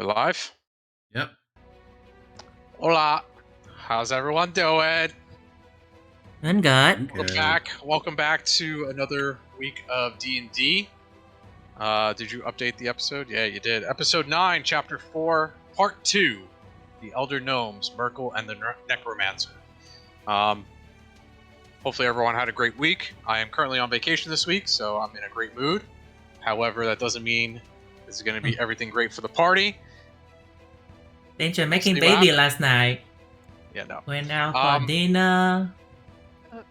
We're live. Yep. Hola. How's everyone doing? I'm good. Welcome back to another week of D&D. Did you update the episode? Yeah, you did. Episode 9, Chapter 4, Part 2. The Elder Gnomes, Mercle and the Necromancer. Hopefully everyone had a great week. I am currently on vacation this week, so I'm in a great mood. However, that doesn't mean this is going to be everything great for the party. They enjoyed making baby last night. Yeah, no. Went out for dinner.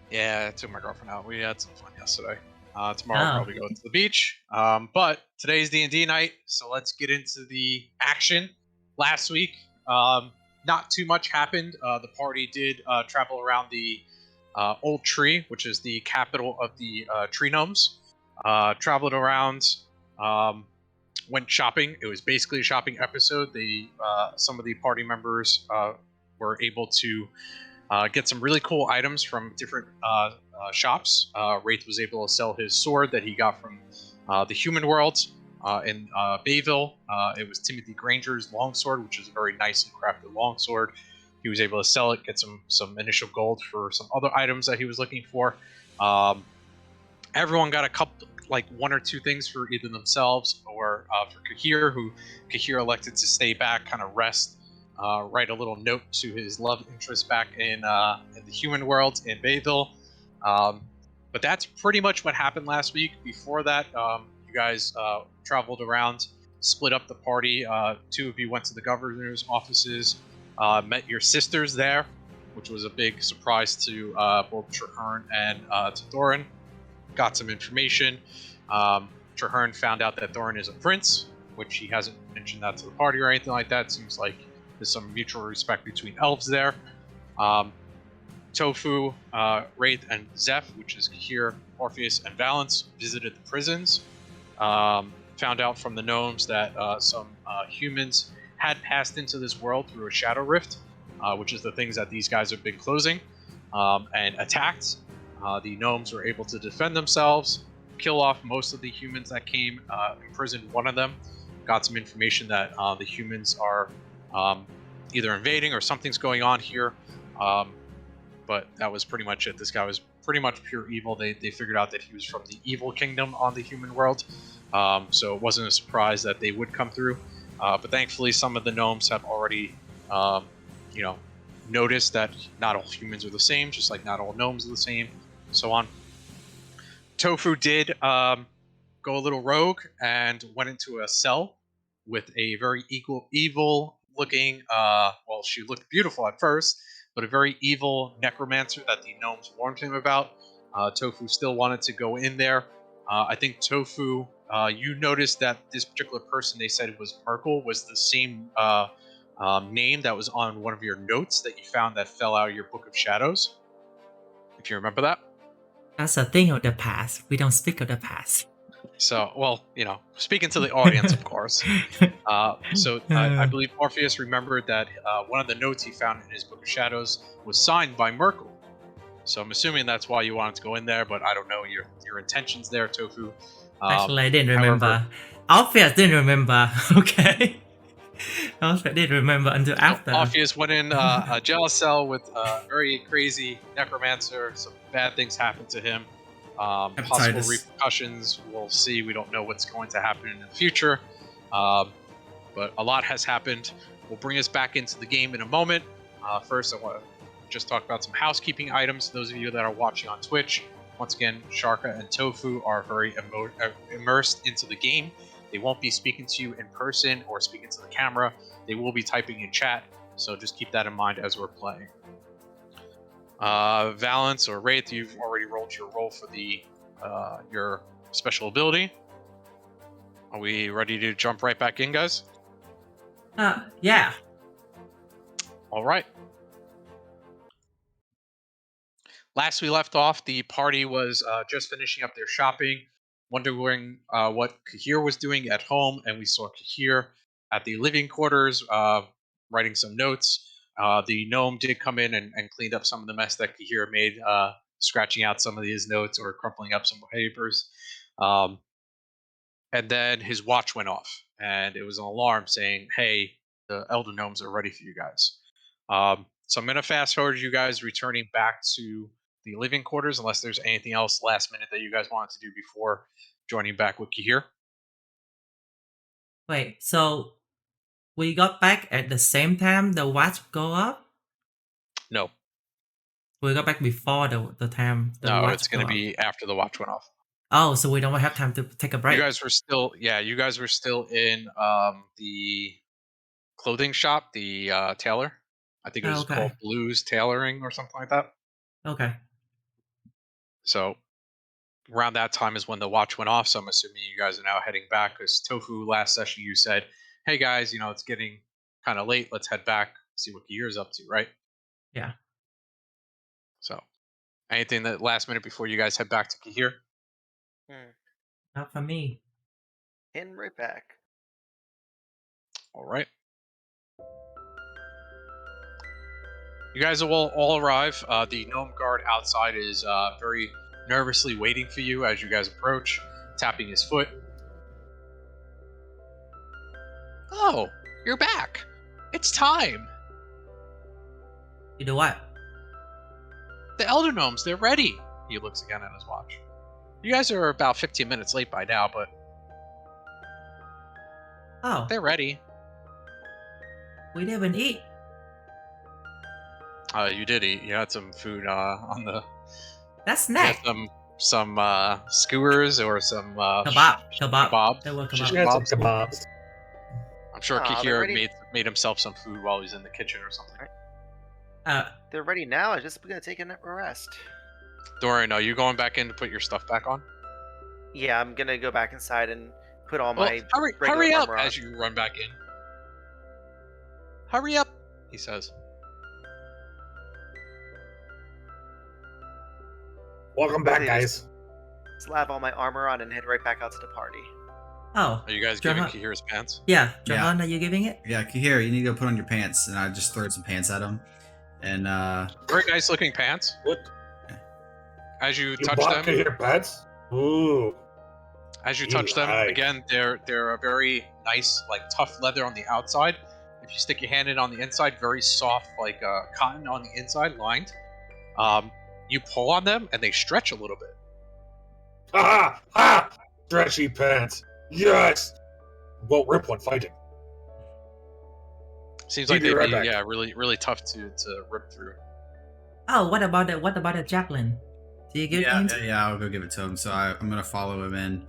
Yeah, I took my girlfriend out. We had some fun yesterday. Tomorrow I'll probably go to the beach. But today's D&D night, so let's get into the action. Last week, not too much happened. The party did travel around the Old Tree, which is the capital of the Tree Gnomes. Traveled around, went shopping. It was basically a shopping episode. Some of the party members were able to get some really cool items from different shops. Wraith was able to sell his sword that he got from the human world in Bayville. It was Timothy Granger's longsword, which is a very nicely crafted longsword. He was able to sell it, get some initial gold for some other items that he was looking for. Everyone got a couple, like one or two things for either themselves or for Kahir, who Kahir elected to stay back, kind of rest. Write a little note to his love interest back in the human world in Bayville. But that's pretty much what happened last week. Before that, you guys traveled around, split up the party. Two of you went to the governor's offices, met your sisters there, which was a big surprise to both Traherne and to Thorin. Got some information. Traherne found out that Thorin is a prince, which he hasn't mentioned that to the party or anything like that. Seems like there's some mutual respect between elves there. Tofu, Wraith, and Zeph, which is Kahir, Orpheus, and Valence, visited the prisons. Found out from the gnomes that some humans had passed into this world through a shadow rift, which is the things that these guys have been closing, and attacked. The gnomes were able to defend themselves, kill off most of the humans that came, imprisoned one of them. Got some information that the humans are either invading or something's going on here, but that was pretty much it. This guy was pretty much pure evil. They figured out that he was from the evil kingdom on the human world, so it wasn't a surprise that they would come through. But thankfully, some of the gnomes have already, noticed that not all humans are the same, just like not all gnomes are the same, so on. Tofu did go a little rogue and went into a cell with a very evil looking, well, she looked beautiful at first, but a very evil necromancer that the gnomes warned him about. Tofu still wanted to go in there. I think Tofu, you noticed that this particular person they said was Mercle was the same name that was on one of your notes that you found that fell out of your Book of Shadows. If you remember that. That's a thing of the past. We don't speak of the past. So, well, speaking to the audience, of course. I believe Orpheus remembered that one of the notes he found in his Book of Shadows was signed by Mercle. So I'm assuming that's why you wanted to go in there, but I don't know your intentions there, Tofu. Actually, I didn't remember. Orpheus didn't remember. Okay. Orpheus didn't remember until after. Orpheus went in a jail cell with a very crazy necromancer. Some bad things happened to him. Possible repercussions, we'll see. We don't know what's going to happen in the future, but a lot has happened. We'll bring us back into the game in a moment. First, I want to just talk about some housekeeping items. Those of you that are watching on Twitch, once again, Sharka and Tofu are very immersed into the game. They won't be speaking to you in person or speaking to the camera. They will be typing in chat, so just keep that in mind as we're playing. Valence or Wraith, you've already rolled your roll for the your special ability. Are we ready to jump right back in, guys? Yeah. All right. Last we left off, the party was just finishing up their shopping, wondering what Kahir was doing at home, and we saw Kahir at the living quarters writing some notes. The gnome did come in and cleaned up some of the mess that Kahir made, scratching out some of his notes or crumpling up some papers. and then his watch went off, and it was an alarm saying, "Hey, the Elder Gnomes are ready for you guys." So I'm gonna fast forward you guys returning back to the living quarters, unless there's anything else last minute that you guys wanted to do before joining back with Kahir. Wait, so we got back at the same time the watch go up? No, We got back before the time the no, watch it's go gonna up. be after the watch went off. Oh, so we don't have time to take a You break. guys were still, yeah, you guys were still in the clothing shop, the tailor. I think it Oh, was okay. called Blues Tailoring or something like that. Okay. So around that time is when the watch went off. So I'm assuming you guys are now heading back because Tofu, last session you said, "Hey guys, it's getting kind of late. Let's head back, see what Gear's up to," right? Yeah. So anything that last minute before you guys head back to Kahir? Hmm. Not for me. Heading right back. All right. You guys will all arrive. The gnome guard outside is very nervously waiting for you as you guys approach, tapping his foot. "Oh, you're back. It's time. You do what? The Elder Gnomes, they're ready." He looks again at his watch. "You guys are about 15 minutes late by now, but Oh, they're ready." we didn't eat. You did eat. You had some food on the. That's You had snack. some skewers or some Kebab. kebab. There were Shish kebab. We had some kebabs. kebabs. I'm sure Aw, they're Kahir ready. made himself some food while he's in the kitchen or something. Uh, They're ready now. I'm just gonna take a rest. Don't worry, no, you going back in to put your stuff back on? Yeah, I'm gonna go back inside and put all Well, my hurry regular up armor on. as you run back in. "Hurry up," he says. Welcome back, They guys. Slap all my armor on and head right back out to the party. oh. Are you guys giving Jahan. Kahir his pants? Yeah, Yeah. Jahan, are you giving it? Yeah, Kahir, you need to go put on your pants, and I just throw some pants at him, and Very nice looking pants. What? As you You touch bought them, your pets? Ooh. as you You touch them, lied. again, they're a very nice, like tough leather on the outside. If you stick your hand in on the inside, very soft, like cotton on the inside, lined. You pull on them and they stretch a little bit. Ha ha ha! Stretchy pants. Yes! Won't rip when fighting. Seems He'll like be they'd right be back. really really tough to rip through. Oh, what about the javelin? Do you give him? yeah, I'll go give it to him. So I'm gonna follow him in,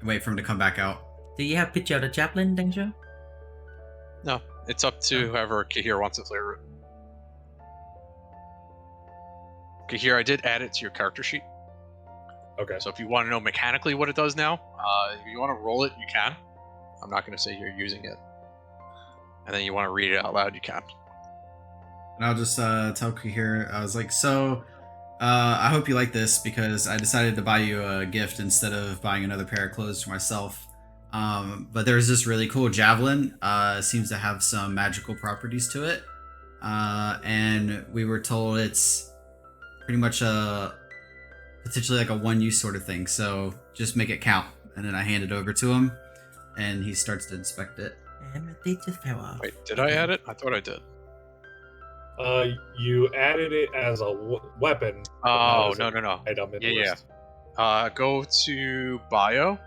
wait for him to come back out. Do you have picture of the javelin, Danger? No, it's up to whoever Kahir wants to flavor it. Kahir, I did add it to your character sheet. Okay. So if you want to know mechanically what it does now, if you want to roll it, you can. I'm not going to say you're using it. And then you want to read it out loud, you can. And I'll just tell Kahir, I was like, so I hope you like this because I decided to buy you a gift instead of buying another pair of clothes for myself. But there's this really cool javelin. Seems to have some magical properties to it. And we were told it's pretty much potentially like a one-use sort of thing. So just make it count. And then I hand it over to him, and he starts to inspect it. And they just fell off. Wait, did I add it? I thought I did. You added it as a weapon. but not Oh, as no, an no, no. Item in the Yeah, list. Go to bio.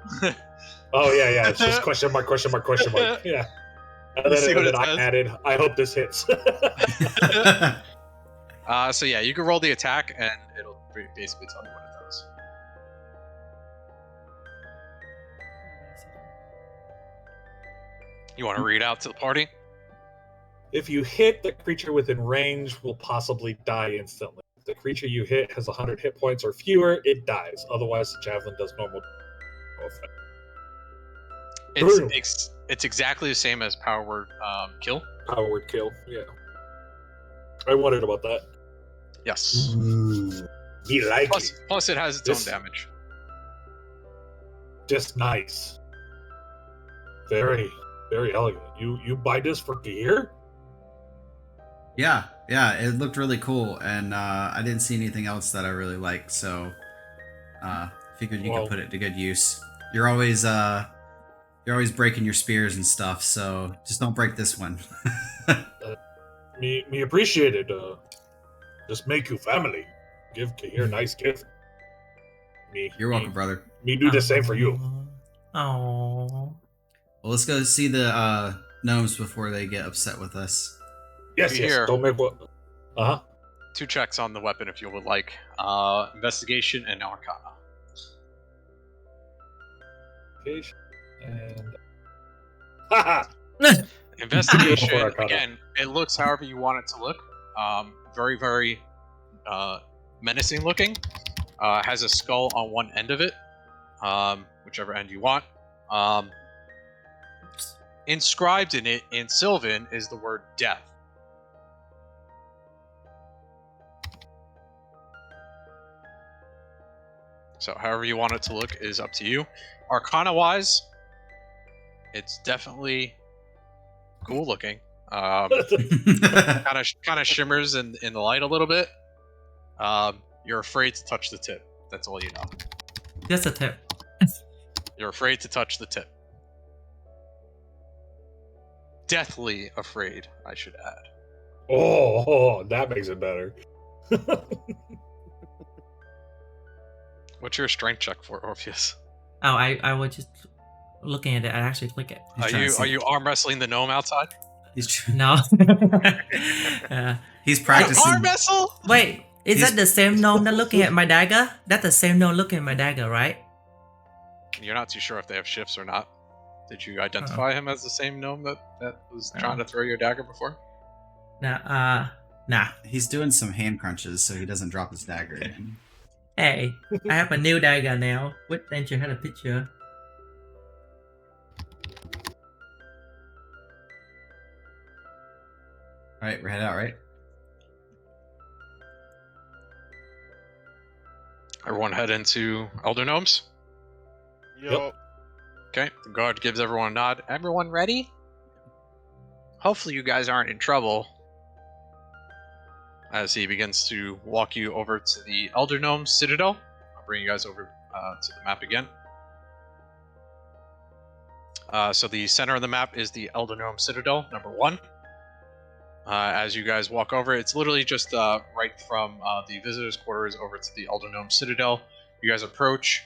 Oh yeah. It's just question mark. Yeah. And See what then it I says? added. I hope this hits. So yeah, you can roll the attack, and it'll basically tell you what it does. You want to read out to the party? If you hit, the creature within range will possibly die instantly. If the creature you hit has 100 hit points or fewer, it dies. Otherwise, the javelin does normal effect. Brutal. It's exactly the same as power word kill. Power word kill. Yeah. I wondered about that. Yes. You like Plus it has its This- own damage. Just nice. Very, very elegant. You buy this for gear? Yeah, it looked really cool, and I didn't see anything else that I really liked, so figured you Well- could put it to good use. You're always breaking your spears and stuff, so just don't break this one. Me appreciate it. Just make you family. Give Kahir nice gift. You're welcome, brother. Me do the same for you. Oh. Well, let's go see the gnomes before they get upset with us. Yes, yes. Here. Don't make what. 2 checks on the weapon if you would like. Investigation and Arcana. And. Haha! Investigation, Arcana. again, it looks however you want it to look. Very, very menacing looking. Has a skull on one end of it, whichever end you want. Inscribed in it, in Sylvan, is the word death. So however you want it to look is up to you. Arcana-wise, it's definitely cool looking. Kind of shimmers in the light a little bit. You're afraid to touch the tip. That's all you know. Just a tip. You're afraid to touch the tip. Deathly afraid, I should add. Oh, that makes it better. What's your strength check for, Orpheus? Oh, I was just looking at it. I actually click it. Are you arm wrestling the gnome outside? No. He's practicing. Arm wrestle? Wait, is that the same gnome that looking at my dagger? That's the same gnome looking at my dagger, right? You're not too sure if they have shifts or not. Did you identify him as the same gnome that was trying to throw your dagger before? Nah. He's doing some hand crunches so he doesn't drop his dagger again. Hey, I have a new dagger now. Wait, don't you have a picture? Alright, we're headed out, right? Everyone head into Elder Gnomes. Yep. Okay, the guard gives everyone a nod. Everyone ready? Hopefully you guys aren't in trouble. As he begins to walk you over to the Elder Gnome Citadel. I'll bring you guys over to the map again. So the center of the map is the Elder Gnome Citadel, number 1. As you guys walk over, it's literally just right from the visitors' quarters over to the Elder Gnome Citadel. You guys approach.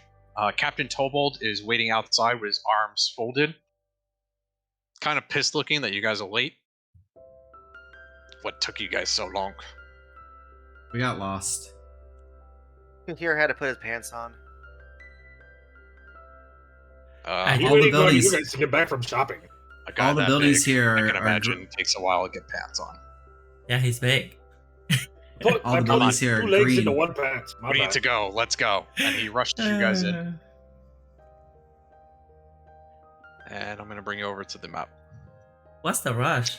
Captain Tobold is waiting outside with his arms folded. Kind of pissed looking that you guys are late. What took you guys so long? We got lost. Kahir had to put his pants on. You all the waiting on buildings- you guys to get back from shopping. A guy all the that buildings big, here I can are imagine gr- takes a while to get pants on. Yeah, he's big. Put, All the I put buildings here are 2 legs green. into 1 pants. My We need bad. to go. Let's go. And he rushes you guys in. And I'm going to bring you over to the map. What's the rush?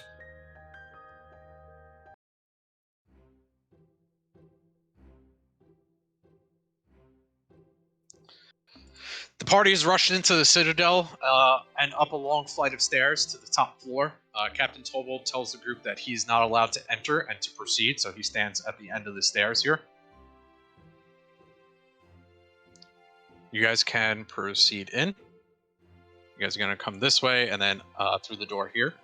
The party is rushed into the Citadel and up a long flight of stairs to the top floor. Captain Tobold tells the group that he's not allowed to enter and to proceed, so he stands at the end of the stairs here. You guys can proceed in. You guys are going to come this way and then through the door here.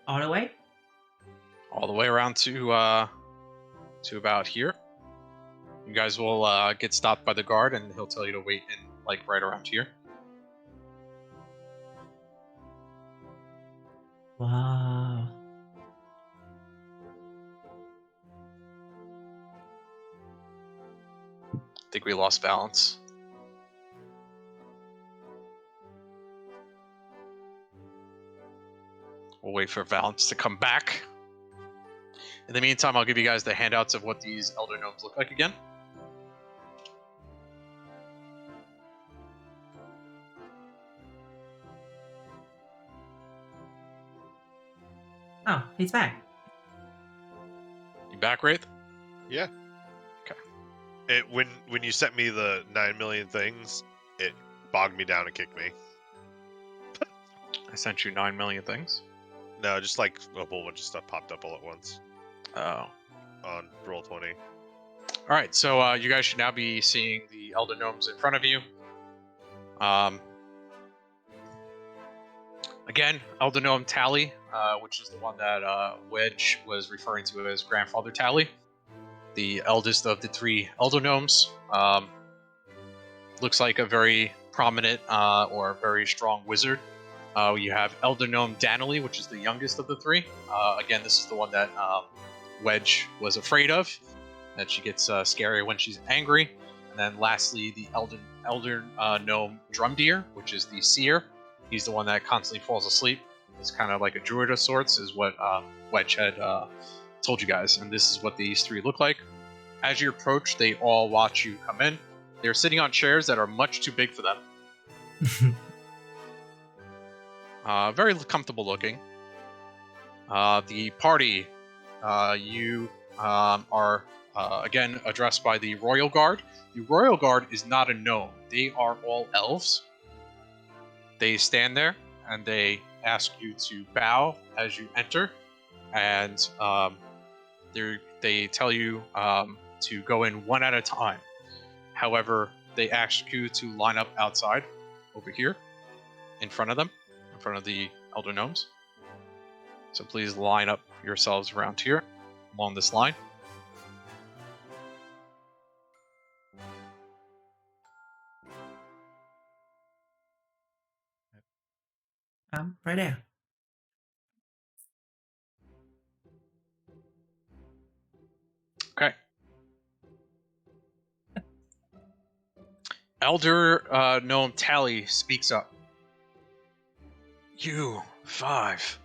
All the way? All the way around to about here. You guys will get stopped by the guard, and he'll tell you to wait in like right around here. Wow. I think we lost balance. We'll wait for Valence to come back. In the meantime, I'll give you guys the handouts of what these Elder Gnomes look like again. Oh, he's back. You back, Wraith? Yeah. Okay. When you sent me the 9 million things, it bogged me down and kicked me. I sent you 9 million things. No, just like a whole bunch of stuff popped up all at once. Oh. on Roll20. All right, so you guys should now be seeing the Elder Gnomes in front of you. Again, Elder Gnome Tally, which is the one that Wedge was referring to as Grandfather Tally, the eldest of the 3 Elder Gnomes. Looks like a very prominent or very strong wizard. You have Elder Gnome Danily, which is the youngest of the 3. Again, this is the one that Wedge was afraid of, that she gets scary when she's angry. And then lastly, the Elder Gnome Drumdeer, which is the seer. He's the one that constantly falls asleep. It's kind of like a druid of sorts, is what Wedge had told you guys. And this is what these 3 look like. As you approach, they all watch you come in. They're sitting on chairs that are much too big for them. Very comfortable looking. The party, you are again addressed by the Royal Guard. The Royal Guard is not a gnome. They are all elves. They stand there and they ask you to bow as you enter, and they tell you to go in one at a time. However, they ask you to line up outside over here in front of them, in front of the Elder Gnomes. So please line up yourselves around here along this line. Right there. Okay. Elder Gnome Tally speaks up. You 5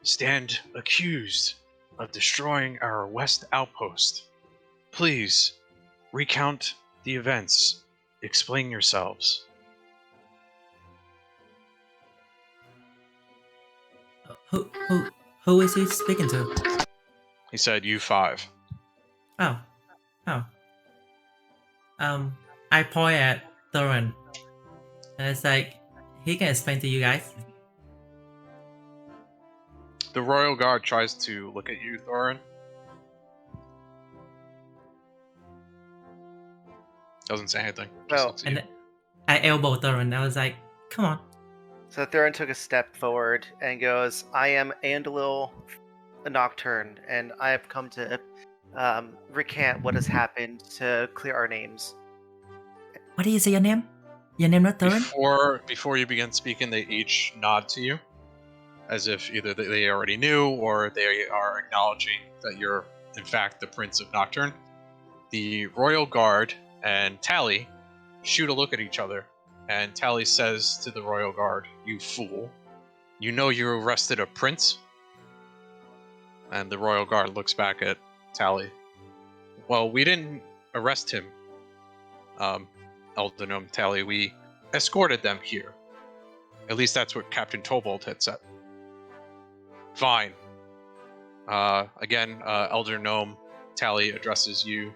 stand accused of destroying our west outpost. Please recount the events. Explain yourselves. Who is he speaking to? He said, you 5. Oh. I point at Thorin, and it's like, he can explain to you guys. The Royal Guard tries to look at you, Thorin. Doesn't say anything. Just looks at And you. I elbow Thorin. I was like, come on. So Thurin took a step forward and goes, I am Andalil Nocturne, and I have come to recant what has happened to clear our names. What do you say your name? Your name not Thorin? Before you begin speaking, they each nod to you, as if either they already knew or they are acknowledging that you're, in fact, the Prince of Nocturne. The Royal Guard and Tally shoot a look at each other, and Tally says to the Royal Guard, "You fool. You know you arrested a prince?" And the Royal Guard looks back at Tally. Well, we didn't arrest him, Elder Gnome Tally. We escorted them here. At least that's what Captain Tobold had said. Fine. Again, Elder Gnome Tally addresses you,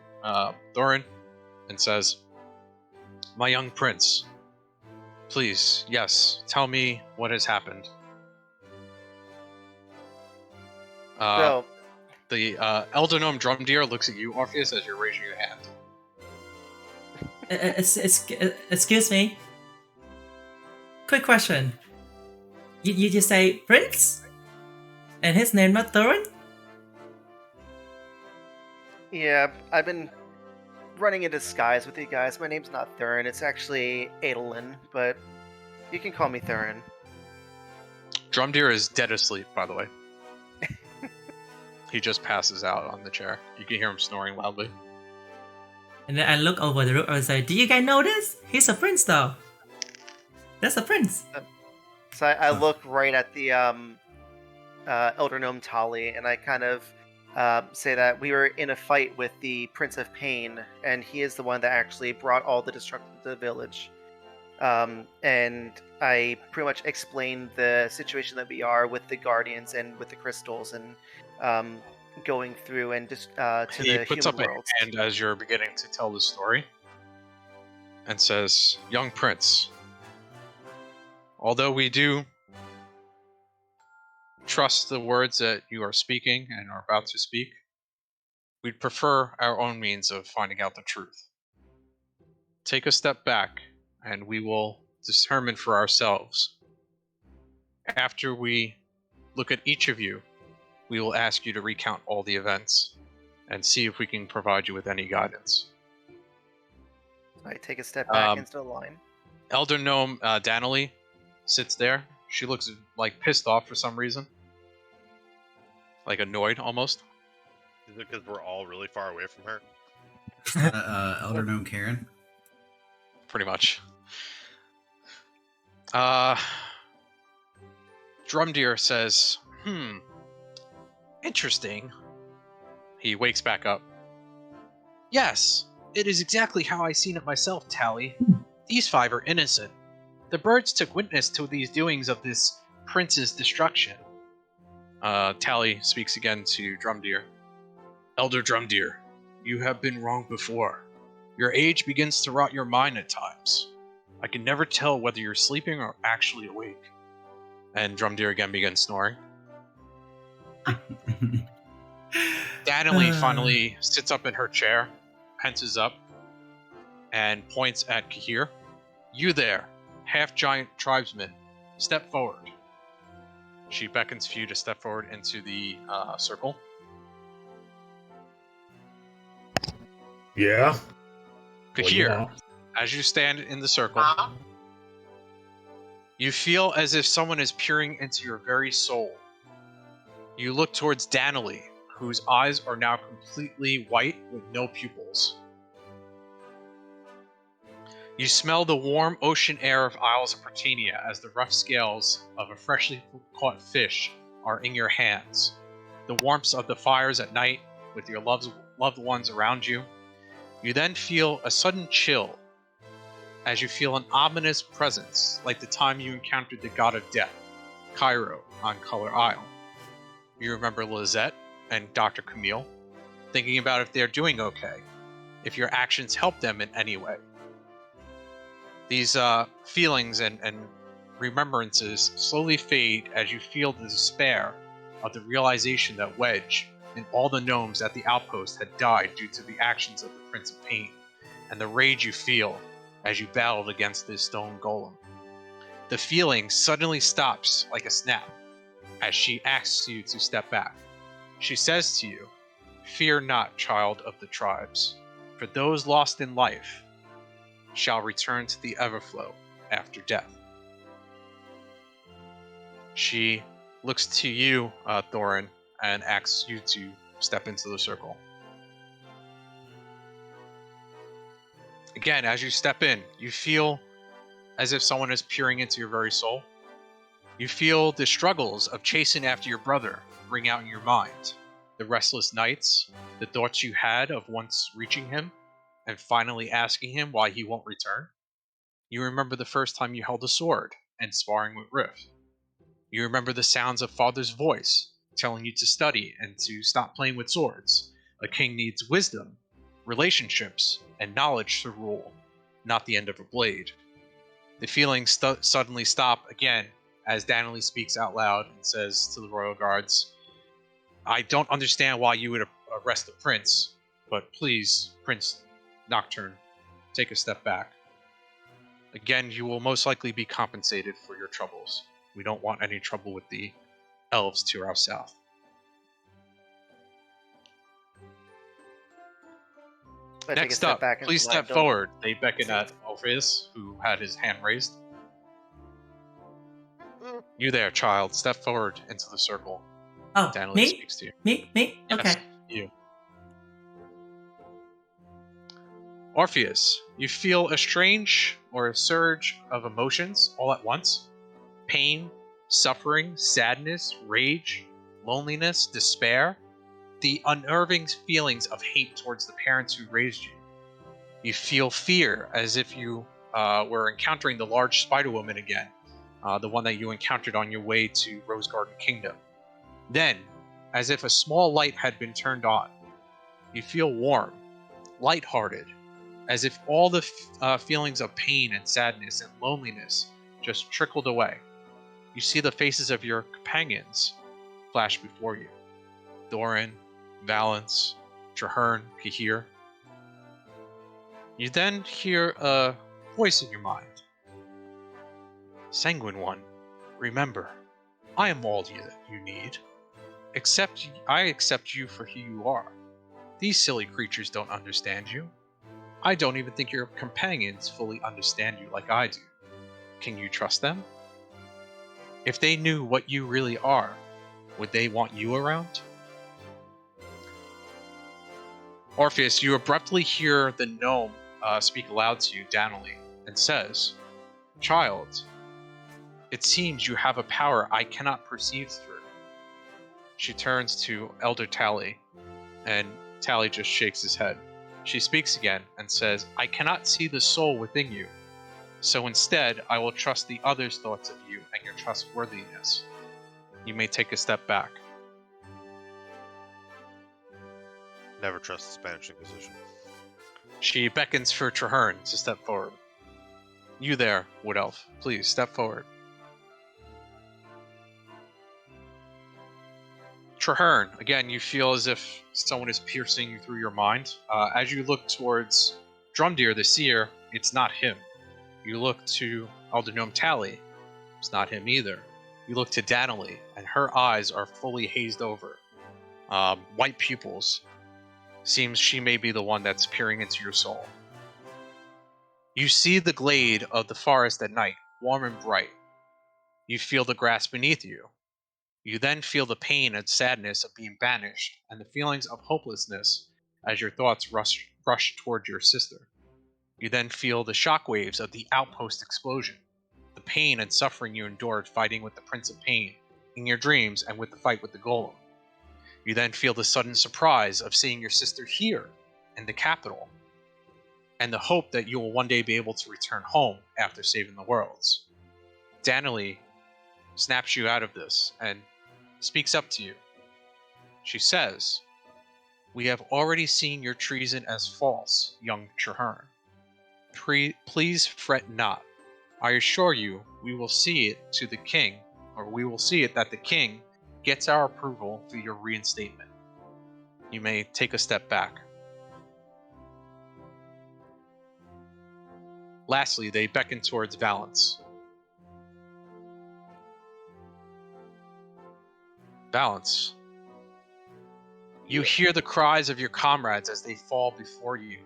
Thorin, and says, "My young prince, please, yes, tell me what has happened." The Elder Gnome Drumdeer looks at you, Orpheus, as you're raising your hand. Excuse me. Quick question. You just say Prince? And his name not Thorin? Yeah, I've been running in disguise with you guys. My name's not Thurin, it's actually Adolin, but you can call me Thurin. Drumdeer is dead asleep, by the way. He just passes out on the chair. You can hear him snoring loudly. And then I look over the room and say, do you guys know this? He's a prince though. That's a prince. So I look right at the Elder Gnome Tali, and I kind of say that we were in a fight with the Prince of Pain, and he is the one that actually brought all the destruction to the village. And I pretty much explained the situation that we are with the Guardians and with the crystals, and going through and just to He the puts human up world. a hand as you're beginning to tell the story and says, "Young prince, although we do trust the words that you are speaking and are about to speak, we'd prefer our own means of finding out the truth. Take a step back, and we will determine for ourselves. After we look at each of you, we will ask you to recount all the events and see if we can provide you with any guidance. I take a step back Um, into the line. Elder Gnome Danilee sits there. She looks like pissed off for some reason. Like annoyed almost. Is it because we're all really far away from her? Elder Gnome Karen. Pretty much. Drumdeer says, interesting. He wakes back up. Yes, it is exactly how I seen it myself, Tally. These 5 are innocent. The birds took witness to these doings of this prince's destruction. Tally speaks again to Drumdeer. Elder Drumdeer, you have been wrong before. Your age begins to rot your mind at times. I can never tell whether you're sleeping or actually awake. And Drumdeer again begins snoring. Danilee finally sits up in her chair, pences up, and points at Kahir. You there, half-giant tribesman, step forward. She beckons for you to step forward into the circle. Yeah. What do you Kahir, want? as you stand in the circle, you feel as if someone is peering into your very soul. You look towards Danilee, whose eyes are now completely white with no pupils. You smell the warm ocean air of Isles of Britannia as the rough scales of a freshly caught fish are in your hands. The warmth of the fires at night with your loved ones around you. You then feel a sudden chill as you feel an ominous presence like the time you encountered the god of death, Cairo, on Color Isle. You remember Lizette and Dr. Camille, thinking about if they're doing okay, if your actions help them in any way. These feelings and remembrances slowly fade as you feel the despair of the realization that Wedge and all the gnomes at the outpost had died due to the actions of the Prince of Pain, and the rage you feel as you battled against this stone golem. The feeling suddenly stops like a snap as she asks you to step back. She says to you, "Fear not, child of the tribes, for those lost in life shall return to the Everflow after death." She looks to you, Thorin, and asks you to step into the circle. Again, as you step in, you feel as if someone is peering into your very soul. You feel the struggles of chasing after your brother ring out in your mind, the restless nights, the thoughts you had of once reaching him and finally asking him why he won't return. You remember the first time you held a sword and sparring with Rift. You remember the sounds of father's voice telling you to study and to stop playing with swords. A king needs wisdom, relationships, and knowledge to rule, not the end of a blade. The feelings suddenly stop again as Danilee speaks out loud and says to the royal guards, "I don't understand why you would arrest the prince, but please, Prince Nocturne, take a step back. Again, you will most likely be compensated for your troubles. We don't want any trouble with the elves to our south." Next up, please step forward. They beckon at Orpheus, who had his hand raised. You there, child. Step forward into the circle. Oh, Danilee me? speaks to you. Me? Yes, Okay. you. Orpheus, you feel a strange or a surge of emotions all at once. Pain, suffering, sadness, rage, loneliness, despair. The unnerving feelings of hate towards the parents who raised you. You feel fear as if you were encountering the large spider woman again, the one that you encountered on your way to Rose Garden Kingdom. Then, as if a small light had been turned on, you feel warm, lighthearted, as if all the feelings of pain and sadness and loneliness just trickled away. You see the faces of your companions flash before you. Thorin, Valence, Traherne, Kahir. You then hear a voice in your mind. Sanguine One, remember, I am all you need. I accept you for who you are. These silly creatures don't understand you. I don't even think your companions fully understand you like I do. Can you trust them? If they knew what you really are, would they want you around? Orpheus, you abruptly hear the gnome speak aloud to you, Danily, and says, Child, it seems you have a power I cannot perceive through. She turns to Elder Tally, and Tally just shakes his head. She speaks again and says, I cannot see the soul within you, so instead I will trust the others' thoughts of you and your trustworthiness. You may take a step back. Never trust the Spanish Inquisition. She beckons for Traherne to step forward. You there, Wood Elf, please step forward. Traherne, again, you feel as if someone is piercing you through your mind. As you look towards Drumdeer the Seer, it's not him. You look to Elder Gnome Tally, it's not him either. You look to Danily, and her eyes are fully hazed over. White pupils. Seems she may be the one that's peering into your soul. You see the glade of the forest at night, warm and bright. You feel the grass beneath you. You then feel the pain and sadness of being banished, and the feelings of hopelessness as your thoughts rush toward your sister. You then feel the shockwaves of the outpost explosion, the pain and suffering you endured fighting with the Prince of Pain, in your dreams and with the fight with the Golem. You then feel the sudden surprise of seeing your sister here, in the capital, and the hope that you will one day be able to return home after saving the worlds. Danily snaps you out of this and speaks up to you. She says, We have already seen your treason as false, young Traherne. Please fret not. I assure you, we will see it that the king gets our approval for your reinstatement. You may take a step back. Lastly, they beckon towards Valence. Valence. You hear the cries of your comrades as they fall before you,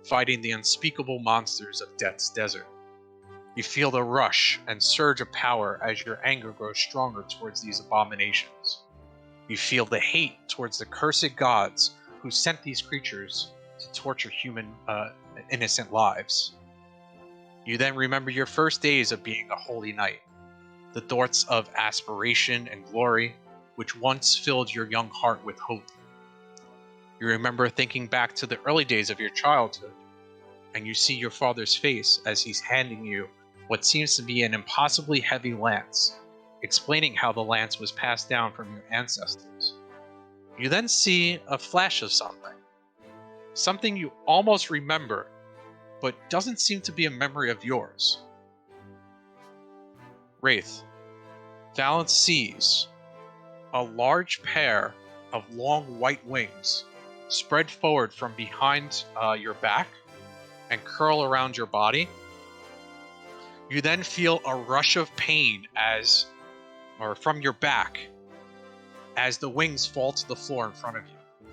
fighting the unspeakable monsters of Death's Desert. You feel the rush and surge of power as your anger grows stronger towards these abominations. You feel the hate towards the cursed gods who sent these creatures to torture human, innocent lives. You then remember your first days of being a holy knight, the thoughts of aspiration and glory, which once filled your young heart with hope. You remember thinking back to the early days of your childhood, and you see your father's face as he's handing you what seems to be an impossibly heavy lance, explaining how the lance was passed down from your ancestors. You then see a flash of something you almost remember, but doesn't seem to be a memory of yours. Wraith, Valence sees a large pair of long white wings spread forward from behind your back and curl around your body. You then feel a rush of pain from your back as the wings fall to the floor in front of you.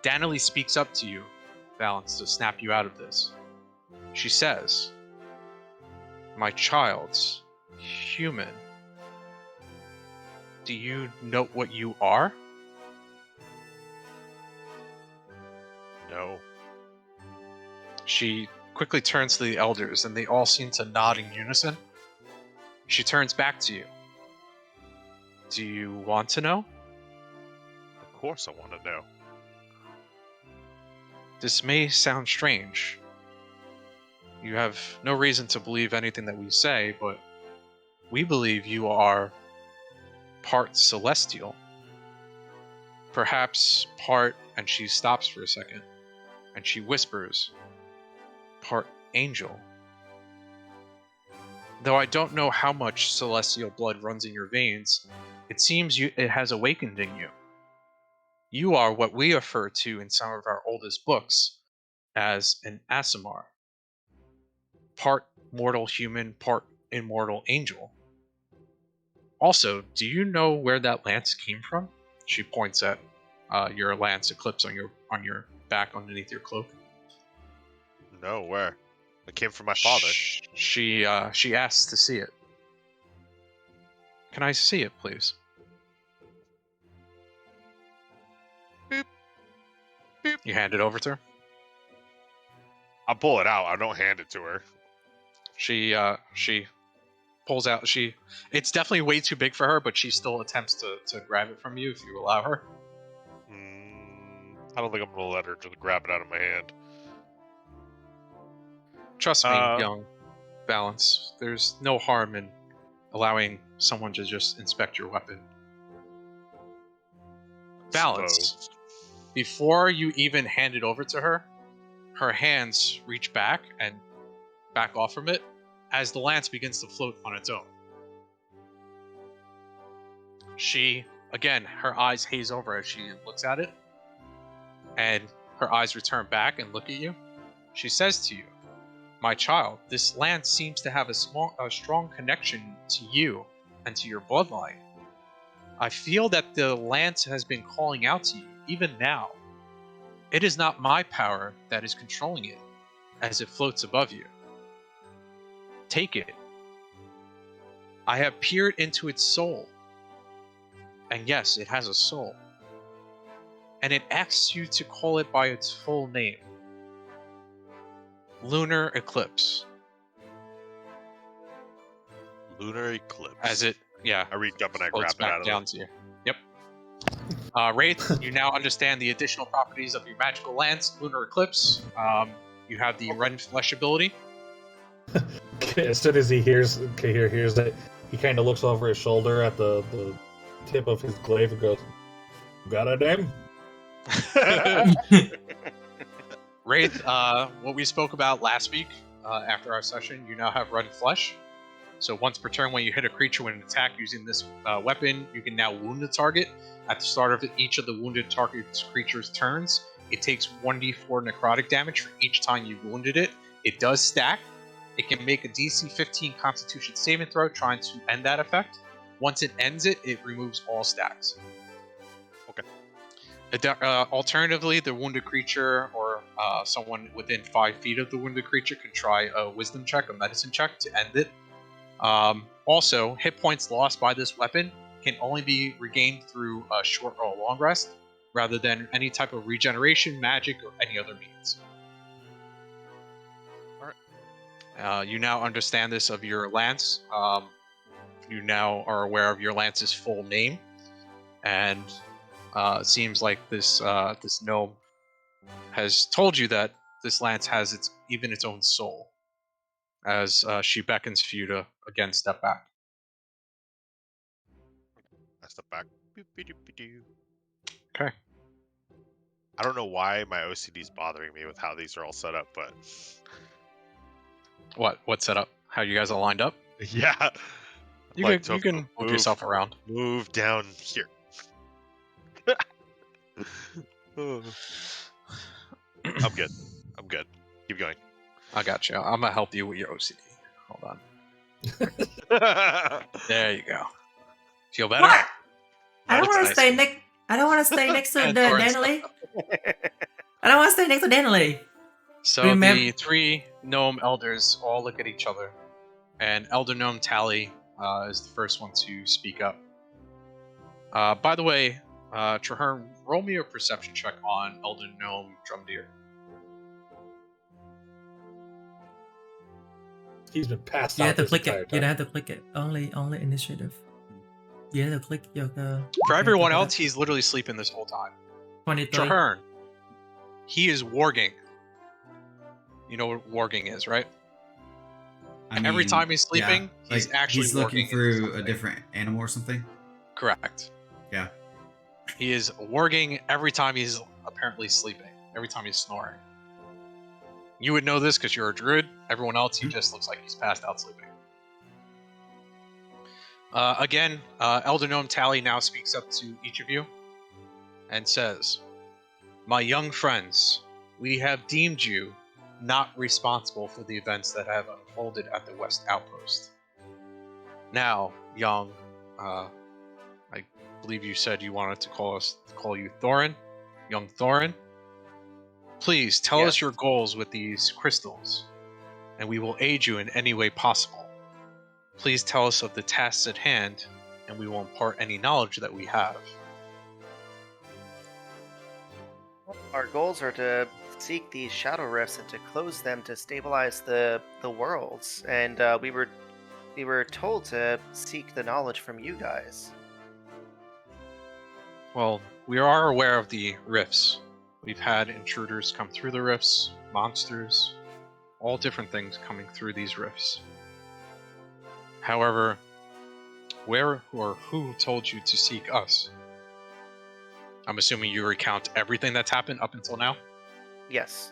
Danily speaks up to you, Valence, to snap you out of this. She says, My child, human, do you know what you are? No. She quickly turns to the elders, and they all seem to nod in unison. She turns back to you. Do you want to know? Of course I want to know. This may sound strange. You have no reason to believe anything that we say, but we believe you are part celestial. Perhaps part, and she stops for a second, and she whispers, part angel. Though I don't know how much celestial blood runs in your veins, it seems it has awakened in you. You are what we refer to in some of our oldest books as an Asimar. Part mortal human, part immortal angel. Also, do you know where that lance came from? She points at your lance eclipse on your back underneath your cloak. No, where? It came from my father. She asks to see it. Can I see it, please? Boop. Boop. You hand it over to her. I'll pull it out. I don't hand it to her. She pulls out. It's definitely way too big for her, but she still attempts to grab it from you if you allow her. I don't think I'm gonna let her just grab it out of my hand. Trust me, young Balance. There's no harm in allowing someone to just inspect your weapon. Balance. Before you even hand it over to her, her hands reach back and back off from it as the lance begins to float on its own. She, again, her eyes haze over as she looks at it, and her eyes return back and look at you. She says to you, "My child, this lance seems to have a strong connection to you and to your bloodline. I feel that the lance has been calling out to you, even now. It is not my power that is controlling it, as it floats above you. Take it. I have peered into its soul. And yes, it has a soul. And it asks you to call it by its full name. Lunar Eclipse." Lunar Eclipse. As it, yeah. I reach up and I Floats grab it out back of down to you. Yep. Wraith, you now understand the additional properties of your magical lance, Lunar Eclipse. You have the Red Flesh ability. As soon as he hears it, he kind of looks over his shoulder at the tip of his glaive and goes, "Got a name?" Wraith, what we spoke about last week after our session, you now have Red Flesh. So once per turn, when you hit a creature with an attack using this weapon, you can now wound the target. At the start of each of the wounded target's creature's turns, it takes 1d4 necrotic damage for each time you've wounded it. It does stack. It can make a DC 15 Constitution saving throw trying to end that effect. Once it ends it, it removes all stacks. Okay. Alternatively, the wounded creature or someone within 5 feet of the wounded creature can try a wisdom check, a medicine check to end it. Also, hit points lost by this weapon can only be regained through a short or a long rest, rather than any type of regeneration, magic, or any other means. Alright. You now understand this of your lance. You now are aware of your lance's full name, and it seems like this gnome has told you that this lance has its own soul. As she beckons for you to again step back. I step back. Okay. I don't know why my OCD is bothering me with how these are all set up, but What's set up? How you guys are lined up? yeah. You can move yourself around. Move down here. I'm good. I'm good. Keep going. I got you. I'm gonna help you with your OCD. Hold on. There you go. Feel better? What? I don't Looks want to nice. stay next. I don't want to stay next to And the Doran's Danley. I don't want to stay next to Danley. So the 3 gnome elders all look at each other, and Elder Gnome Tally is the first one to speak up. By the way, Traherne, roll me a perception check on Elder Gnome Drumdeer. He's been passed You out have to this click entire it. time. You don't have to click it. Only initiative. You have to click your. For everyone else, he's literally sleeping this whole time. 23. Traherne, he is warging. You know what warging is, right? Every time he's sleeping, he's actually he's looking warging through into a something. different animal or something. Correct. Yeah. He is warging every time he's apparently sleeping. Every time he's snoring. You would know this because you're a druid. Everyone else, he just looks like he's passed out sleeping. Again, Elder Gnome Tally now speaks up to each of you and says, "My young friends, we have deemed you not responsible for the events that have unfolded at the West Outpost. Now, young, I believe you said you wanted to call you Thorin, young Thorin. Please tell us Yes. your goals with these crystals, and we will aid you in any way possible. Please tell us of the tasks at hand, and we will impart any knowledge that we have." Our goals are to seek these shadow rifts and to close them to stabilize the worlds. And we were told to seek the knowledge from you guys. Well, we are aware of the rifts. We've had intruders come through the rifts, monsters, all different things coming through these rifts. However, where or who told you to seek us? I'm assuming you recount everything that's happened up until now? Yes.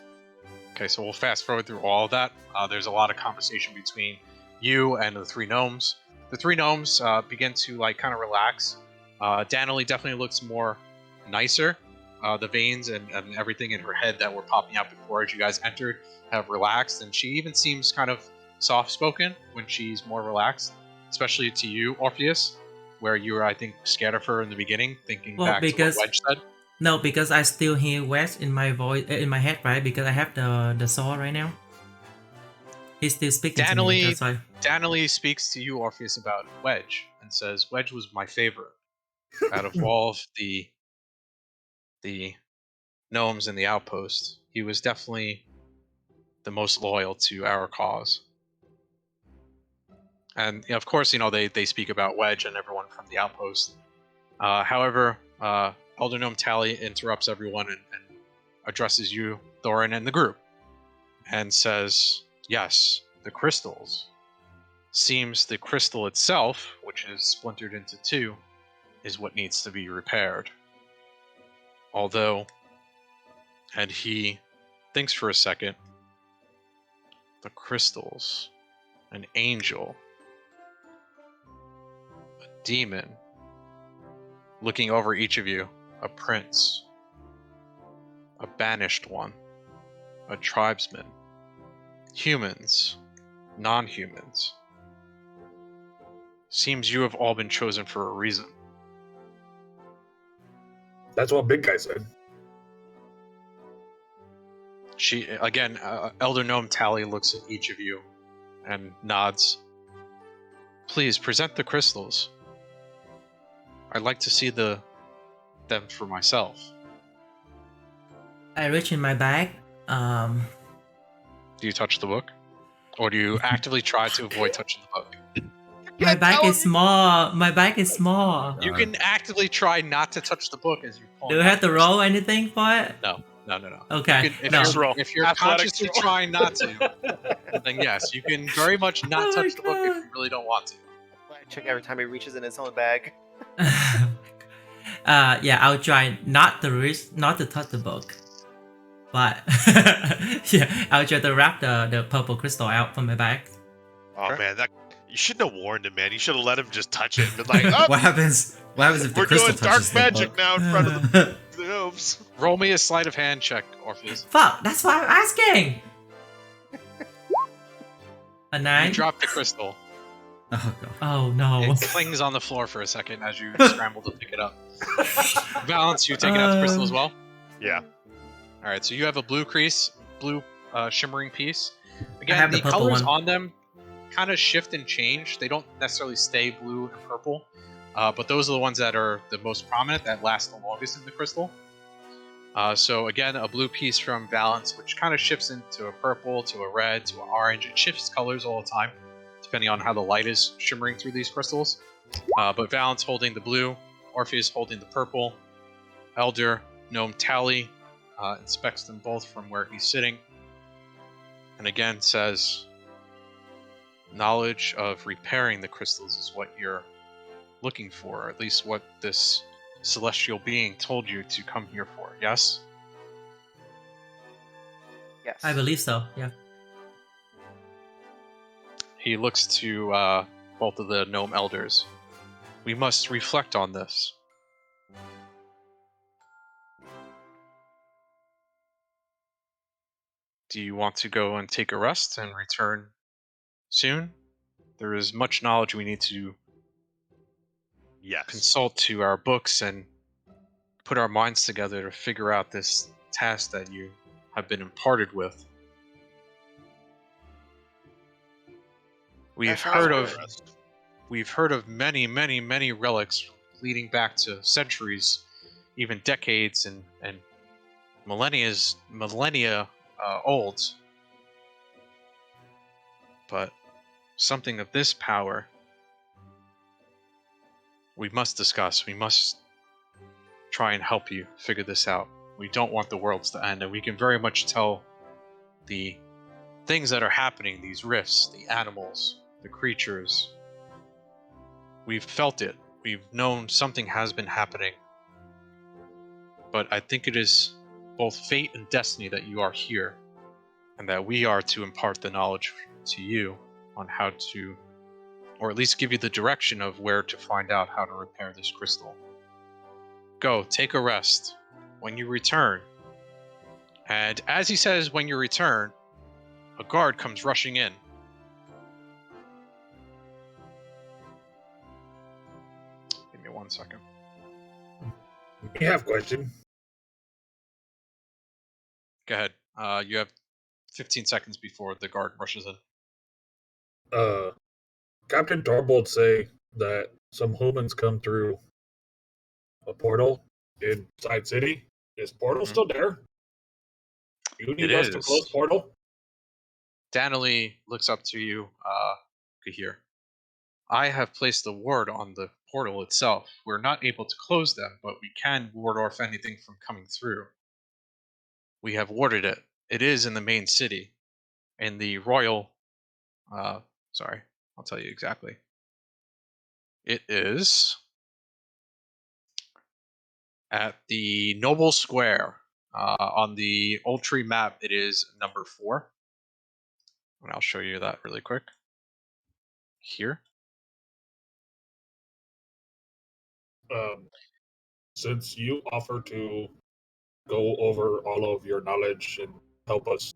Okay, so we'll fast forward through all of that. There's a lot of conversation between you and the three gnomes. The three gnomes begin to kind of relax. Danielle definitely looks more nicer. The veins and everything in her head that were popping out before as you guys entered have relaxed, and she even seems kind of soft-spoken when she's more relaxed, especially to you, Orpheus, where you were, I think, scared of her in the beginning, thinking back to what Wedge said. No, because I still hear Wedge in my voice, in my head, right? Because I have the sword right now. He's still speaking to me. That's why. Danielle speaks to you, Orpheus, about Wedge, and says Wedge was my favorite out of all of the gnomes in the outpost. He was definitely the most loyal to our cause. And of course, they speak about Wedge and everyone from the outpost. However, Elder Gnome Tally interrupts everyone and addresses you, Thorin, and the group, and says, "Yes, the crystals. Seems the crystal itself, which is splintered into two, is what needs to be repaired. Although," and he thinks for a second, "the crystals, an angel, a demon, looking over each of you, a prince, a banished one, a tribesman, humans, non-humans. Seems you have all been chosen for a reason." That's what Big Guy said. She again, Elder Gnome Tally looks at each of you and nods. "Please present the crystals. I'd like to see them for myself." I reach in my bag. Do you touch the book, or do you actively try to avoid touching the book? My bag is small. My bag is small. You can actively try not to touch the book as you pull. Do I have to roll anything for it? No. Okay. If you're consciously trying not to, then yes, you can very much not touch the book if you really don't want to. I check every time he reaches in his own bag. Yeah, I'll try not to touch the book, but yeah, I'll try to wrap the purple crystal out from my bag. Oh man, you shouldn't have warned him, man. You should have let him just touch it and been like, "Oh, What happens if the we're crystal doing dark touches the magic book? now in front of the gnomes." Roll me a sleight of hand check, Orpheus. Fuck, that's why I'm asking. A 9. You drop the crystal. Oh god. Oh no. It clings on the floor for a second as you scramble to pick it up. Valance, you taking out the crystal as well? Yeah. All right, so you have a blue shimmering piece. I Again, have the the purple colors one. on them kind of shift and change. They don't necessarily stay blue and purple, but those are the ones that are the most prominent, that last the longest in the crystal. So again, a blue piece from Valance, which kind of shifts into a purple, to a red, to an orange. It shifts colors all the time, depending on how the light is shimmering through these crystals. But Valance holding the blue, Orpheus holding the purple. Elder Gnome Tally inspects them both from where he's sitting, and again says, "Knowledge of repairing the crystals is what you're looking for, or at least what this celestial being told you to come here for, yes?" Yes. I believe so. Yeah. He looks to both of the gnome elders. "We must reflect on this. Do you want to go and take a rest and return soon? There is much knowledge we need to Yes. consult to our books and put our minds together to figure out this task that you have been imparted with. That sounds good. We've heard of many, many, many relics leading back to centuries, even decades and millennia old. But something of this power we must discuss. We must try and help you figure this out. We don't want the worlds to end, and we can very much tell the things that are happening, these rifts, the animals, the creatures. We've felt it. We've known something has been happening. But I think it is both fate and destiny that you are here, and that we are to impart the knowledge to you on how to, or at least give you the direction of where to find out how to repair this crystal. Go, take a rest. When you return, and as he says when you return, a guard comes rushing in. Give me 1 second. We have a question. Go ahead. You have 15 seconds before the guard rushes in. Captain Torbold say that some humans come through a portal inside city. Is portal still there? You need us to close portal? Danily looks up to you, Kahir. I have placed the ward on the portal itself. We're not able to close them, but we can ward off anything from coming through. We have warded it. It is in the main city, in the royal. Sorry, I'll tell you exactly. It is at the Noble Square. On the Old Tree map, it is number 4. And I'll show you that really quick. Here. Since you offer to go over all of your knowledge and help us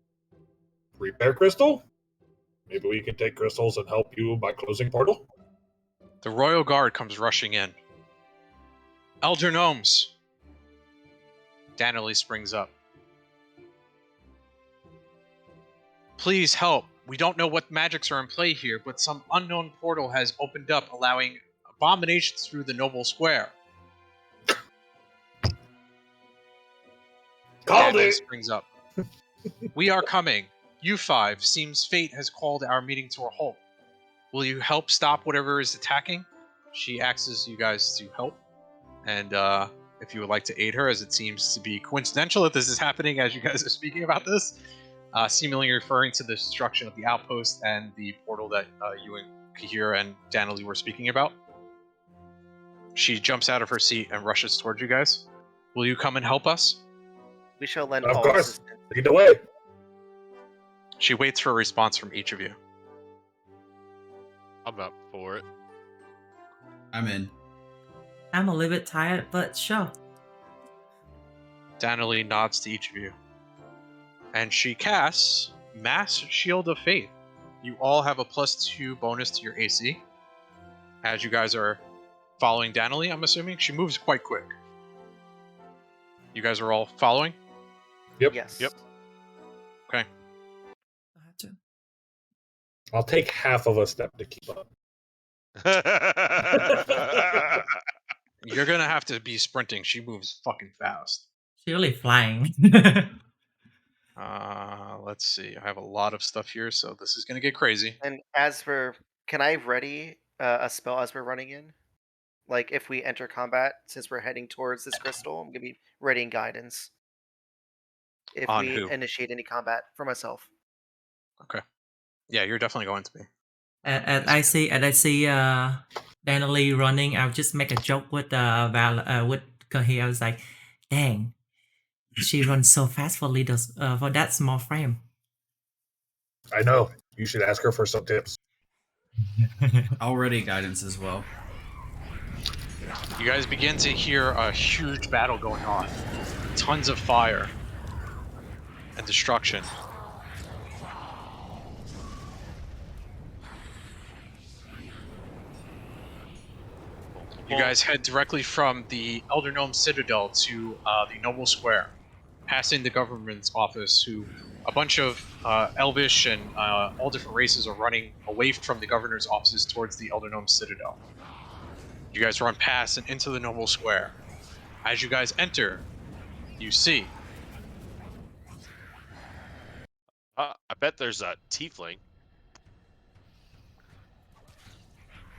repair crystal, maybe we can take crystals and help you by closing portal? The Royal Guard comes rushing in. Elder Gnomes! Danily springs up. Please help. We don't know what magics are in play here, but some unknown portal has opened up, allowing abominations through the Noble Square. Called Danily it! springs up. We are coming. You 5, seems fate has called our meeting to a halt. Will you help stop whatever is attacking? She asks you guys to help. And if you would like to aid her, as it seems to be coincidental that this is happening as you guys are speaking about this, seemingly referring to the destruction of the outpost and the portal that you and Kahir and Danily were speaking about. She jumps out of her seat and rushes towards you guys. Will you come and help us? We shall lend Of all course. assistance. Lead the way. She waits for a response from each of you. I'm up for it. I'm in. I'm a little bit tired, but sure. Danily nods to each of you. And she casts Mass Shield of Faith. You all have a +2 bonus to your AC. As you guys are following Danily, I'm assuming. She moves quite quick. You guys are all following? Yep. Yes. Yep. Okay. I have to. I'll take half of a step to keep up. You're gonna have to be sprinting. She moves fucking fast. She's really flying. Let's see. I have a lot of stuff here, so this is gonna get crazy. And can I ready a spell as we're running in? Like if we enter combat, since we're heading towards this crystal, I'm gonna be readying guidance. If On we who? initiate any combat for myself. Okay. Yeah, you're definitely going to be. and I see Danily running. I'll just make a joke with with Kahir. I was like, dang, she runs so fast for leaders for that small frame. I know. You should ask her for some tips. Already guidance as well. You guys begin to hear a huge battle going on. Tons of fire and destruction. You guys head directly from the Elder Gnome Citadel to the Noble Square, passing the government's office, who a bunch of Elvish and all different races are running away from the governor's offices towards the Elder Gnome Citadel. You guys run past and into the Noble Square. As you guys enter, you see. I bet there's a tiefling.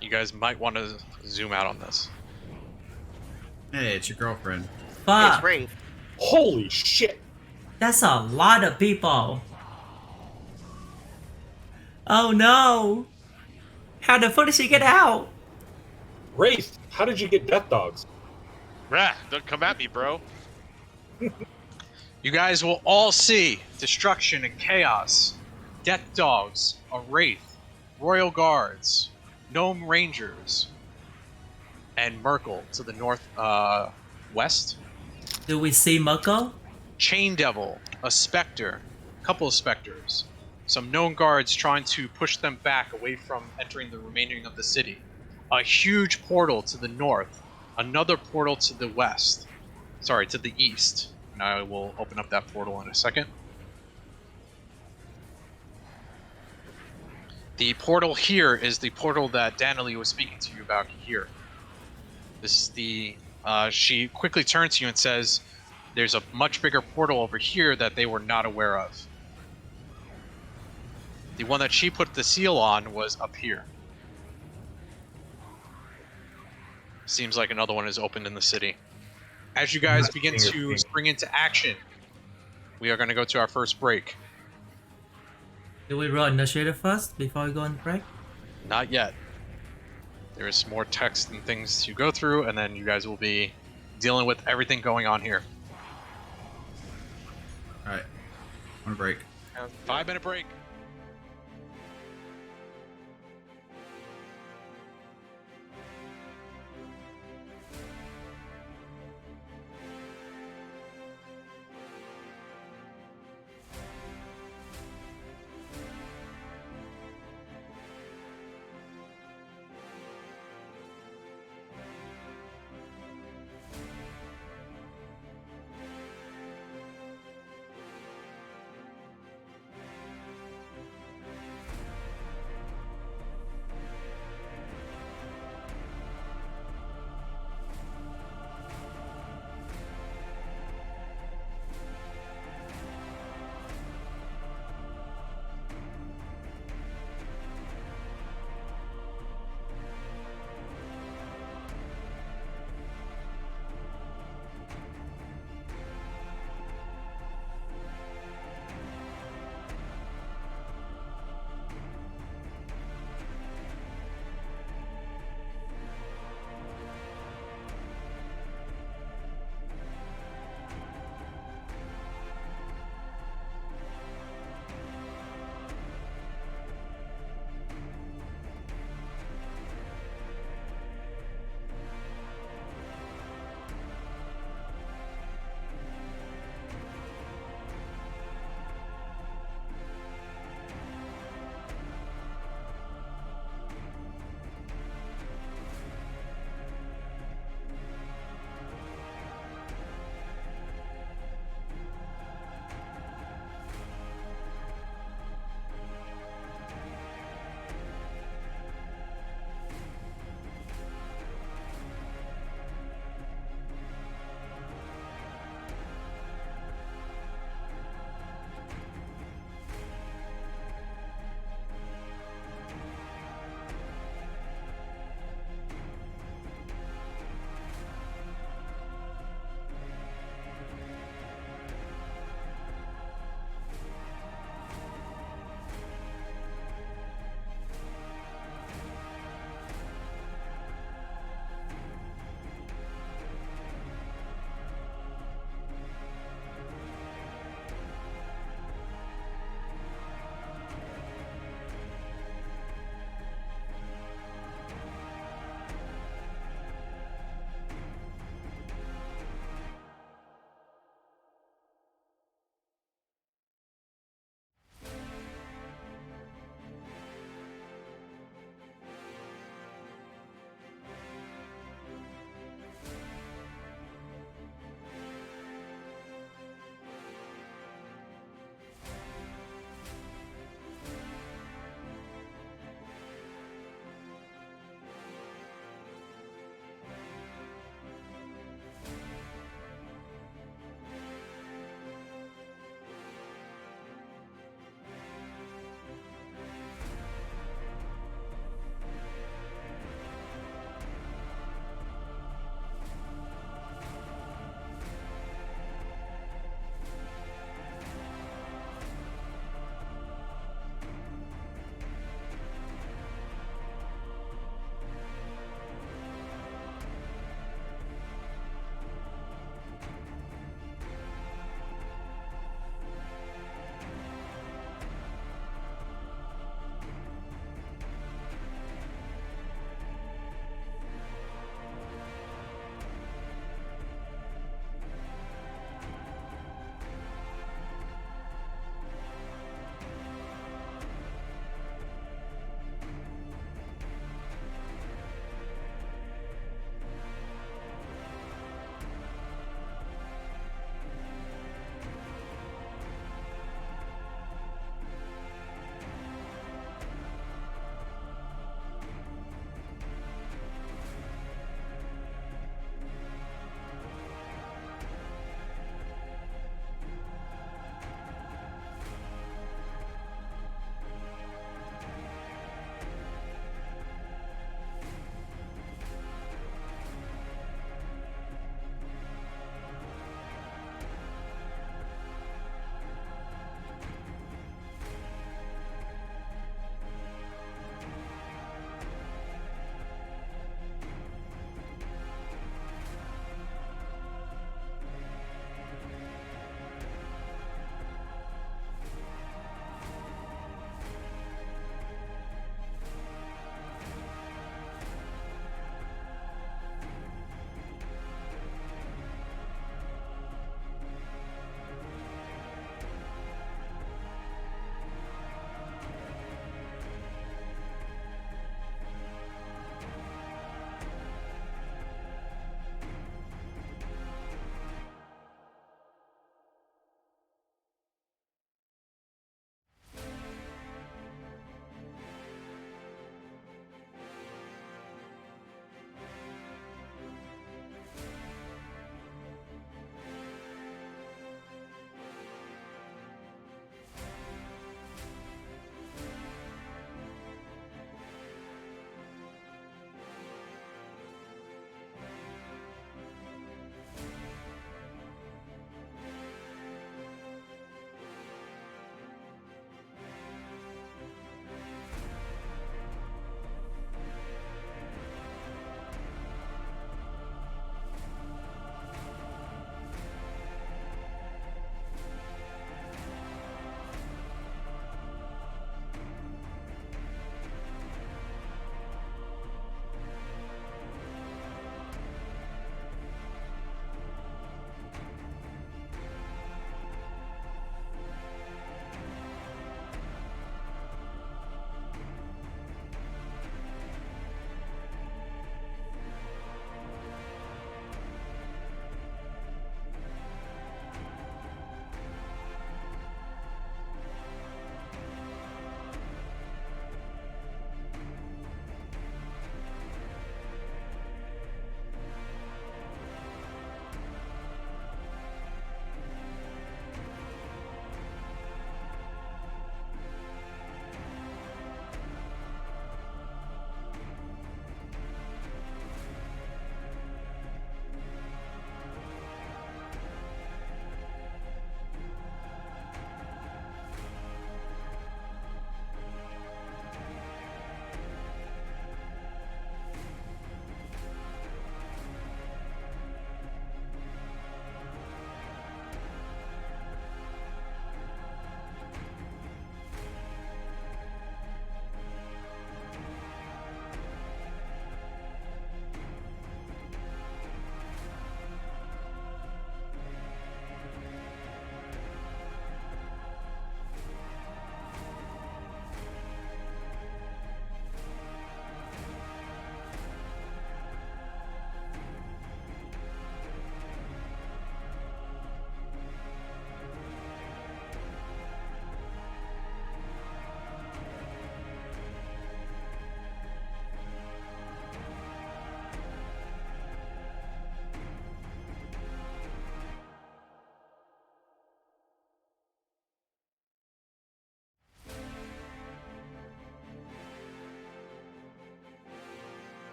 You guys might want to zoom out on this. Hey, it's your girlfriend. Hey, it's Fuck. Wraith. Holy shit! That's a lot of people. Oh no. How the fuck did she get out? Wraith, how did you get death dogs? Rah, don't come at me, bro. You guys will all see destruction and chaos, death dogs, a wraith, royal guards, gnome rangers, and Mercle to the north west. Do we see Mercle? Chain devil, a specter, a couple of specters, some known guards trying to push them back away from entering the remaining of the city. A huge portal to the north, another portal to the west. Sorry, to the east. And I will open up that portal in a second. The portal here is the portal that Danielle was speaking to you about here. This is the... she quickly turns to you and says, there's a much bigger portal over here that they were not aware of. The one that she put the seal on was up here. Seems like another one is opened in the city. As you guys begin to spring into action, we are going to go to our first break. Do we roll initiative first before we go on break? Not yet. There is more text and things to go through, and then you guys will be dealing with everything going on here. Alright. On a break. 5-minute break.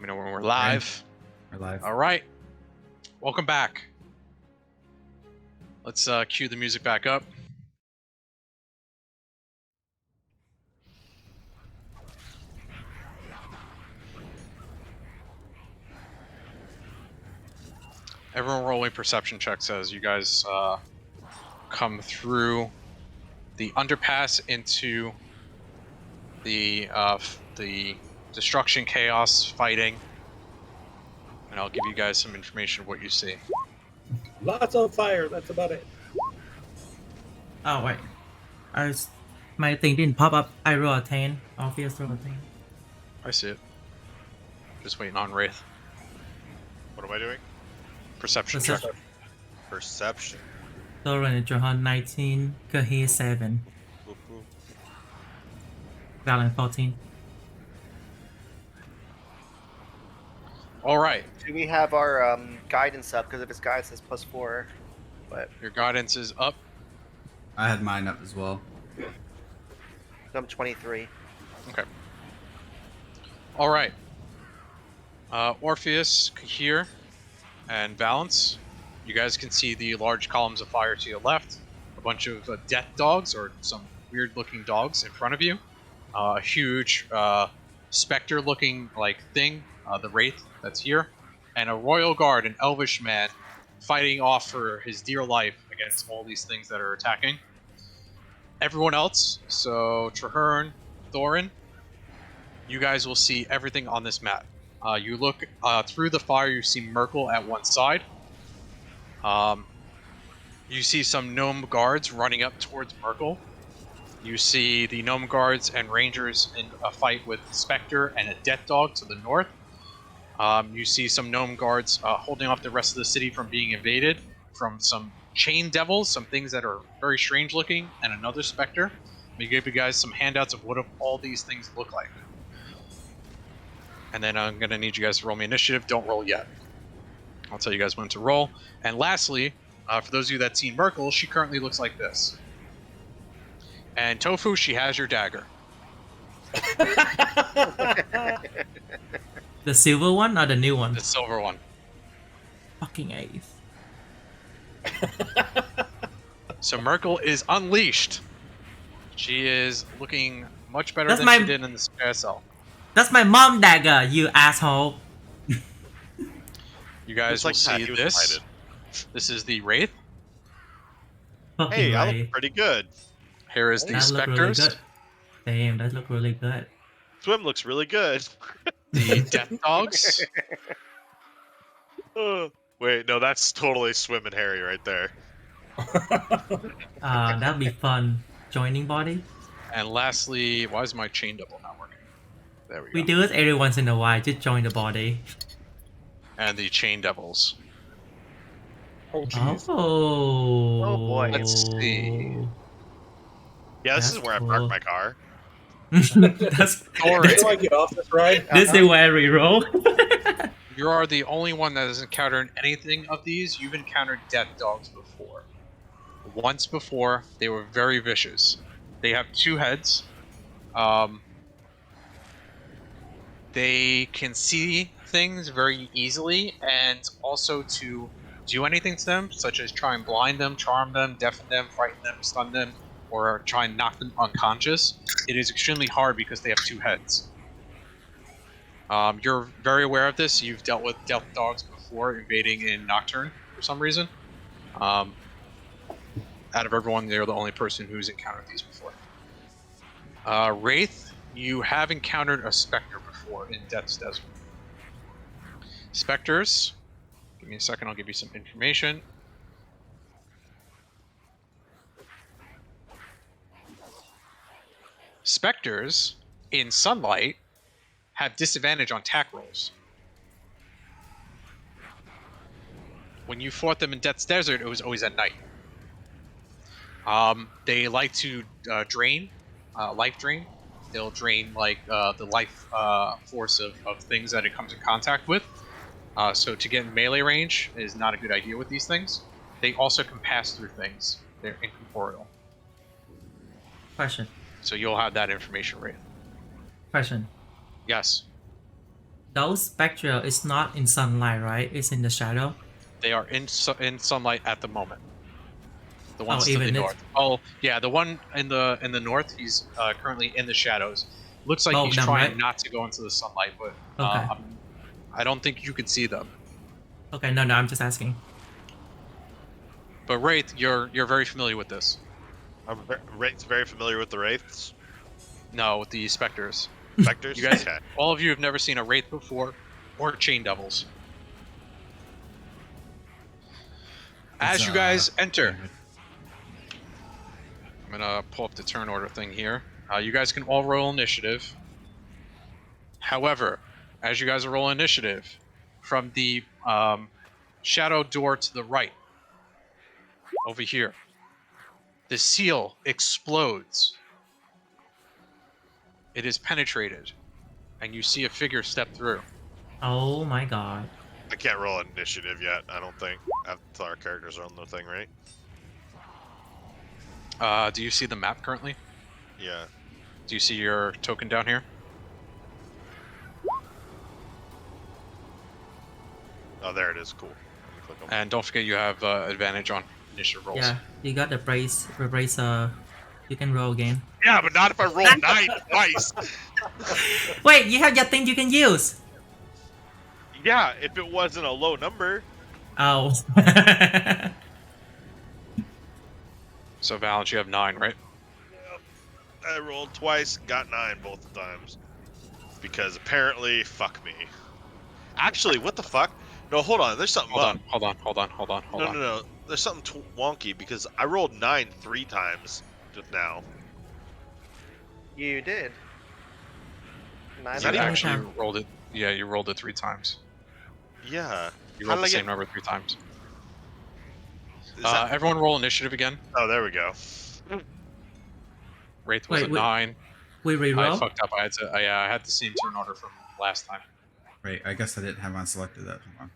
Let me know when we're live. We're live. All right. Welcome back. Let's cue the music back up. Everyone rolling perception checks as you guys come through the underpass into the destruction, chaos, fighting, and I'll give you guys some information of what you see. Lots of fire. That's about it. Oh wait, my thing didn't pop up. I roll a 10. Obvious roll a 10. I see it. Just waiting on Wraith. What am I doing? Perception check. Perception. So run cho hơn 19, cơ he 7, Boop, boop. Valen 14. All right. Do we have our guidance up? Because if it's guidance, it's +4. But Your guidance is up. I had mine up as well. I'm 23. Okay. All right. Orpheus, Kahir, and Valence. You guys can see the large columns of fire to your left. A bunch of death dogs, or some weird-looking dogs, in front of you. A huge specter-looking thing, the Wraith that's here, and a royal guard, an elvish man, fighting off for his dear life against all these things that are attacking. Everyone else, so Traherne, Thorin, you guys will see everything on this map. You look through the fire, you see Mercle at one side. You see some gnome guards running up towards Mercle. You see the gnome guards and rangers in a fight with Spectre and a death dog to the north. You see some gnome guards holding off the rest of the city from being invaded from some chain devils, some things that are very strange looking, and another Spectre. Let me give you guys some handouts of what all these things look like. And then I'm going to need you guys to roll me initiative. Don't roll yet. I'll tell you guys when to roll. And lastly, for those of you that seen Mercle, she currently looks like this. And Tofu, she has your dagger. The silver one or the new one? The silver one. Fucking ace. So Mercle is unleashed. She is looking much better That's than my- she did in the SL. That's my mom dagger, you asshole. You guys It's will like see that, he was this. blinded. This is the Wraith. Fucking Hey, I right. look pretty good. Here is the That look really Spectres. good. Damn, that look really good. Swim looks really good. The Death Dogs. Wait, no, that's totally Swim and Harry right there. That'd be fun. Joining body. And lastly, why is my chain double not working? There we We go. do it every once in a while. Just join the body. And the Chain Devils. Oh, jeez. Oh. Oh, boy. Let's see. Yeah, this That's is where I cool. parked my car. that's Alright. that's, Can I get off this ride? this is where we roll. You are the only one that has encountered anything of these. You've encountered Death Dogs before. Once before, they were very vicious. They have two heads. They can see things very easily, and also to do anything to them, such as try and blind them, charm them, deafen them, frighten them, stun them, or try and knock them unconscious, it is extremely hard because they have two heads. You're very aware of this. You've dealt with Death Dogs before invading in Nocturne for some reason. Out of everyone, they're the only person who's encountered these before. Wraith, you have encountered a Spectre before in Death's Desert. Spectres, give me a second, I'll give you some information. Spectres, in sunlight, have disadvantage on attack rolls. When you fought them in Death's Desert, it was always at night. They like to drain, life drain. They'll drain the life force of things that it comes in contact with. So to get in melee range is not a good idea with these things. They also can pass through things. They're incorporeal. Question. So you'll have that information right. Question. Yes. Those spectral is not in sunlight, right? It's in the shadow. They are in sunlight at the moment. The ones to the even north. Oh, yeah, the one in the north. He's currently in the shadows. Looks like Both he's of them, trying right? not to go into the sunlight, but Okay. I don't think you can see them. Okay, no, I'm just asking. But Wraith, you're very familiar with this. Wraith's very familiar with the Wraiths. No, with the specters. Specters? You guys, Okay. all of you have never seen a Wraith before, or Chain Devils. As you guys enter, I'm gonna pull up the turn order thing here. You guys can all roll initiative. However, as you guys are rolling initiative, from the shadow door to the right, over here, the seal explodes. It is penetrated, and you see a figure step through. Oh my god. I can't roll initiative yet, I don't think. Until our characters are on the thing, right? Do you see the map currently? Yeah. Do you see your token down here? Oh, there it is. Cool. Click on And don't forget you have advantage on initiative rolls. Yeah, you got the brace. You can roll again. Yeah, but not if I roll 9 twice. Wait, you have that thing you can use. Yeah, if it wasn't a low number. Oh. So Valence, you have 9, right? I rolled twice, got 9 both times. Because apparently, fuck me. Actually, what the fuck? No, hold on. There's something up. Hold on. No. There's something wonky because I rolled 9 3 times just now. You did. Is You that even- actually rolled it. Yeah, you rolled it 3 times. Yeah. You How rolled did the I same number 3 times. Is that... Everyone roll initiative again. Oh, there we go. Wraith was Wait, a 9. We I reroll? fucked up. I had the same turn order from last time. Right, I guess I didn't have mine selected that. Hold on.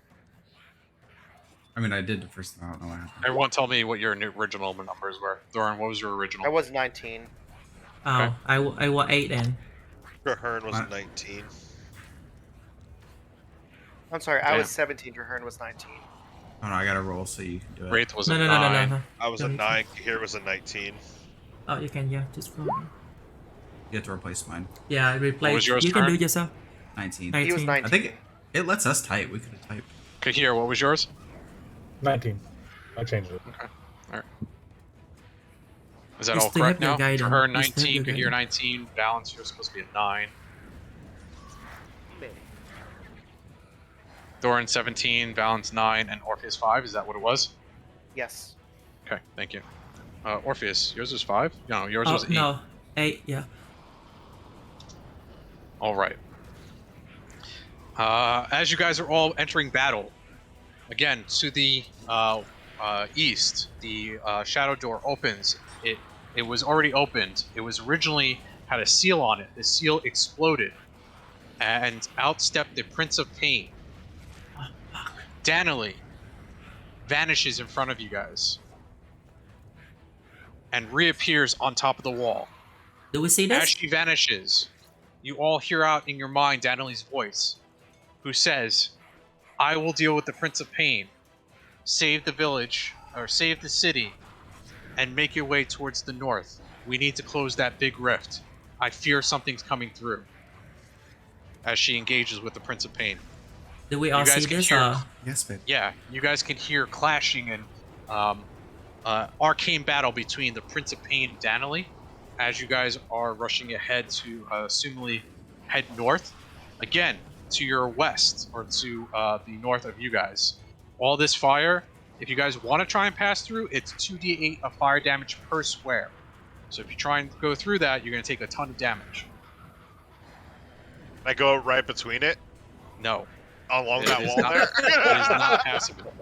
I mean, I did the first time. I don't know what happened. Everyone tell me what your original numbers were. Thorin, what was your I original? was 19. Oh, Okay. I was 8 then. Traherne was What? 19. I'm sorry, I Damn. was 17. Traherne was 19. Oh no, I gotta roll so you can do it. Wraith was No, a no, 9. no. I was a Don't 9. Here was a 19. Oh, you can, yeah, just roll. You have to replace mine. Yeah, replace. was yours, You can do Karen? it yourself. 19. 19. He was 19. I think it lets us type. We could have typed. Kahir, what was yours? 19. I changed it. Is that You all still correct have your now? guidance. Traherne You still have 19, your Kahir guidance. 19, Valence, you're supposed to be a 9. Thorin 17, Valence 9, and Orpheus 5. Is that what it was? Yes. Okay, thank you. Orpheus, yours was 5? No, yours Oh, was 8. no. 8, yeah. All right. As you guys are all entering battle, again to the east, the shadow door opens. It was already opened. It was originally had a seal on it. The seal exploded, and out stepped the Prince of Pain. Danilee vanishes in front of you guys and reappears on top of the wall. Do we see As this? she vanishes, you all hear out in your mind Danilee's voice, who says, "I will deal with the Prince of Pain. Save the village, or save the city, and make your way towards the north. We need to close that big rift. I fear something's coming through." As she engages with the Prince of Pain. Do we all you guys see can this? hear- Yes, babe. Yeah, you guys can hear clashing and arcane battle between the Prince of Pain and Danilee as you guys are rushing ahead to assumably head north. Again, to your west, or to the north of you guys. All this fire, if you guys want to try and pass through, it's 2d8 of fire damage per square. So if you try and go through that, you're going to take a ton of damage. I go right between it, No, along It that is wall not- there. it is not passable.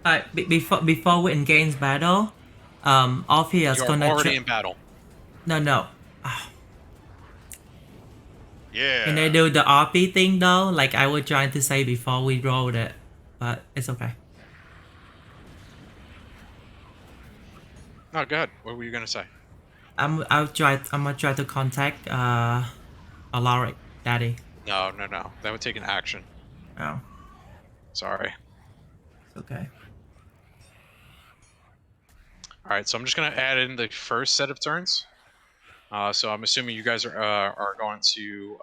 Alright, before we engage battle, Orpheus You're gonna already in battle. No. Yeah. Can I do the RP thing though? Like I was trying to say before we rolled it, but it's okay. No, go ahead. What were you going to say? I'm gonna try to contact Alaric, Daddy. No. That would take an action. Oh, Sorry. it's okay. All right, so I'm just gonna add in the first set of turns. So I'm assuming you guys are going to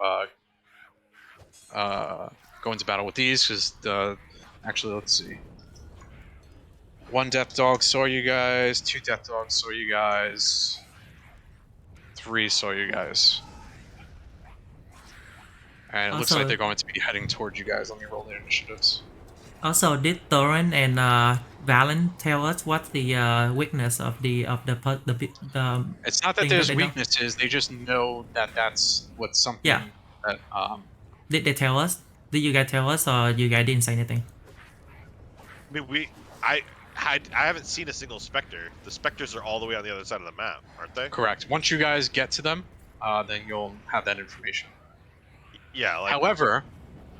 go into battle with these because actually let's see. 1 death dog saw you guys. 2 death dogs saw you guys. 3 saw you guys. And it looks like Also- they're going to be heading towards you guys. Let me roll their initiatives. Also, did Thorin and Valen tell us what the weakness of the It's not that thing there's they know? weaknesses; they just know that that's what's something Yeah. that Did they tell us? Did you guys tell us, or you guys didn't say anything? I mean, I haven't seen a single specter. The specters are all the way on the other side of the map, aren't they? correct. Once you guys get to them, then you'll have that information. Yeah. Like, However,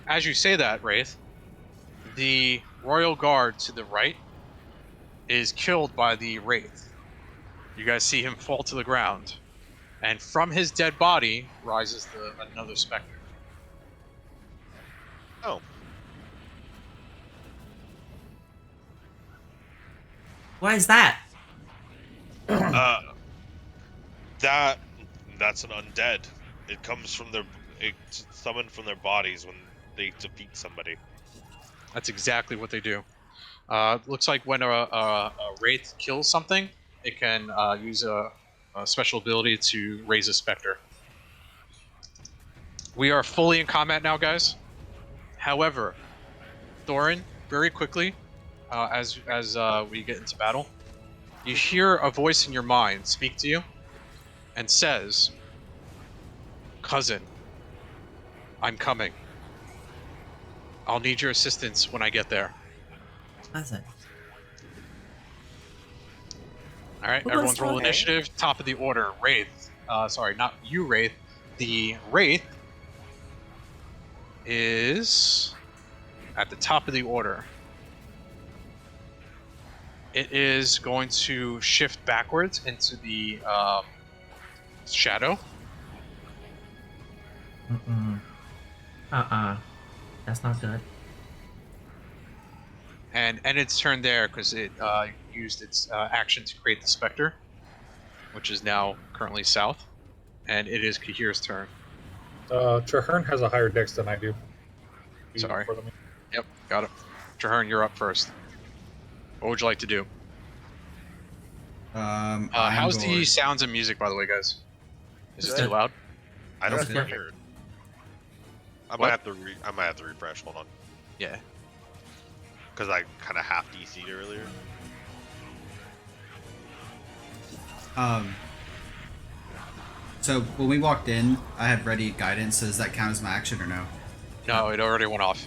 as you say that, Wraith, the royal guard to the right is killed by the Wraith. You guys see him fall to the ground, and from his dead body rises another specter. oh, Why is that? that's an undead. It comes from it's summoned from their bodies when they defeat somebody. That's exactly what they do. Looks like when a Wraith kills something, it can use a special ability to raise a specter. We are fully in combat now, guys. However, Thorin, very quickly, as we get into battle, you hear a voice in your mind speak to you and says, "Cousin, I'm coming. I'll need your assistance when I get there." Listen. All right, Who everyone's was roll talking? initiative. Top of the order, Wraith. Sorry, not you, Wraith. The Wraith is at the top of the order. It is going to shift backwards into the shadow. That's not good. And end its turn there because it used its action to create the specter, which is now currently south. And it is Kahir's turn. Traherne has a higher dex than I do. Sorry. For them. Yep, got it. Traherne, you're up first. What would you like to do? How's the sounds and music, by the way, guys? Is it Good. too loud? I don't Okay. hear it. I What? might have to refresh. Hold on, Yeah. because I kind of half DC'd earlier. So when we walked in, I had ready guidance. So does that count as my action or no? No, it already went off.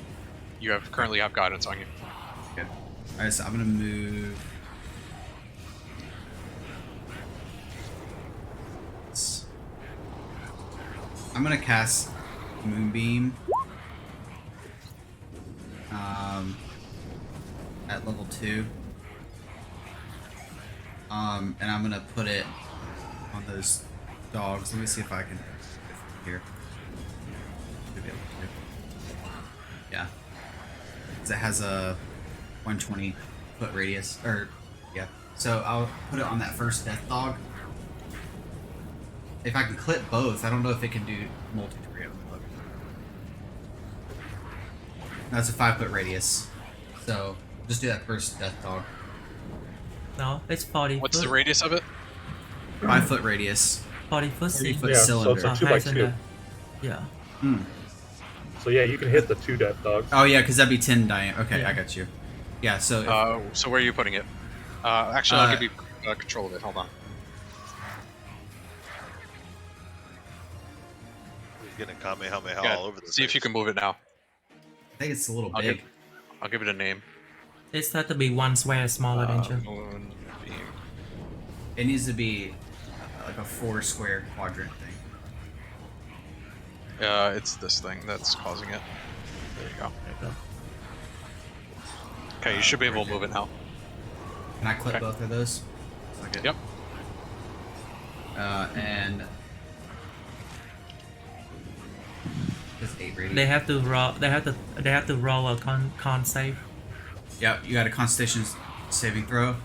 You currently have guidance on you. Okay. All right, so I'm gonna move. I'm gonna cast Moonbeam. At level 2. And I'm gonna put it on those dogs. Let me see if I can here. Should be able to. Yeah. 'Cause it has a 120 foot radius. Or yeah. So I'll put it on that first death dog. If I can clip both, I don't know if it can do multi-degree. That's a 5 foot radius. So just do that first death dog. No, it's 40 What's foot. the radius of it? 5 foot radius. 40 foot 40 seat. foot Yeah, so cylinder. it's a 2x2. Yeah. Hmm. So yeah, you can hit the 2 death dogs. Oh yeah, because that'd be 10 diameter. Okay, Yeah. I got you. Yeah, so So where are you putting it? Actually, I'll give you control of it. Hold on. He's gonna Kamehameha Yeah, all over the see if you place. can move it now. I think it's a little I'll big. I'll give it a name. It's had to be one square smaller than you. Moonbeam. It needs to be like a 4 square quadrant thing. It's this thing that's causing it. There you go. There you go. Okay, you should be able to move it now. Can I clip Okay. both of those? Okay. Yep. And it's 8 they have to roll. They have to roll a con save. Yep, you got a Constitution saving throw.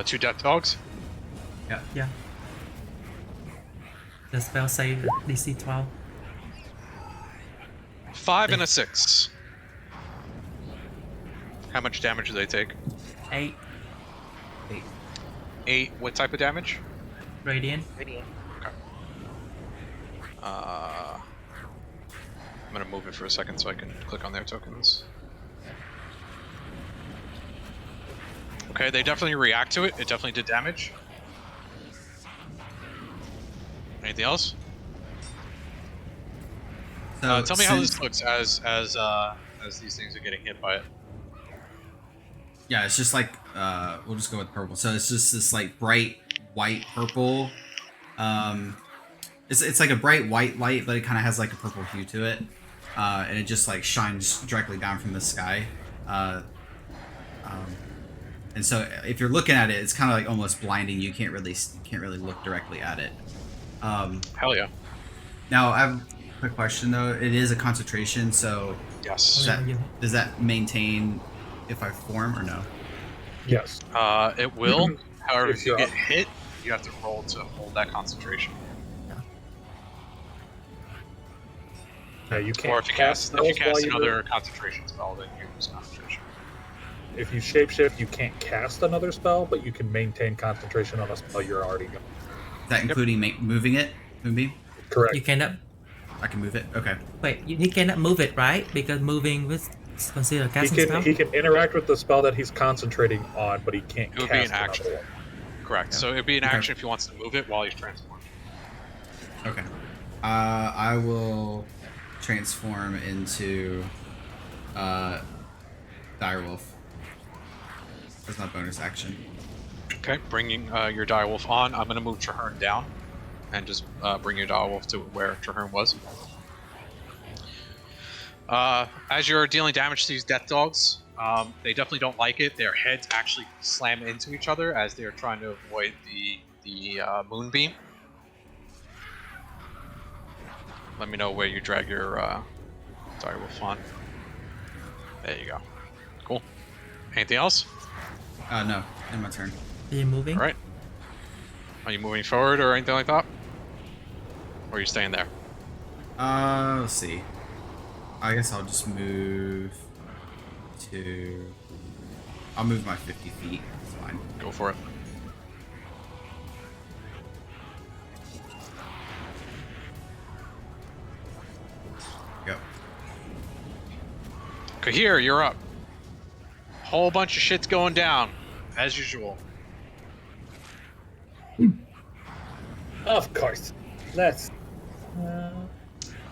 2 death dogs. Yeah. The spell save DC 12. 5 and a 6. How much damage do they take? 8 8. What type of damage? radiant. Radiant. I'm gonna move it for a second so I can click on their tokens. Okay, they definitely react to it. It definitely did damage. Anything else? So tell me how this looks as these things are getting hit by it. Yeah, it's just like we'll just go with purple. So it's just this like bright white purple. It's like a bright white light, but it kind of has like a purple hue to it, and it just like shines directly down from the sky. And so if you're looking at it, it's kind of like almost blinding. You can't really look directly at it. Hell yeah. Now I have a quick question though. It is a concentration, so Yes. does that maintain if I form or no? Yes. It will. However, if you Sure. get hit, you have to roll to hold that concentration. You can't. Or if you cast spells while another concentration spell, then you lose concentration. If you shapeshift, you can't cast another spell, but you can maintain concentration on a spell you're already going. Is that including moving it, Moonbeam? Correct. You cannot. I can move it. Okay. Wait, he cannot move it, right? Because moving was considered a casting spell. He can interact with the spell that he's concentrating on, but he can't It would cast be an action. another one. Correct. Yeah. So it'd be an Okay. action if he wants to move it while he's transformed. Okay. I will transform into Direwolf. That's my bonus action. Okay, bringing your direwolf on. I'm gonna move Traherne down, and just bring your direwolf to where Traherne was. As you're dealing damage to these death dogs, they definitely don't like it. Their heads actually slam into each other as they're trying to avoid the moonbeam. Let me know where you drag your direwolf on. There you go. Cool. Anything else? No, in my turn. Are you moving? All right. Are you moving forward or anything like that? Or are you staying there? Let's see. I guess I'll just move to. I'll move my 50 feet. It's fine. Go for it. Go. Kahir, you're up. Whole bunch of shit's going down, as usual. Of course. Let's.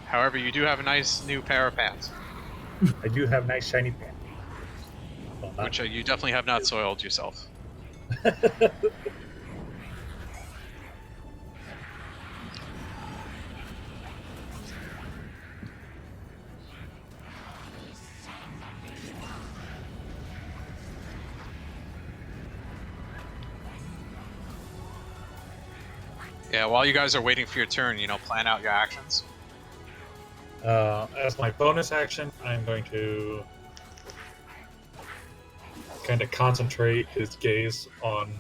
However, you do have a nice new pair of pants, I do have nice shiny pants. Well, not- which you definitely have not soiled yourself. Yeah, while you guys are waiting for your turn, plan out your actions. As my bonus action, I'm going to kind of concentrate his gaze on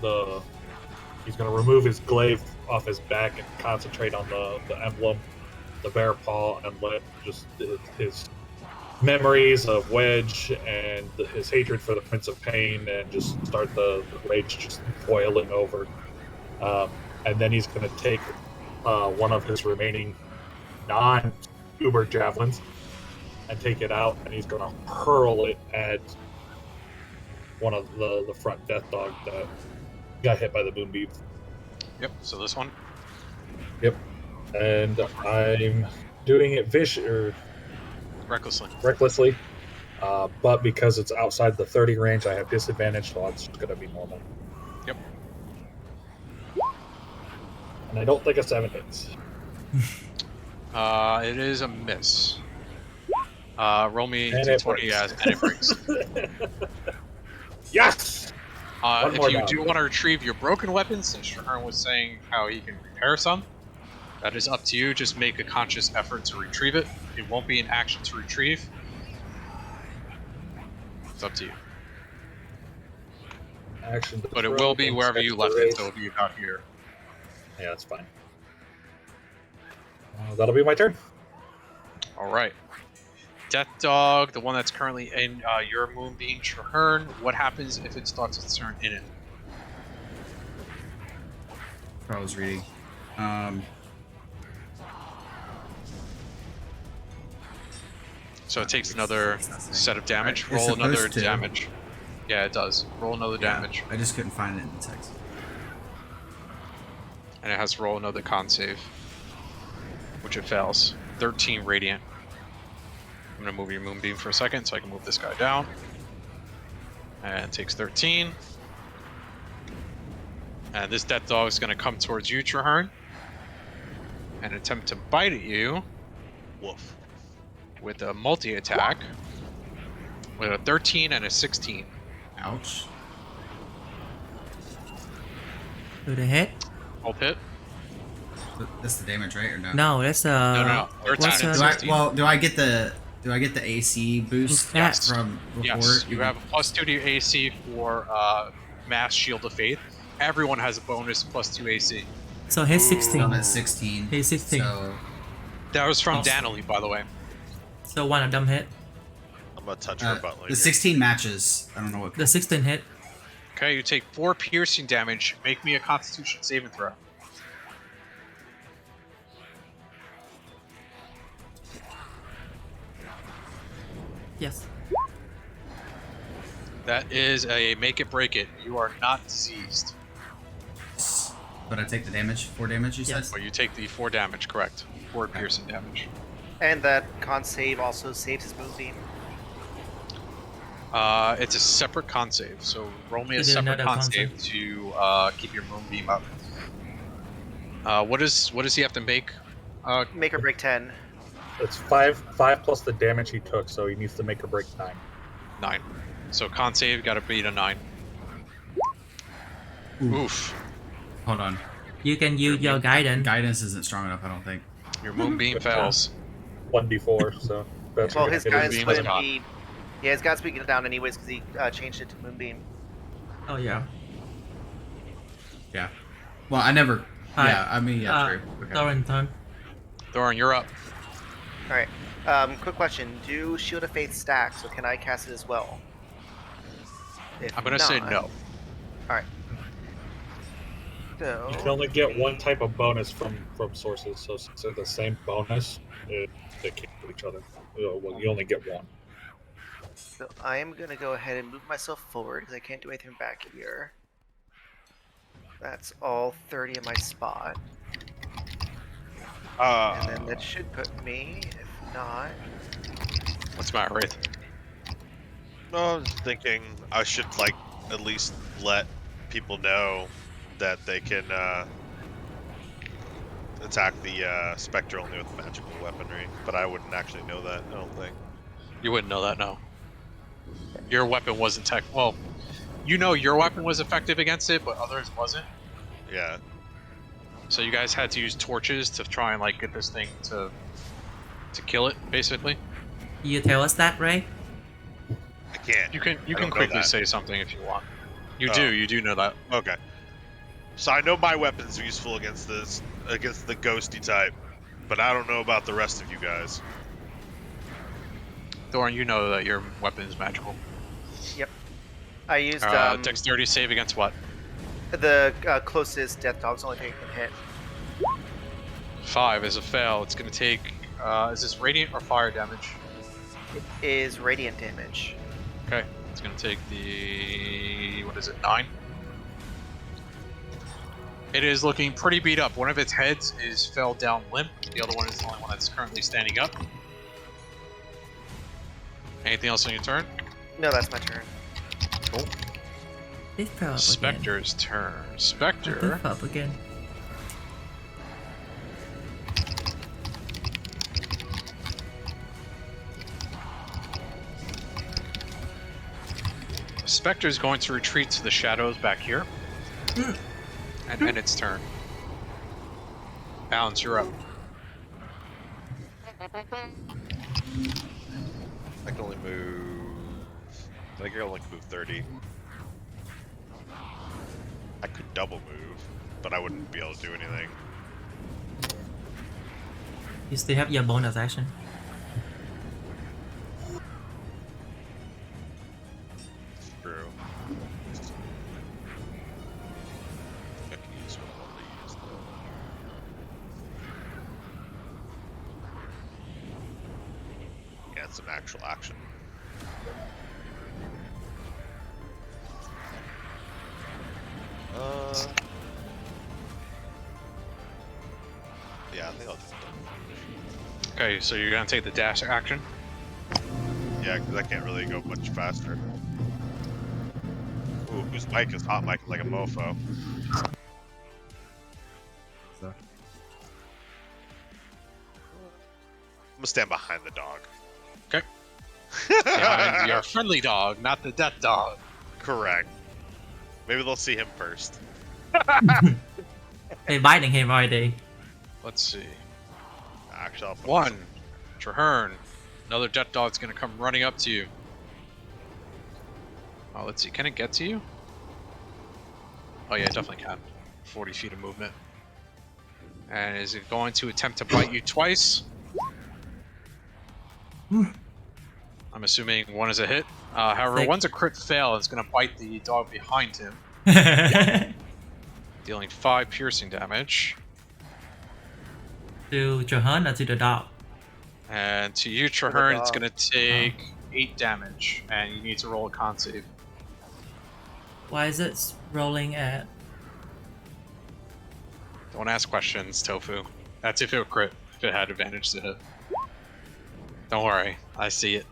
the. He's going to remove his glaive off his back and concentrate on the emblem, the bear paw, and let just his memories of Wedge and his hatred for the Prince of Pain, and just start the rage just boiling over. And then he's going to take one of his remaining non-Uber javelins and take it out, and he's going to hurl it at one of the front death dog that got hit by the moonbeam. Yep, so this one. Yep. And I'm doing it Recklessly. recklessly, but because it's outside the 30 range, I have disadvantage, so it's just going to be normal. Yep. And I don't think a 7 hits. It is a miss. Roll me And it d20 breaks. and it breaks. Yes! One If more you down. do want to retrieve your broken weapons, since Traherne was saying how he can repair some, That is up to you. Just make a conscious effort to retrieve it. It won't be an action to retrieve. It's up to you. Action to But it throw, will be then wherever text you to left it, raise. so it'll be about here. Yeah, that's fine. That'll be my turn. All right. Death Dog, the one that's currently in your Moonbeam turn. What happens if it starts its turn in it? That's what I was reading. So it takes another set of damage. It's Roll another supposed to. damage. Yeah, it does. Roll another Yeah, damage. I just couldn't find it in the text. And it has to roll another con save, which it fails. 13 radiant. I'm gonna move your Moonbeam for a second so I can move this guy down. And it takes 13. And this Death Dog is gonna come towards you, Traherne, and attempt to bite at you. Woof. With a multi-attack. With a 13 and a 16. Ouch. Do the hit? Both hit? That's the damage, right, or no? No, that's No. 13 what's and Do I, 16. do I get the AC boost Yes. from before? Yes, you have a +2 to your AC for Mass Shield of Faith. Everyone has a bonus +2 AC. So he's 16. I'm at 16. He's 16. So That was from Awesome. Danielle, by the way. So one of them hit. I'm gonna touch her butt later. the 16 matches. I don't know what. The 16 hit. Okay, you take 4 piercing damage. Make me a Constitution saving throw. Yes. That is a make it break it. You are not diseased. But I take the damage. 4 damage, you Yes. said? Well, you take the 4 damage, correct? 4 piercing damage. And that con save also saves his Moonbeam. It's a separate con save, so roll me a Is it separate another con con save to keep your Moonbeam up. What does he have to make? Make or break 10. It's 5 plus the damage he took, so he needs to make or break 9. 9. So con save, got to beat a 9. Oof. Hold on. You can use your guidance. Guidance isn't strong enough, I don't think. Your Moonbeam fails. 1d4, so that's Well, what his I guidance Moonbeam wouldn't is be. Yeah, his guidance would get down anyways because he changed it to Moonbeam. Oh yeah. Yeah. Well, I never. Hi. Yeah, I mean, yeah, true. Okay. Thorin turn. Thorin, you're up. Alright. Quick question. Do Shield of Faith stack, so can I cast it as well? If I'm gonna say not- no. Alright. So. You can only get one type of bonus from sources, so since they're the same bonus, they cancel each other. Well, you only get one. So I am gonna go ahead and move myself forward because I can't do anything back here. That's all 30 of my spot. And then that should put me, if not. What's the matter, Wraith? I was thinking I should at least let people know that they can attack the Spectre only with magical weaponry, but I wouldn't actually know that, I don't think. You wouldn't know that, no. Your weapon wasn't well, you know your weapon was effective against it, but others wasn't. Yeah. So you guys had to use torches to try and get this thing to kill it, basically. You tell us that, Ray? I can't. You can I don't know quickly that. say something if you want. You Oh. do know that. Okay. So I know my weapon's useful against the ghosty type, but I don't know about the rest of you guys. Thorin, you know that your weapon is magical. Yep. I used Dexterity save against what? the closest Death Dog's only thing it can hit. 5 is a fail. It's going to take. Is this radiant or fire damage? It is radiant damage. Okay. It's going to take the. What is it? 9? It is looking pretty beat up. One of its heads fell down limp. The other one is the only one that's currently standing up. Anything else on your turn? No, that's my turn. Cool. They fell up again. Spectre's turn. They Spectre. fell up again. Spectre is going to retreat to the shadows back here. And end its turn. Balance, you're up. I can only move. I think I can only move 30. I could double move, but I wouldn't be able to do anything. You still have your bonus action. True. I can use one of these though. Yeah, it's an actual action. Yeah, I think I'll just double. Okay, so you're gonna take the dash action. Yeah, because I can't really go much faster. Ooh, whose mic is hot mic like a mofo? So, I'm gonna stand behind the dog. Okay. Behind your friendly dog, not the death dog. Correct. Maybe they'll see him first. They're biting him already. Let's see. Actually, I'll put One, Traherne. Another death dog's gonna come running up to you. Oh, let's see. Can it get to you? Oh yeah, it definitely can. 40 feet of movement. And is it going to attempt to bite you twice? I'm assuming one is a hit. However, Sick. one's a crit fail. It's going to bite the dog behind him, dealing 5 piercing damage. To Johan or to the dog? And to you, Traherne, it's going to take 8 damage, and you need to roll a con save. Why is it rolling at... Don't ask questions, Tofu. That's if it would crit, if it had advantage to hit. Don't worry, I see it.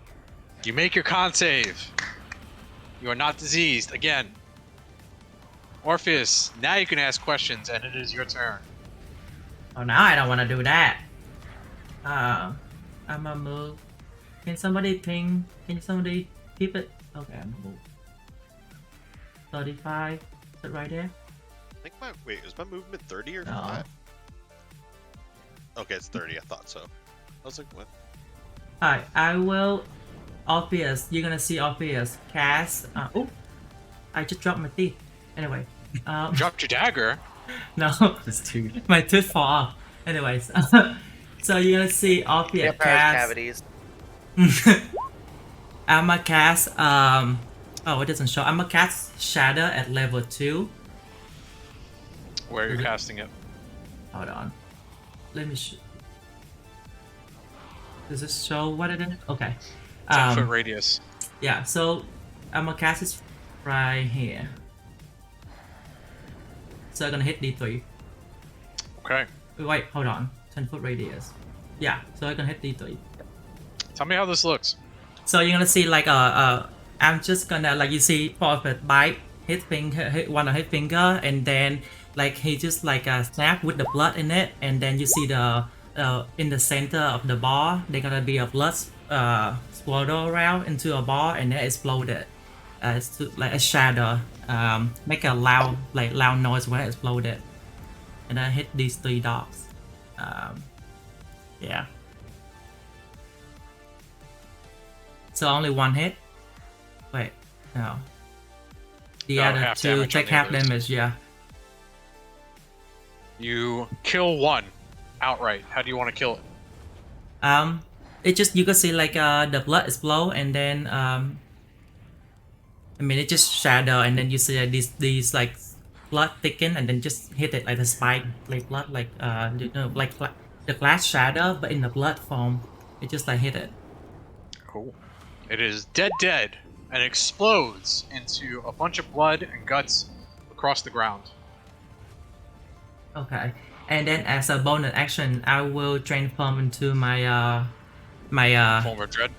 You make your con save. You are not diseased, again. Orpheus, now you can ask questions, and it is your turn. Oh, now I don't want to do that. I'm gonna move. Can somebody ping? Can somebody keep it? Okay, I'm gonna move. 35. Is it right there? I think my wait, is my movement 30 or No. 5? Okay, it's 30. I thought so. I was like, what? Alright, I will. Orpheus, you're gonna see Orpheus cast. Oh, I just dropped my teeth. Anyway, Dropped your dagger. no, it's too. my tooth fall off. Anyways, so you're gonna see Orpheus Vampire's cast. cavities. I'ma cast. Oh, it doesn't show. I'ma cast Shadow at level 2. Where you're casting it. Hold on. Let me. Does this show what it is? Okay. 10-foot radius. Yeah, so I'm gonna cast this right here. So I'm gonna hit D3. Okay. Wait, hold on. 10-foot radius. Yeah, so I'm gonna hit D3. Tell me how this looks. So you're gonna see like I'm just gonna like you see Prophet bite his finger, hit one of his finger, and then like he just like snap with the blood in it, and then you see the in the center of the ball, they're gonna be a blood swirl around into a ball, and then exploded. It's like a shadow. Make a loud noise when it exploded, and then hit these 3 dogs. Yeah. So only 1 hit. Wait, no. The No, other half 2 damage on take the half others. damage. Yeah. You kill one outright. How do you want to kill it? It just you can see like the blood explode, and then I mean it just shadow, and then you see these like blood thicken, and then just hit it like a spike like blood, like you know, like the glass shadow, but in the blood form. It just like hit it. Cool. It is dead, and explodes into a bunch of blood and guts across the ground. Okay. And then as a bonus action, I will transform into my Form of dread.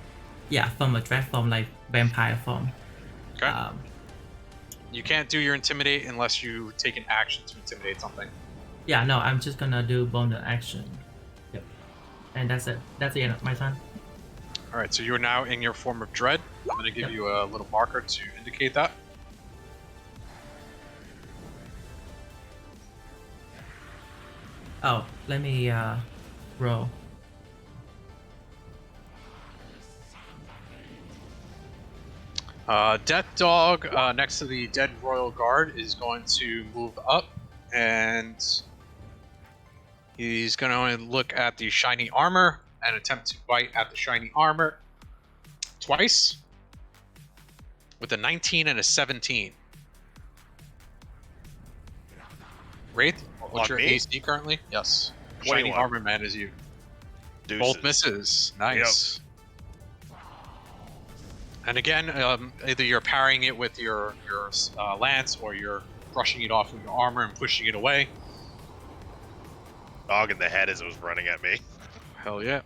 yeah, from a dread form, like vampire form. Okay. You can't do your intimidate unless you take an action to intimidate something. Yeah, no, I'm just gonna do bonus action. Yep. And that's it. That's the end of my turn. All right. So you are now in your form of dread. I'm going to give Yep. you a little marker to indicate that. Oh, let me roll. Death Dog next to the dead Royal Guard is going to move up, and he's going to look at the shiny armor and attempt to bite at the shiny armor twice with a 19 and a 17. Wraith, what's your me? AC currently? Yes. 21. Shiny armor man is you. Deuces. Both misses. Nice. And again, either you're parrying it with your lance, or you're brushing it off with your armor and pushing it away. Dog in the head as it was running at me. Hell yeah.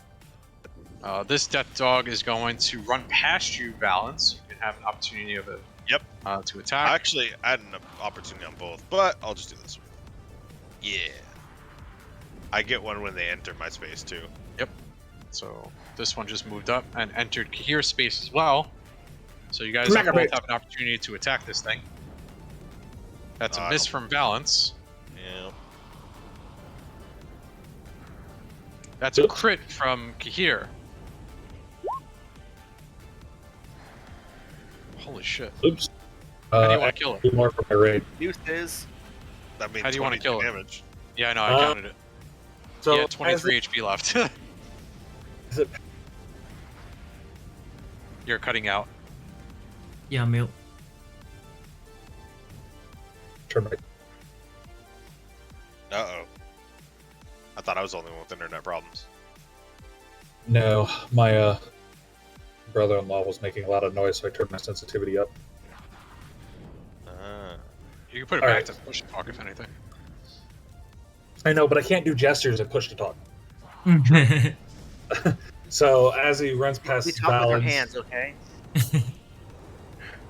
This death dog is going to run past you, Balance. You can have an opportunity of it. Yep. To attack. Actually, I had an opportunity on both, but I'll just do this one. Yeah. I get one when they enter my space too. Yep. So this one just moved up and entered Kahir's space as well. So you guys both have an opportunity to attack this thing. That's a miss from Balance. Yeah. That's a crit from Kahir. Holy shit. Oops. How do you want to kill it? 2 more for my raid. Deuces. That means How do you want to kill it? damage. Yeah, I know, I counted it. So Yeah, 23 HP left. Is it You're cutting out. Yeah, mute. termite? Uh-oh. I thought I was the only one with internet problems. No, my brother-in-law was making a lot of noise, so I turned my sensitivity up. You can put it All back right. to push and talk if anything. I know, but I can't do gestures and push to talk. So as he runs past We talk with our Balance hands, okay?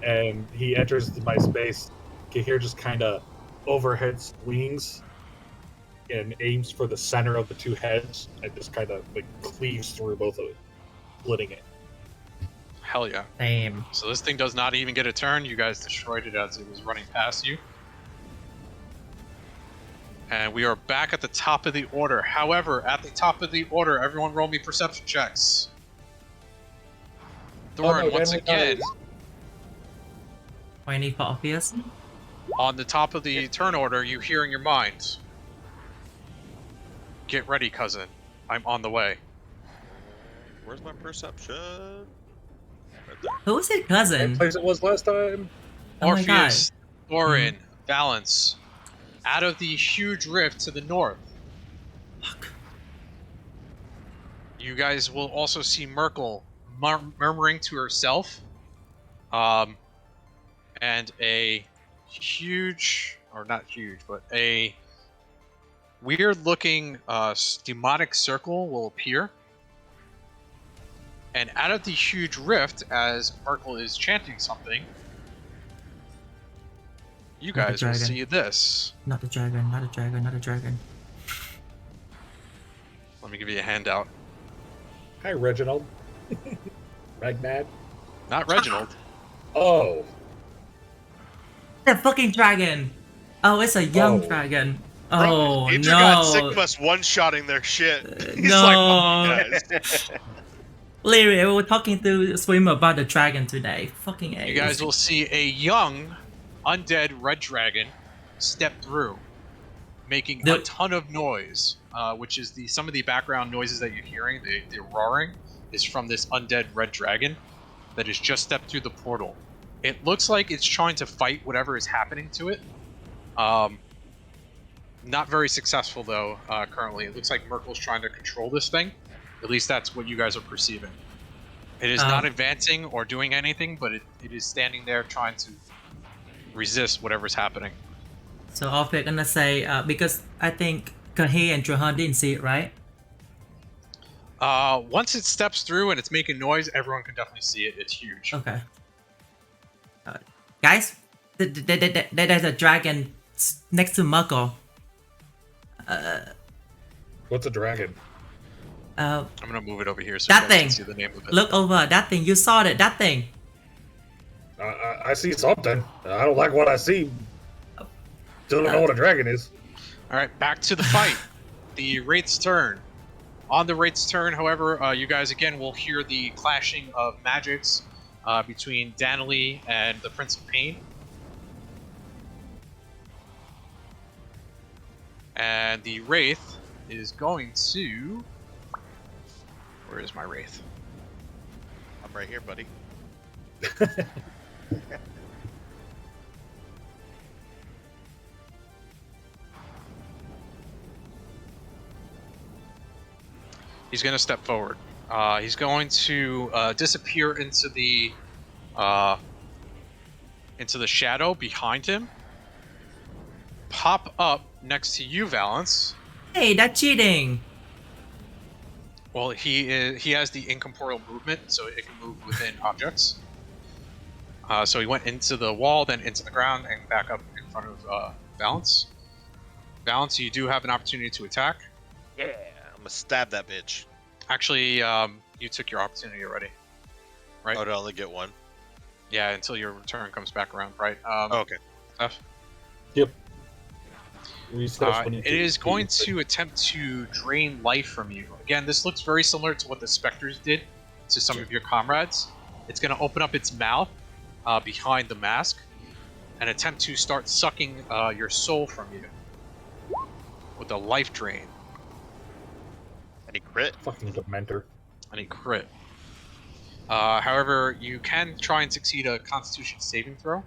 and he enters my space, Kahir just kind of overhead swings and aims for the center of the 2 heads and just kind of like cleaves through both of it, splitting it. Hell yeah. Damn. So this thing does not even get a turn. You guys destroyed it as it was running past you. And we are back at the top of the order. However, at the top of the order, everyone roll me perception checks. Thorin, once again, 20 for obvious. on the top of the turn order, you hear in your mind, "Get ready, cousin. I'm on the way." Where's my perception? Right there. Who was it, Same cousin? place it was last time. Oh my god. Orpheus, Thorin, Balance, out of the huge rift to the north. Fuck. You guys will also see Mercle murmuring to herself, and a huge, or not huge, but a weird-looking demonic circle will appear. And out of the huge rift, as Mercle is chanting something, you Not a guys will dragon. see this. Not a dragon, not a dragon, not a dragon. Let me give you a handout. Hi, Reginald. Ragnad. Not Reginald. Oh, The fucking dragon! Oh, it's a young Oh. dragon. Bro, Oh, Andrew got no. Sigma's one-shotting their shit. He's No. like, fuck you guys. Literally, we were talking to Swimmer about the dragon today. Fucking A. You guys will see a young undead red dragon step through, making a The- ton of noise, which is some of the background noises that you're hearing. The roaring is from this undead red dragon that has just stepped through the portal. It looks like it's trying to fight whatever is happening to it. Not very successful though. Currently, it looks like Merkel's trying to control this thing. At least that's what you guys are perceiving. It is not advancing or doing anything, but it is standing there trying to resist whatever's happening. So all we're gonna say, because I think Kahir and Johan didn't see it, right? Once it steps through and it's making noise, everyone can definitely see it. It's huge. Okay. Guys, there's a dragon next to Mercle. what's a dragon? Uh, I'm gonna move it over here so That you guys thing. can see the name of it. look over that thing. You saw it. That thing. I see something. I don't like what I see. Still don't know what a dragon is. All right, back to the fight. the Wraith's turn. On the Wraith's turn, however, you guys again will hear the clashing of magics between Danilee and the Prince of Pain. And the Wraith is going to... Where is my Wraith? I'm right here, buddy. He's going to step forward. He's going to disappear into the shadow behind him. Pop up next to you, Valence. Hey, that's cheating. Well, he has the incorporeal movement, so it can move within objects. So he went into the wall, then into the ground, and back up in front of Valence. Valence, you do have an opportunity to attack. Yeah, I'm gonna stab that bitch. Actually, you took your opportunity already, right? Oh, to only get one. Yeah, until your turn comes back around, right? Okay. Steph? Yep. It is going to attempt to drain life from you. Again, this looks very similar to what the Spectres did to some of your comrades. It's going to open up its mouth behind the mask and attempt to start sucking your soul from you with a life drain. Any crit? Fucking Dementor. Any crit. However, you can try and succeed a Constitution saving throw.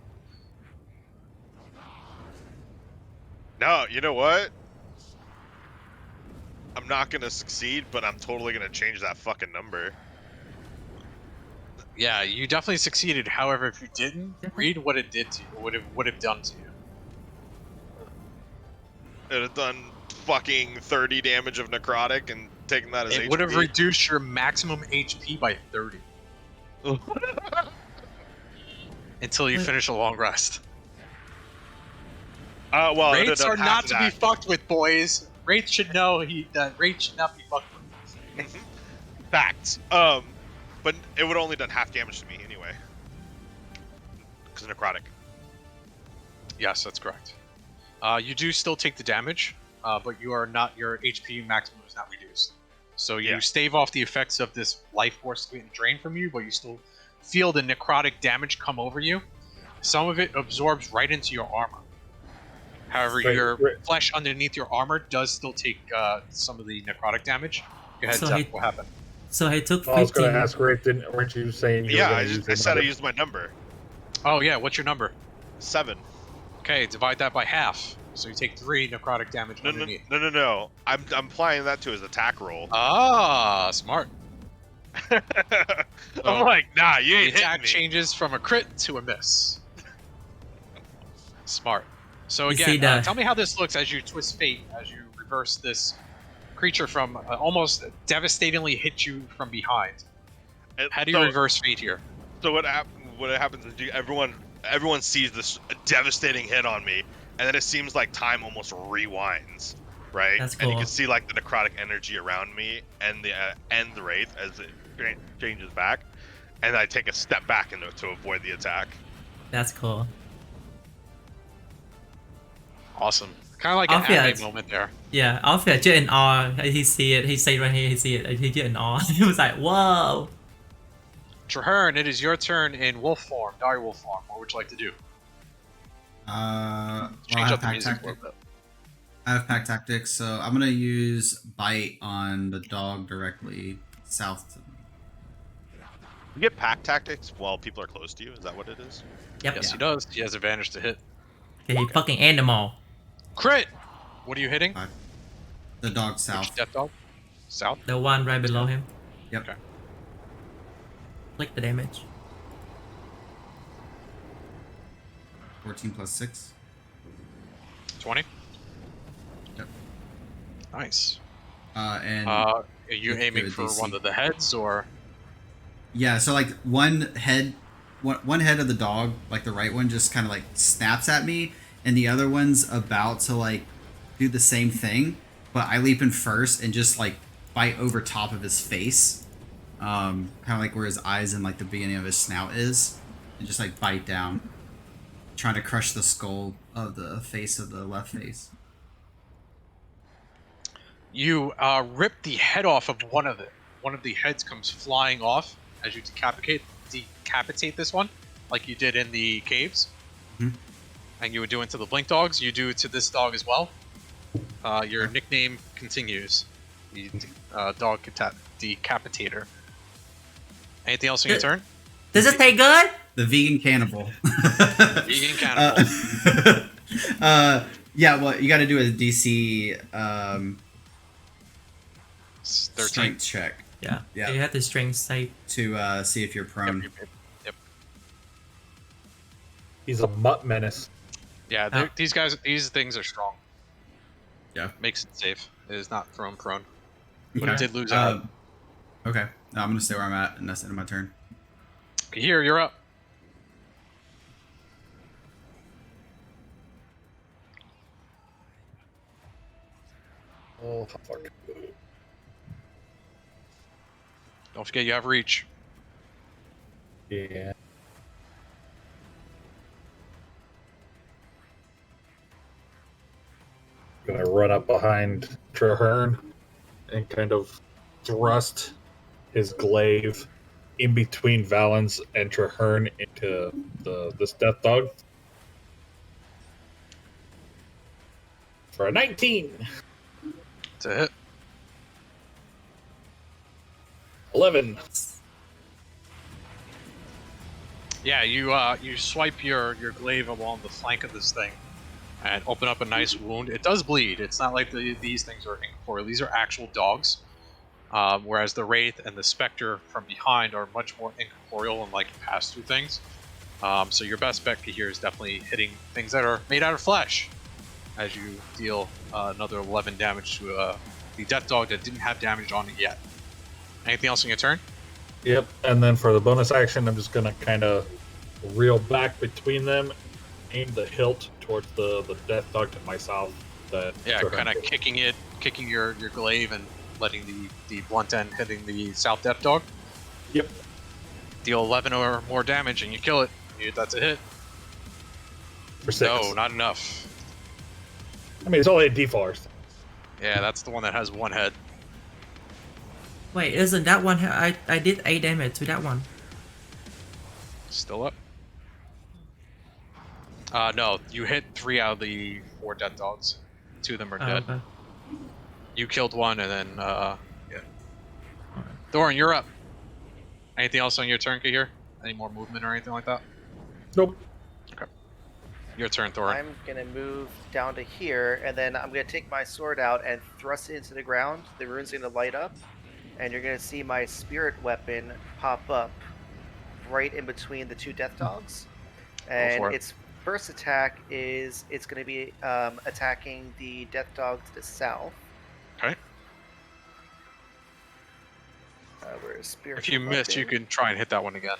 No, you know what? I'm not gonna succeed, but I'm totally gonna change that fucking number. Yeah, you definitely succeeded. However, if you didn't, read what it did to you. Would have done to you. It had done fucking 30 damage of necrotic and taken that as It HP. would have reduced your maximum HP by 30 until you finish a long rest. Well, it Wraiths had are done not half to of be that. fucked with, boys. Wraiths should know that Wraiths should not be fucked with. Facts. But it would only done half damage to me anyway. Because necrotic. Yes, that's correct. You do still take the damage, but you are not. Your HP maximum is not reduced. So you stave off the effects of this life force getting drained from you, but you still feel the necrotic damage come over you. Some of it absorbs right into your armor. However, your flesh underneath your armor does still take some of the necrotic damage. Go ahead, Zeph, what happened? So he took 15. I was going to ask, Rick, weren't you saying you were Yeah, going to use I said I another- used my number. Oh, yeah, what's your number? 7. Okay, divide that by half. So you take 3 necrotic damage underneath. No. I'm applying that to his attack roll. Ah, smart. I'm like, nah, you The ain't hitting attack me. changes from a crit to a miss. Smart. So You see again, that- tell me how this looks as you twist fate, as you reverse this creature from almost devastatingly hit you from behind. How do you reverse fate here? So what happens is everyone sees this devastating hit on me, and then it seems like time almost rewinds, right? That's And you cool. can see like the necrotic energy around me and the wraith as it changes back, and I take a step back to avoid the attack. That's cool. Awesome. Kind of like an Obvious. anime moment there. Yeah, Alfred just in awe. He see it. He say right here. He see it. He just in awe. He was like, "Whoa!" Traherne, it is your turn in wolf form, dire wolf form. What would you like to do? Well, I Change have up the pack music a tactic. little bit. I have pack tactics, so I'm gonna use bite on the dog directly south to me. You get pack tactics while people are close to you. Is that what it is? Yep. Yes, he does. He has advantage to hit. He fucking animal. Crit! What are you hitting? The dog Which south. death dog? South? The one right below him. Yep. Okay. Click the damage. 14 plus 6. 20? Yep. Nice. And Are you let's aiming do a for DC. one of the heads, or? yeah, so like one head of the dog, like the right one, just kind of like snaps at me, and the other one's about to like do the same thing, but I leap in first and just like bite over top of his face, kind of like where his eyes and like the beginning of his snout is, and just like bite down, trying to crush the skull of the face of the left face. You rip the head off of one of it. One of the heads comes flying off as you decapitate this one, like you did in the caves. Mhm. And you would do it to the blink dogs. You do it to this dog as well. Your nickname continues. The dog decapitator. Anything else on your turn? Does it taste good? The vegan cannibal. Vegan cannibal. Yeah, well, you got to do a DC 13. strength check Yeah. Yeah. You have the strength save. to see if you're prone. Yep. He's a mutt menace. Yeah, these things are strong. Yeah. Makes it safe. It is not prone. But Okay. it did lose out. Okay. No, I'm gonna stay where I'm at, and that's the end of my turn. Okay, here, you're up. Oh, fuck. Don't forget you have reach. Yeah. Gonna run up behind Traherne and kind of thrust his glaive in between Valens and Traherne into this death dog. For a 19. It's a hit. 11. Yeah, you swipe your glaive along the flank of this thing and open up a nice wound. It does bleed. It's not like these things are incorporeal. These are actual dogs. Whereas the Wraith and the Spectre from behind are much more incorporeal and like pass through things. So your best bet here is definitely hitting things that are made out of flesh as you deal another 11 damage to the death dog that didn't have damage on it yet. Anything else on your turn? Yep, and then for the bonus action, I'm just gonna kind of reel back between them, aim the hilt towards the death dog to myself. Yeah, kind of kicking your glaive and letting the blunt end hitting the south death dog. Yep. Deal 11 or more damage and you kill it. That's a hit. For 6. No, not enough. I mean, it's only a D4. Yeah, that's the one that has one head. Wait, isn't that one? I did 8 damage to that one. Still up? No, you hit 3 out of the 4 death dogs. 2 of them are dead. Okay. You killed one, and then yeah. Thorin, you're up. Anything else on your turn, Kahir? Any more movement or anything like that? Nope. Okay. Your turn, Thorin. I'm gonna move down to here, and then I'm gonna take my sword out and thrust it into the ground. The rune's gonna light up, and you're gonna see my spirit weapon pop up right in between the 2 death dogs. And its first attack is it's gonna be attacking the death dog to the south. Okay. Where's spirit? If you miss, you can try and hit that one again.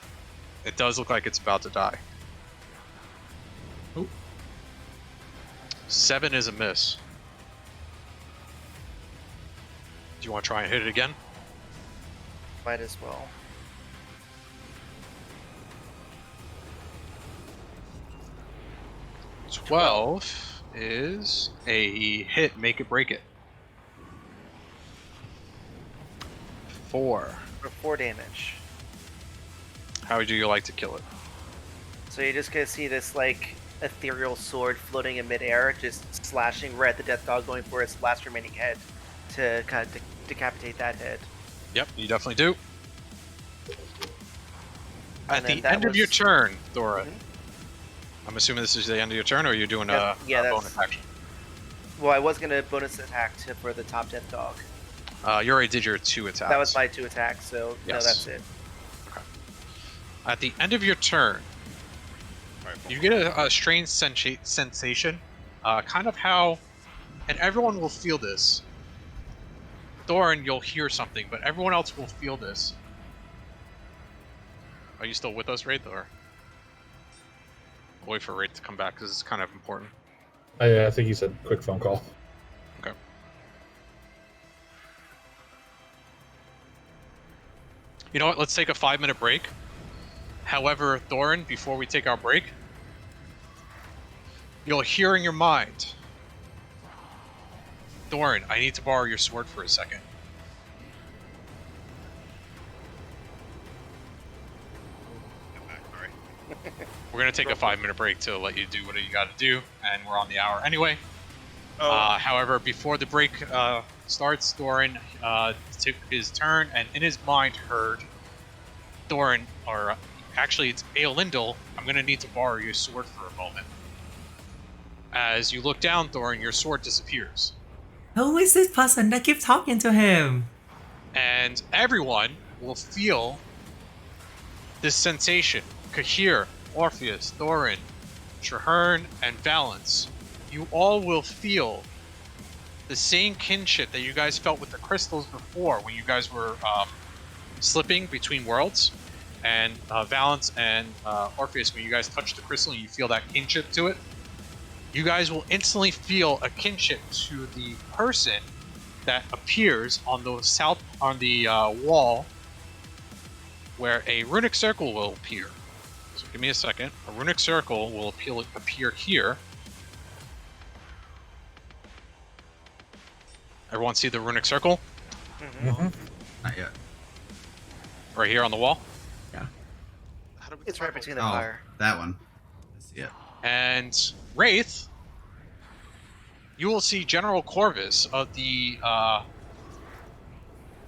It does look like it's about to die. Ooh. 7 is a miss. Do you want to try and hit it again? Might as well. Twelve is a hit. Make it, break it. 4. For 4 damage. How would you like to kill it? So you're just gonna see this like ethereal sword floating in midair, just slashing right at the death dog, going for its last remaining head to kind of decapitate that head. Yep, you definitely do. At And then the that end of your was- turn, Thora. Mhm. I'm assuming this is the end of your turn, or are you doing Yeah, a that's- bonus action? Well, I was gonna bonus attack for the top death dog. You already did your 2 attacks. That was my 2 attacks, so no, Yes. that's it. At the end of your turn, you get a strange sensation, kind of how, and everyone will feel this. Thorin, you'll hear something, but everyone else will feel this. Are you still with us, Wraith, or? I'll wait for Wraith to come back because it's kind of important. I think he said quick phone call. Okay. You know what? Let's take a 5-minute break. However, Thorin, before we take our break, you'll hear in your mind Doran, I need to borrow your sword for a second. Sorry. We're gonna take a 5-minute break to let you do what you got to do, and we're on the hour anyway. Oh, However, before the break starts, Doran took his turn, and in his mind heard Doran, or actually it's Aelindel, I'm gonna need to borrow your sword for a moment. As you look down, Doran, your sword disappears. Who is this person that keeps talking to him? And everyone will feel this sensation. Kahir, Orpheus, Doran, Traherne, and Valence. You all will feel the same kinship that you guys felt with the crystals before when you guys were slipping between worlds. And Valence and Orpheus, when you guys touch the crystal and you feel that kinship to it, you guys will instantly feel a kinship to the person that appears on the wall where a runic circle will appear. So give me a second. A runic circle will appear here. Everyone see the runic circle? Not yet. Right here on the wall? how did we It's get right that between the Oh, fire. that one. I see it. And Wraith, you will see General Corvus of the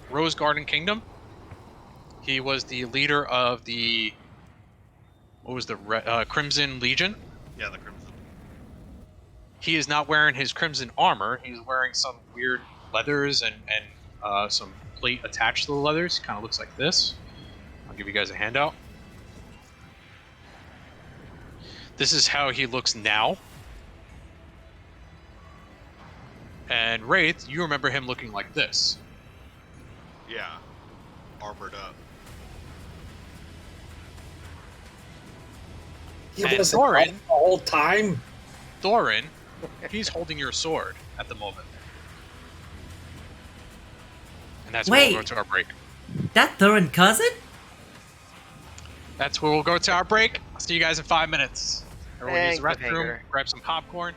Rose Garden Kingdom. He was the leader of the Crimson Legion. Yeah, the Crimson. He is not wearing his crimson armor. He's wearing some weird leathers and some plate attached to the leathers. Kind of looks like this. I'll give you guys a handout. This is how he looks now. And Wraith, you remember him looking like this. Yeah, armored up. He And was Doran- the whole time. Doran, he's holding your sword at the moment. And that's where we'll go Wait. to our break. That Thurin cousin? That's where we'll go to our break. I'll see you guys in 5 minutes. Everyone use the And restroom, cliffhanger. grab some popcorn.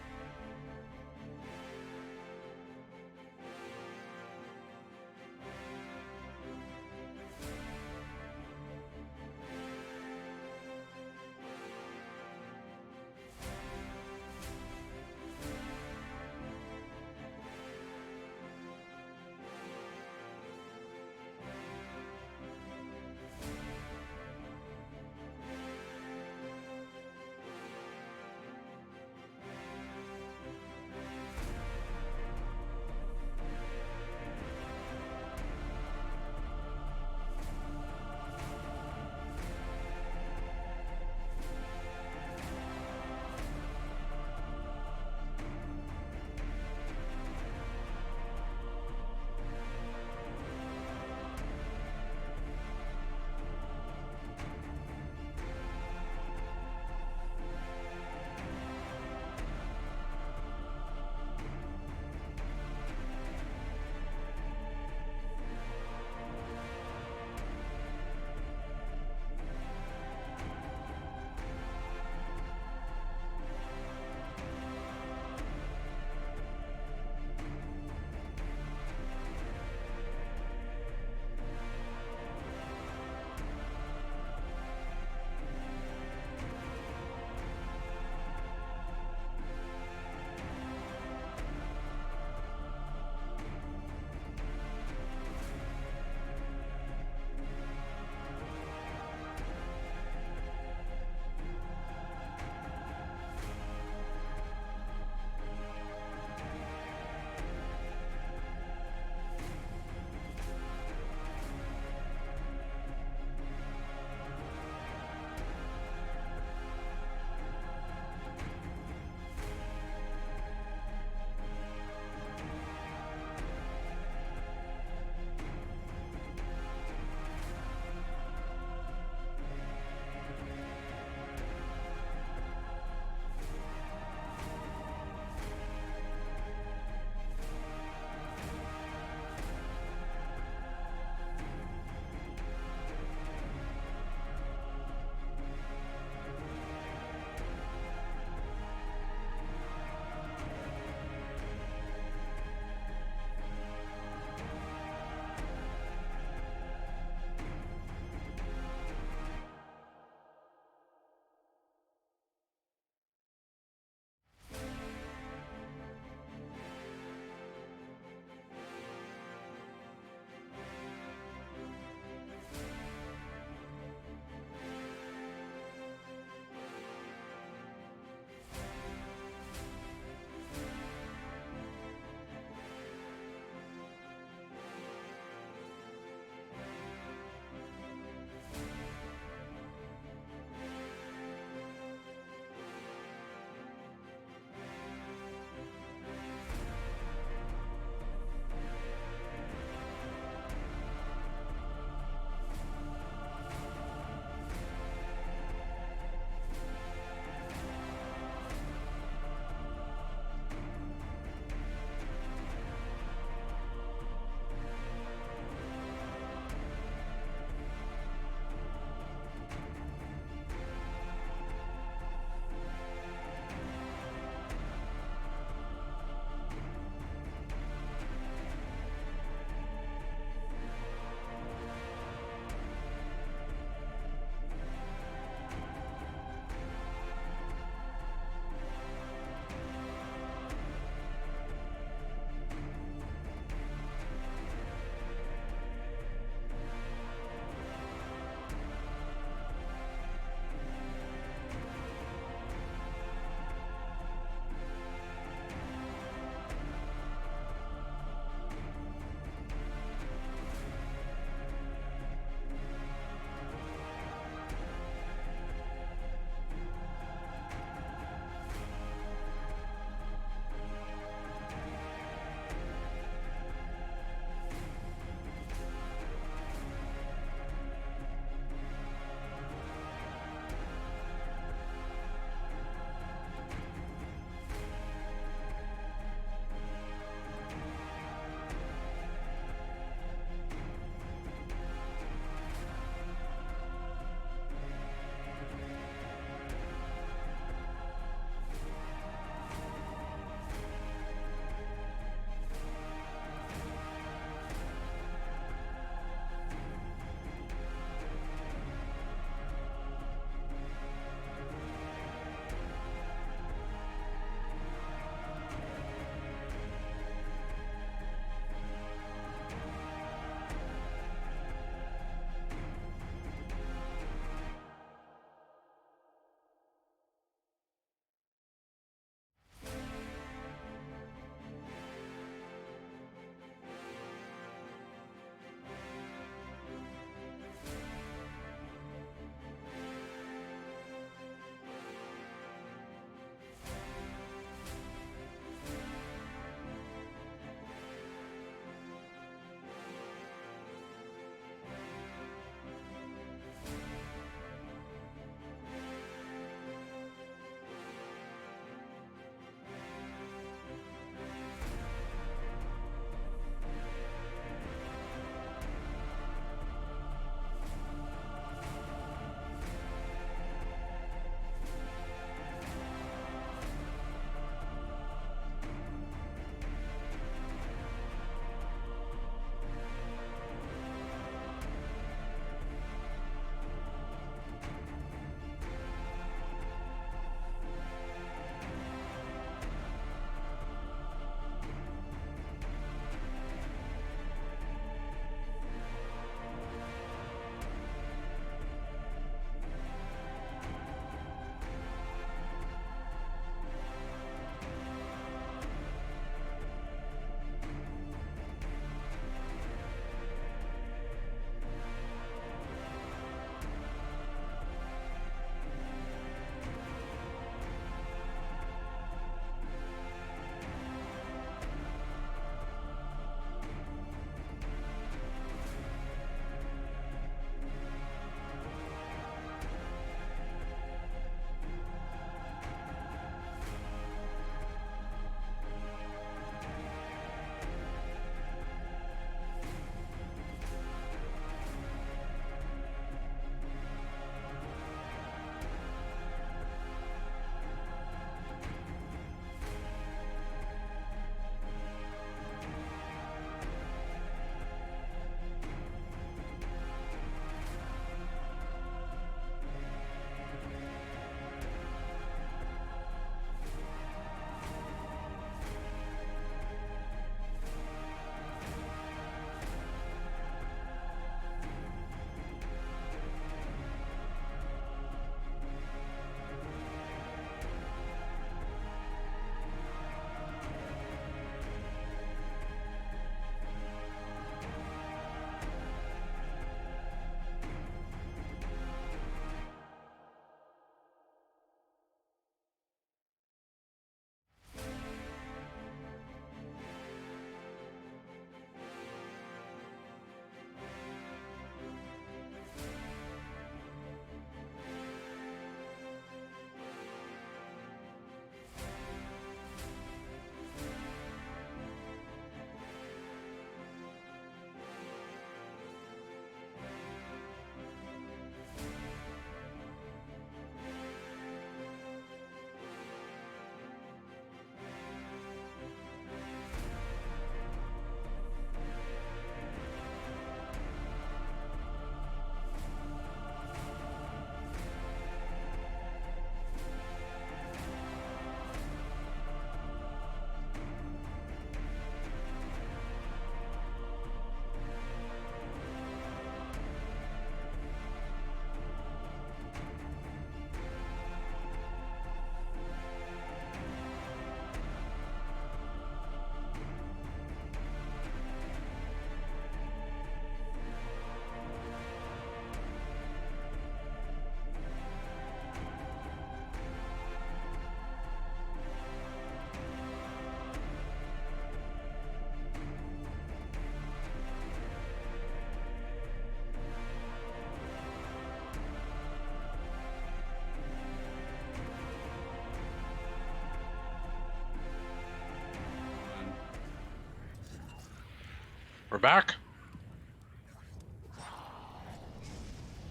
We're back.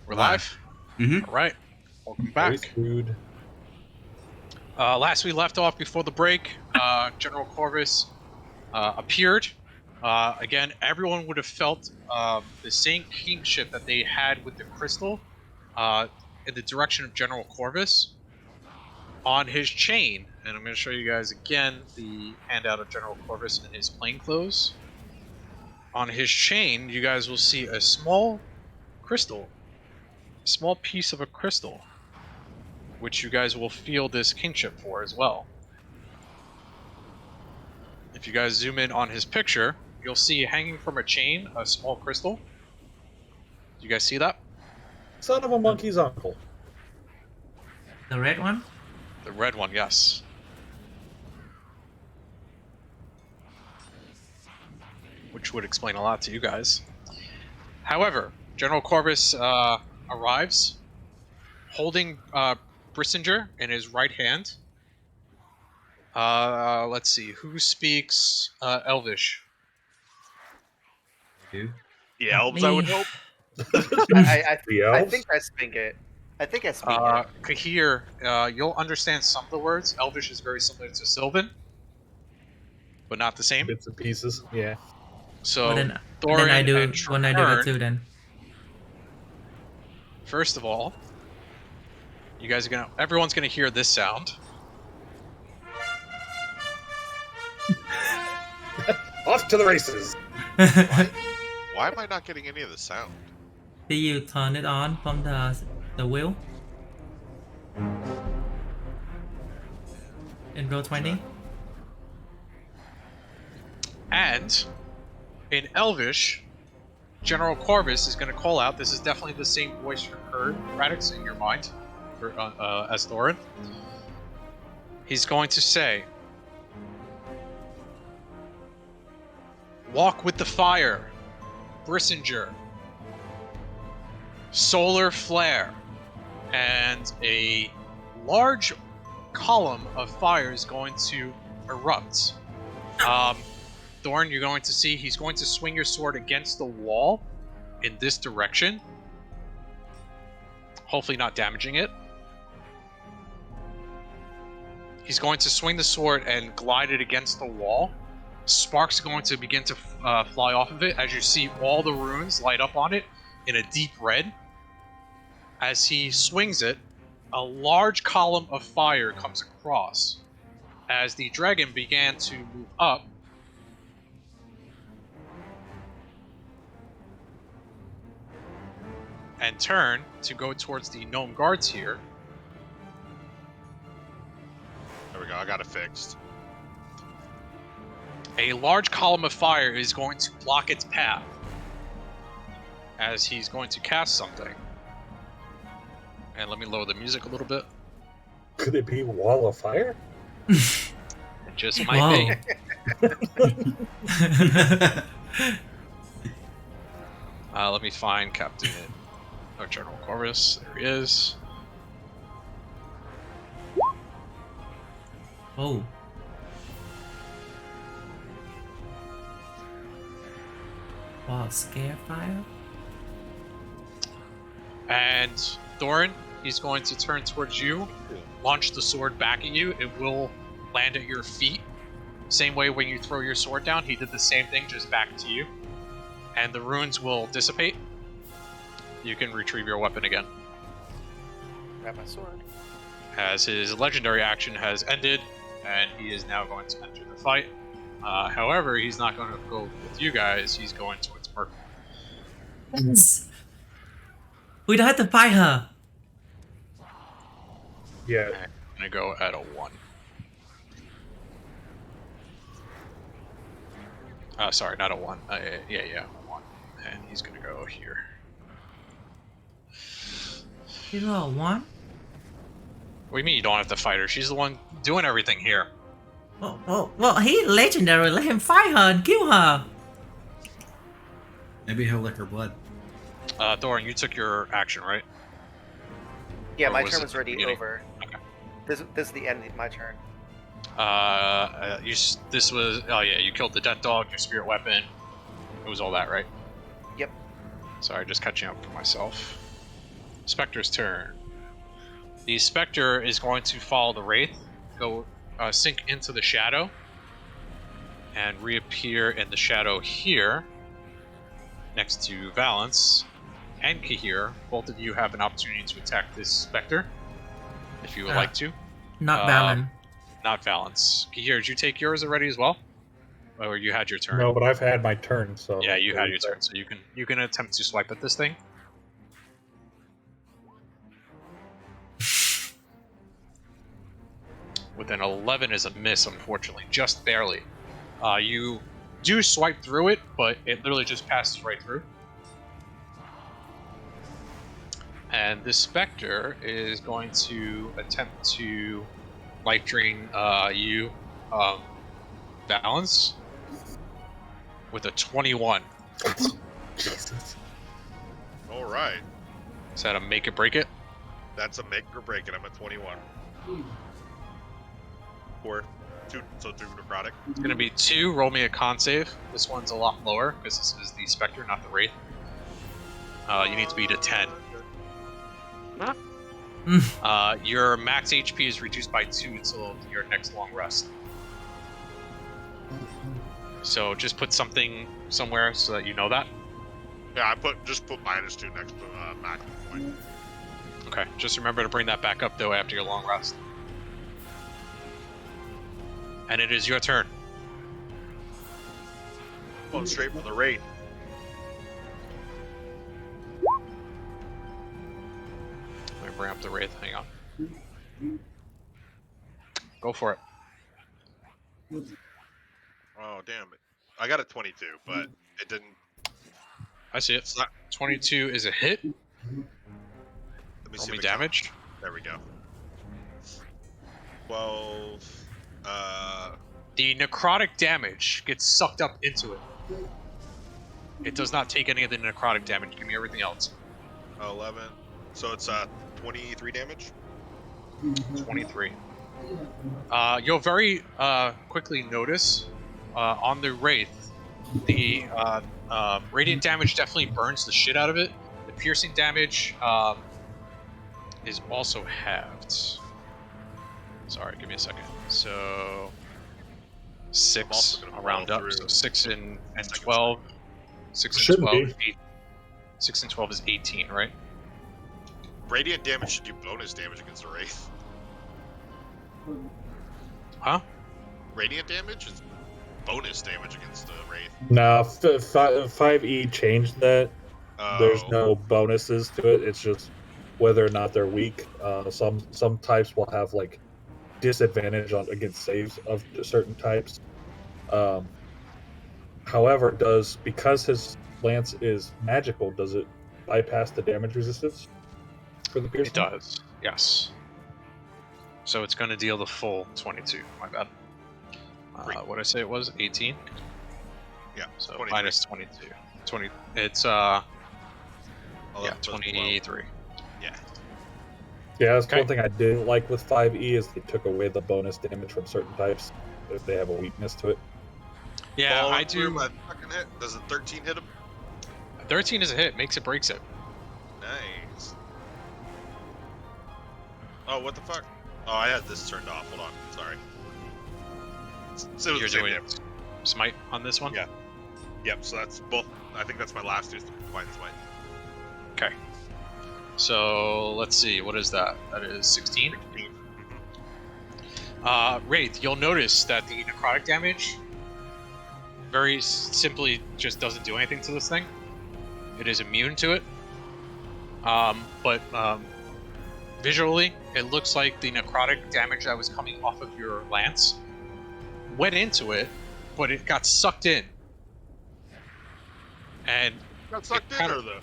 We're Live. live. Mm-hmm. All right. Welcome Very back. rude. Last we left off before the break, General Corvus appeared. Again, everyone would have felt the same kingship that they had with the crystal in the direction of General Corvus on his chain. And I'm going to show you guys again the handout of General Corvus in his plainclothes. On his chain, you guys will see a small crystal, a small piece of a crystal, which you guys will feel this kingship for as well. If you guys zoom in on his picture, you'll see hanging from a chain a small crystal. Do you guys see that? Son of a monkey's uncle. The red one? The red one, yes. Which would explain a lot to you guys. However, General Corvus arrives holding Brissinger in his right hand. Let's see, who speaks Elvish? Dude. The elves, I would Me. hope. The I elves? think I speak it. I think I speak it. Kahir, you'll understand some of the words. Elvish is very similar to Sylvan, but not the same. Bits and pieces. Yeah. So Well, then Thorin I do and when I do it Traherne, too. Then first of all, you guys are everyone's gonna hear this sound. Off to the races. Why am I not getting any of the sound? do you turn it on from the wheel in roll 20? And in Elvish, General Corvus is going to call out. This is definitely the same voice you heard, Radix, in your mind, as Thorin. He's going to say, "Walk with the fire, Brissinger, solar flare," and a large column of fire is going to erupt. Thorn, you're going to see he's going to swing your sword against the wall in this direction. Hopefully not damaging it. He's going to swing the sword and glide it against the wall. Sparks are going to begin to fly off of it as you see all the runes light up on it in a deep red. As he swings it, a large column of fire comes across. As the dragon began to move up, and turn to go towards the gnome guards here. There we go. I got it fixed. A large column of fire is going to block its path as he's going to cast something. And let me lower the music a little bit. Could it be Wall of Fire? It just might be. Let me find Captain General Corvus. There he is. Oh, wow! Scare fire. And Thorin, he's going to turn towards you, launch the sword back at you. It will land at your feet. Same way when you throw your sword down, he did the same thing, just back to you. And the runes will dissipate. You can retrieve your weapon again. Grab my sword. As his legendary action has ended, and he is now going to enter the fight. However, he's not going to go with you guys. He's going towards Mercle. We don't have to fight her. Yeah. I'm going to go at a 1. Sorry, not a 1. Yeah, a 1. And he's going to go here. You roll 1. What do you mean you don't have to fight her? She's the one doing everything here. Well, he's legendary. Let him fight her and kill her. Maybe he'll lick her blood. Thorin, you took your action, right? Yeah, Or my was turn it was the already beginning? over. Okay. This is the end of my turn. This was, oh yeah, you killed the death dog, your spirit weapon. It was all that, right? Yep. Sorry, just catching up for myself. Spectre's turn. The Spectre is going to follow the Wraith, go sink into the shadow, and reappear in the shadow here, next to Valence and Kahir. Both of you have an opportunity to attack this Spectre, if you would like to. Not Valen. Not Valence. Kahir, did you take yours already as well? Or you had your turn? No, but I've had my turn, so Yeah, you had your turn, so you can attempt to swipe at this thing. With an 11 is a miss, unfortunately, just barely. You do swipe through it, but it literally just passes right through. And this Spectre is going to attempt to life drain you, Valence, with a 21. Jesus. All right. Is that a make it break it? That's a make or break it. I'm at 21. 2 necrotic. It's going to be 2. Roll me a con save. This one's a lot lower because this is the Spectre, not the Wraith. You need to beat a 10. Your max HP is reduced by 2 until your next long rest. So just put something somewhere so that you know that. Yeah, I just put -2 next to max point. Okay, just remember to bring that back up though after your long rest. And it is your turn. Going straight for the Wraith. Let me bring up the Wraith. Hang on. Go for it. Oh, damn it. I got a 22, but it didn't. I see it. It's not. 22 is a hit. Let me Roll see me if it damage. counts. There we go. 12. The necrotic damage gets sucked up into it. It does not take any of the necrotic damage. Give me everything else. 11. So it's 23 damage. 23. You'll very quickly notice on the Wraith, the radiant damage definitely burns the shit out of it. The piercing damage is also halved. Sorry, give me a second. So 6, gonna I'll round up. through So 6 and seconds. 12. 6 and Shouldn't 12 be. is 8. 6 and 12 is 18, right? Radiant damage should do bonus damage against the Wraith. Huh? Radiant damage is bonus damage against the Wraith. No, 5e changed that. There's Oh. no bonuses to it. It's just whether or not they're weak. Some types will have like disadvantage against saves of certain types. However, because his lance is magical, does it bypass the damage resistance for the piercing? It does, yes. So it's going to deal the full 22. My bad. What did I say it was? 18? Yeah. So 23. minus 22. 20. It's 11 yeah, plus 23. Yeah. Yeah, that's Okay. one thing I didn't like with 5e is they took away the bonus damage from certain types if they have a weakness to it. Yeah, Following I through do. my fucking hit. Does a 13 hit him? 13 is a hit. Makes it, breaks it. Nice. Oh, what the fuck? Oh, I had this turned off. Hold on. Sorry. So it was You're the same doing damage. smite on this one? Yeah. Yep, so that's both. I think that's my last 2 combined smite. Okay. So let's see. What is that? That is 16. 16. Wraith, you'll notice that the necrotic damage very simply just doesn't do anything to this thing. It is immune to it. But visually, it looks like the necrotic damage that was coming off of your lance went into it, but it got sucked in. And Got sucked in kinda- or the?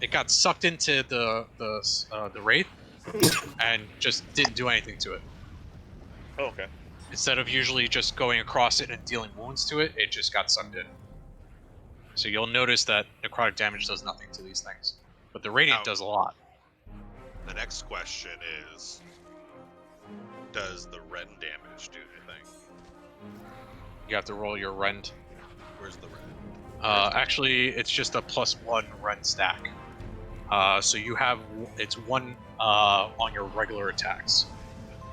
it got sucked into the Wraith and just didn't do anything to it. Oh, okay. Instead of usually just going across it and dealing wounds to it, it just got sucked in. So you'll notice that necrotic damage does nothing to these things, but the radiant Now- does a lot. The next question is, does the rend damage do anything? You have to roll your rend. Where's the rend? Actually, it's just a +1 run stack. So you have it's 1 on your regular attacks.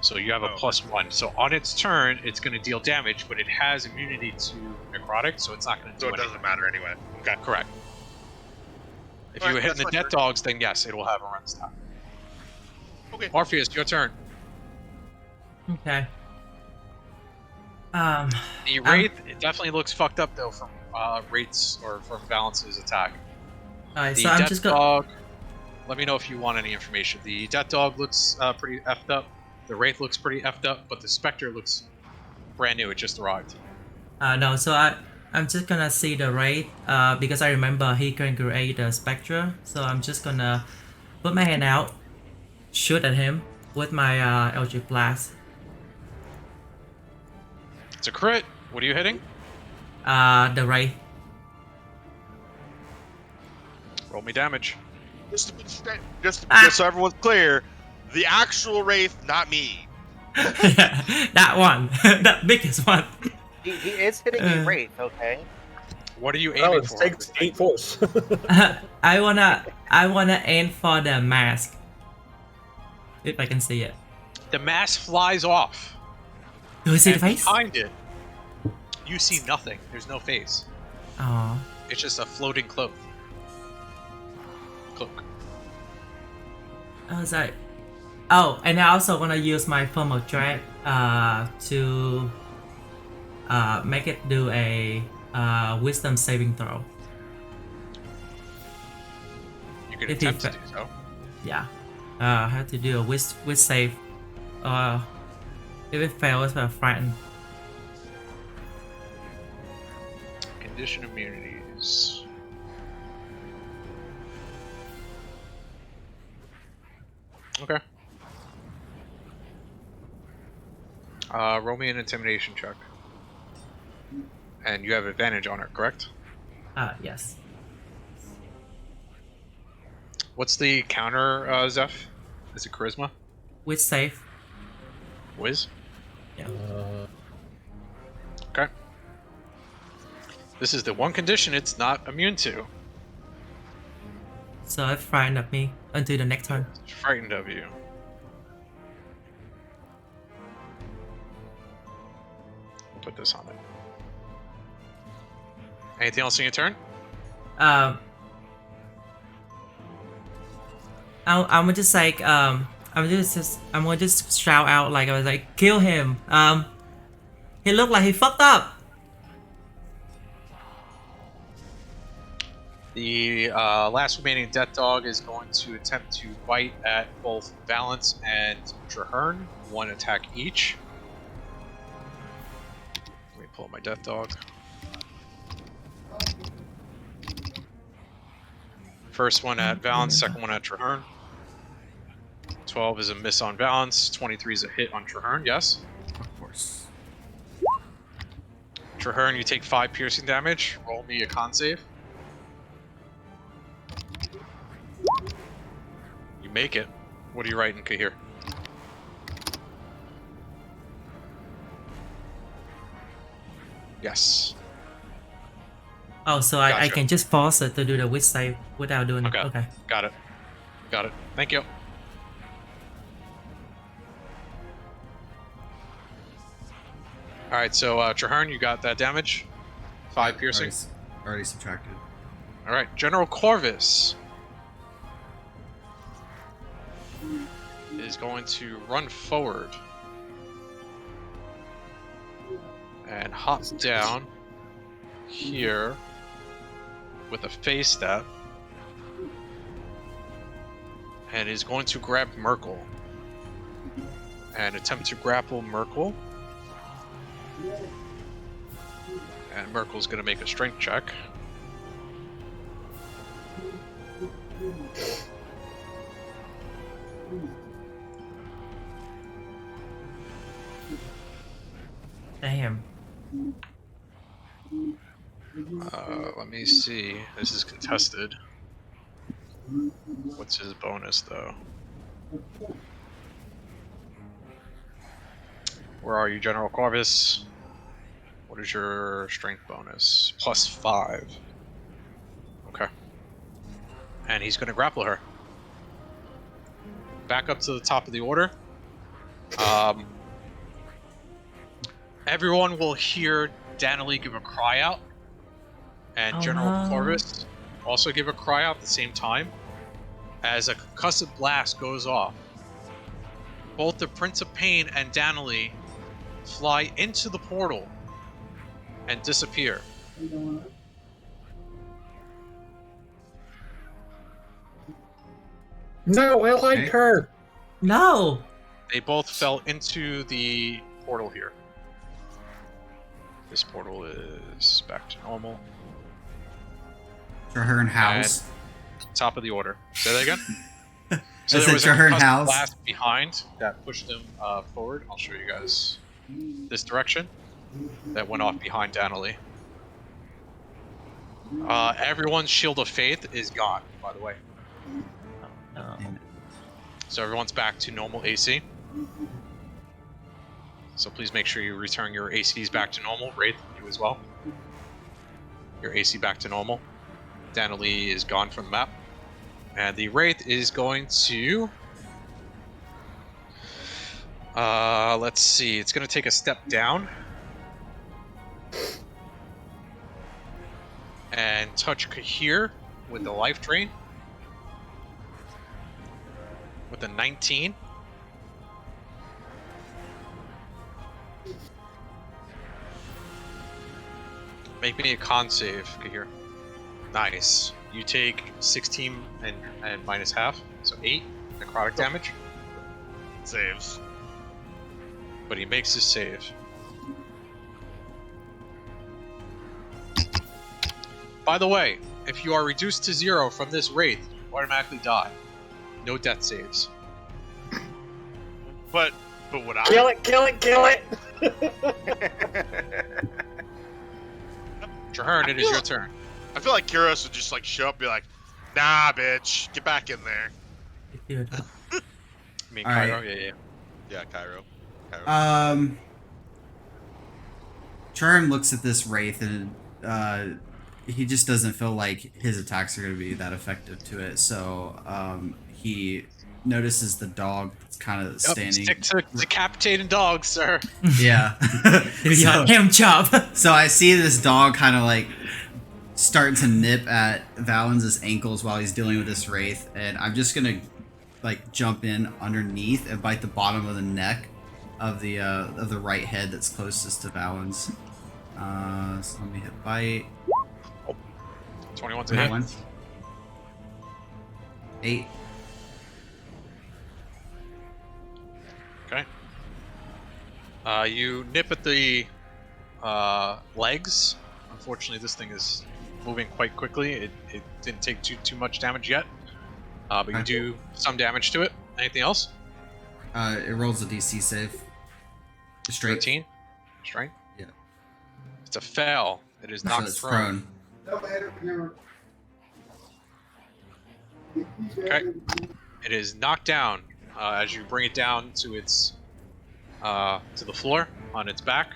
So you have a +1. So on its turn, it's going to deal damage, but it has immunity to necrotic, so it's not going to do So it anything. doesn't matter anyway. Okay. Correct. If Alright, you hit that's the my death turn. dogs, then yes, it will have a run stack. Okay. Orpheus, your turn. Okay. The Wraith, it definitely looks fucked up though from Wraith's or from Valence's attack. Alright, The so I'm Death just gonna. Dog, let me know if you want any information. The Death Dog looks pretty effed up. The Wraith looks pretty effed up, but the Spectre looks brand new. It just arrived. No, so I'm just gonna see the raid. Because I remember he can create a spectra. So I'm just gonna put my hand out, shoot at him with my Eldritch Blast. It's a crit. What are you hitting? The raid. Roll me damage. Just so everyone's clear, the actual Wraith, not me. That one, the biggest one. He is hitting a wraith, okay? What are you Oh, aiming it for? takes 8 force. I wanna aim for the mask. If I can see it. The mask flies off. Do you see the And face? behind it, you see nothing. There's no face. Oh. It's just a floating cloak. I was like, oh, and I also want to use my form of drag to make it do a wisdom saving throw. You can If he attempt to fa- do so. Yeah, I have to do a wis save. If it fails, I'm frightened. Condition immunities. Okay. Roll me an intimidation check. And you have advantage on it, correct? Yes. What's the counter, Zeph? Is it charisma? With save. Whiz? Yeah. Okay. This is the one condition it's not immune to. So it's frightened of me until the next turn. It's frightened of you. I'll put this on it. Anything else in your turn? I'm gonna just like I'm gonna just shout out like I was like kill him. He looked like he fucked up. The last remaining death dog is going to attempt to bite at both Valence and Traherne. 1 attack each. Let me pull my death dog. First one at Valence, second one at Traherne. 12 is a miss on Valence, 23 is a hit on Traherne, yes? Of course. Traherne, you take 5 piercing damage. Roll me a con save. You make it. What are you writing, Kahir? Yes. Oh, so I Gotcha. can just force it to do the wit save without doing Okay. it. Okay. Got it. Got it. Thank you. Alright, so Traherne, you got that damage? 5 piercing? Already subtracted. Alright, General Corvus is going to run forward and hop down here with a phase step and is going to grab Mercle and attempt to grapple Mercle. And Mercle's going to make a strength check. Damn. Let me see. This is contested. What's his bonus, though? Where are you, General Corvus? What is your strength bonus? +5. and he's going to grapple her. Back up to the top of the order. Everyone will hear Danilee give a cry out, and General Corvus also give a cry out at the same time. As a concussive blast goes off, both the Prince of Pain and Danilee fly into the portal and disappear. No, I like her. No. They both fell into the portal here. This portal is back to normal. Traherne howls. Top of the order. Say that again? So there was a Traherne concussive howls. blast behind that pushed them forward. I'll show you guys this direction. That went off behind Danilee. Everyone's Shield of Faith is gone, by the way. So everyone's back to normal AC. So please make sure you return your ACs back to normal. Wraith, you as well. Your AC back to normal. Danilee is gone from the map. And the Wraith is going to... let's see. It's going to take a step down. And touch Kahir with the life drain. With a 19. Make me a con save, Kahir. Nice. You take 16 and minus half, so 8 necrotic damage. Saves. But he makes his save. By the way, if you are reduced to 0 from this Wraith, you automatically die. No death saves. But would I? Kill it! Traherne, it is your turn. I feel like Kyros would just like show up and be like, nah, bitch, get back in there. I mean, All Cairo, right. Yeah, Cairo. Traherne looks at this Wraith and he just doesn't feel like his attacks are going to be that effective to it. So he notices the dog that's kind of standing. Stick to decapitating dogs, sir. Yeah. Ham chop. So I see this dog kind of like starting to nip at Valen's ankles while he's dealing with this Wraith, and I'm just gonna like jump in underneath and bite the bottom of the neck of the right head that's closest to Valen's. So let me hit bite. 21 to hit. 8. Okay. You nip at the legs. Unfortunately, this thing is moving quite quickly. It didn't take too much damage yet, but you do some damage to it. Anything else? It rolls a DC save. Strength. 13. Strength. Yeah. It's a fail. It is So knocked it's prone. Okay. It is knocked down as you bring it down to its to the floor on its back.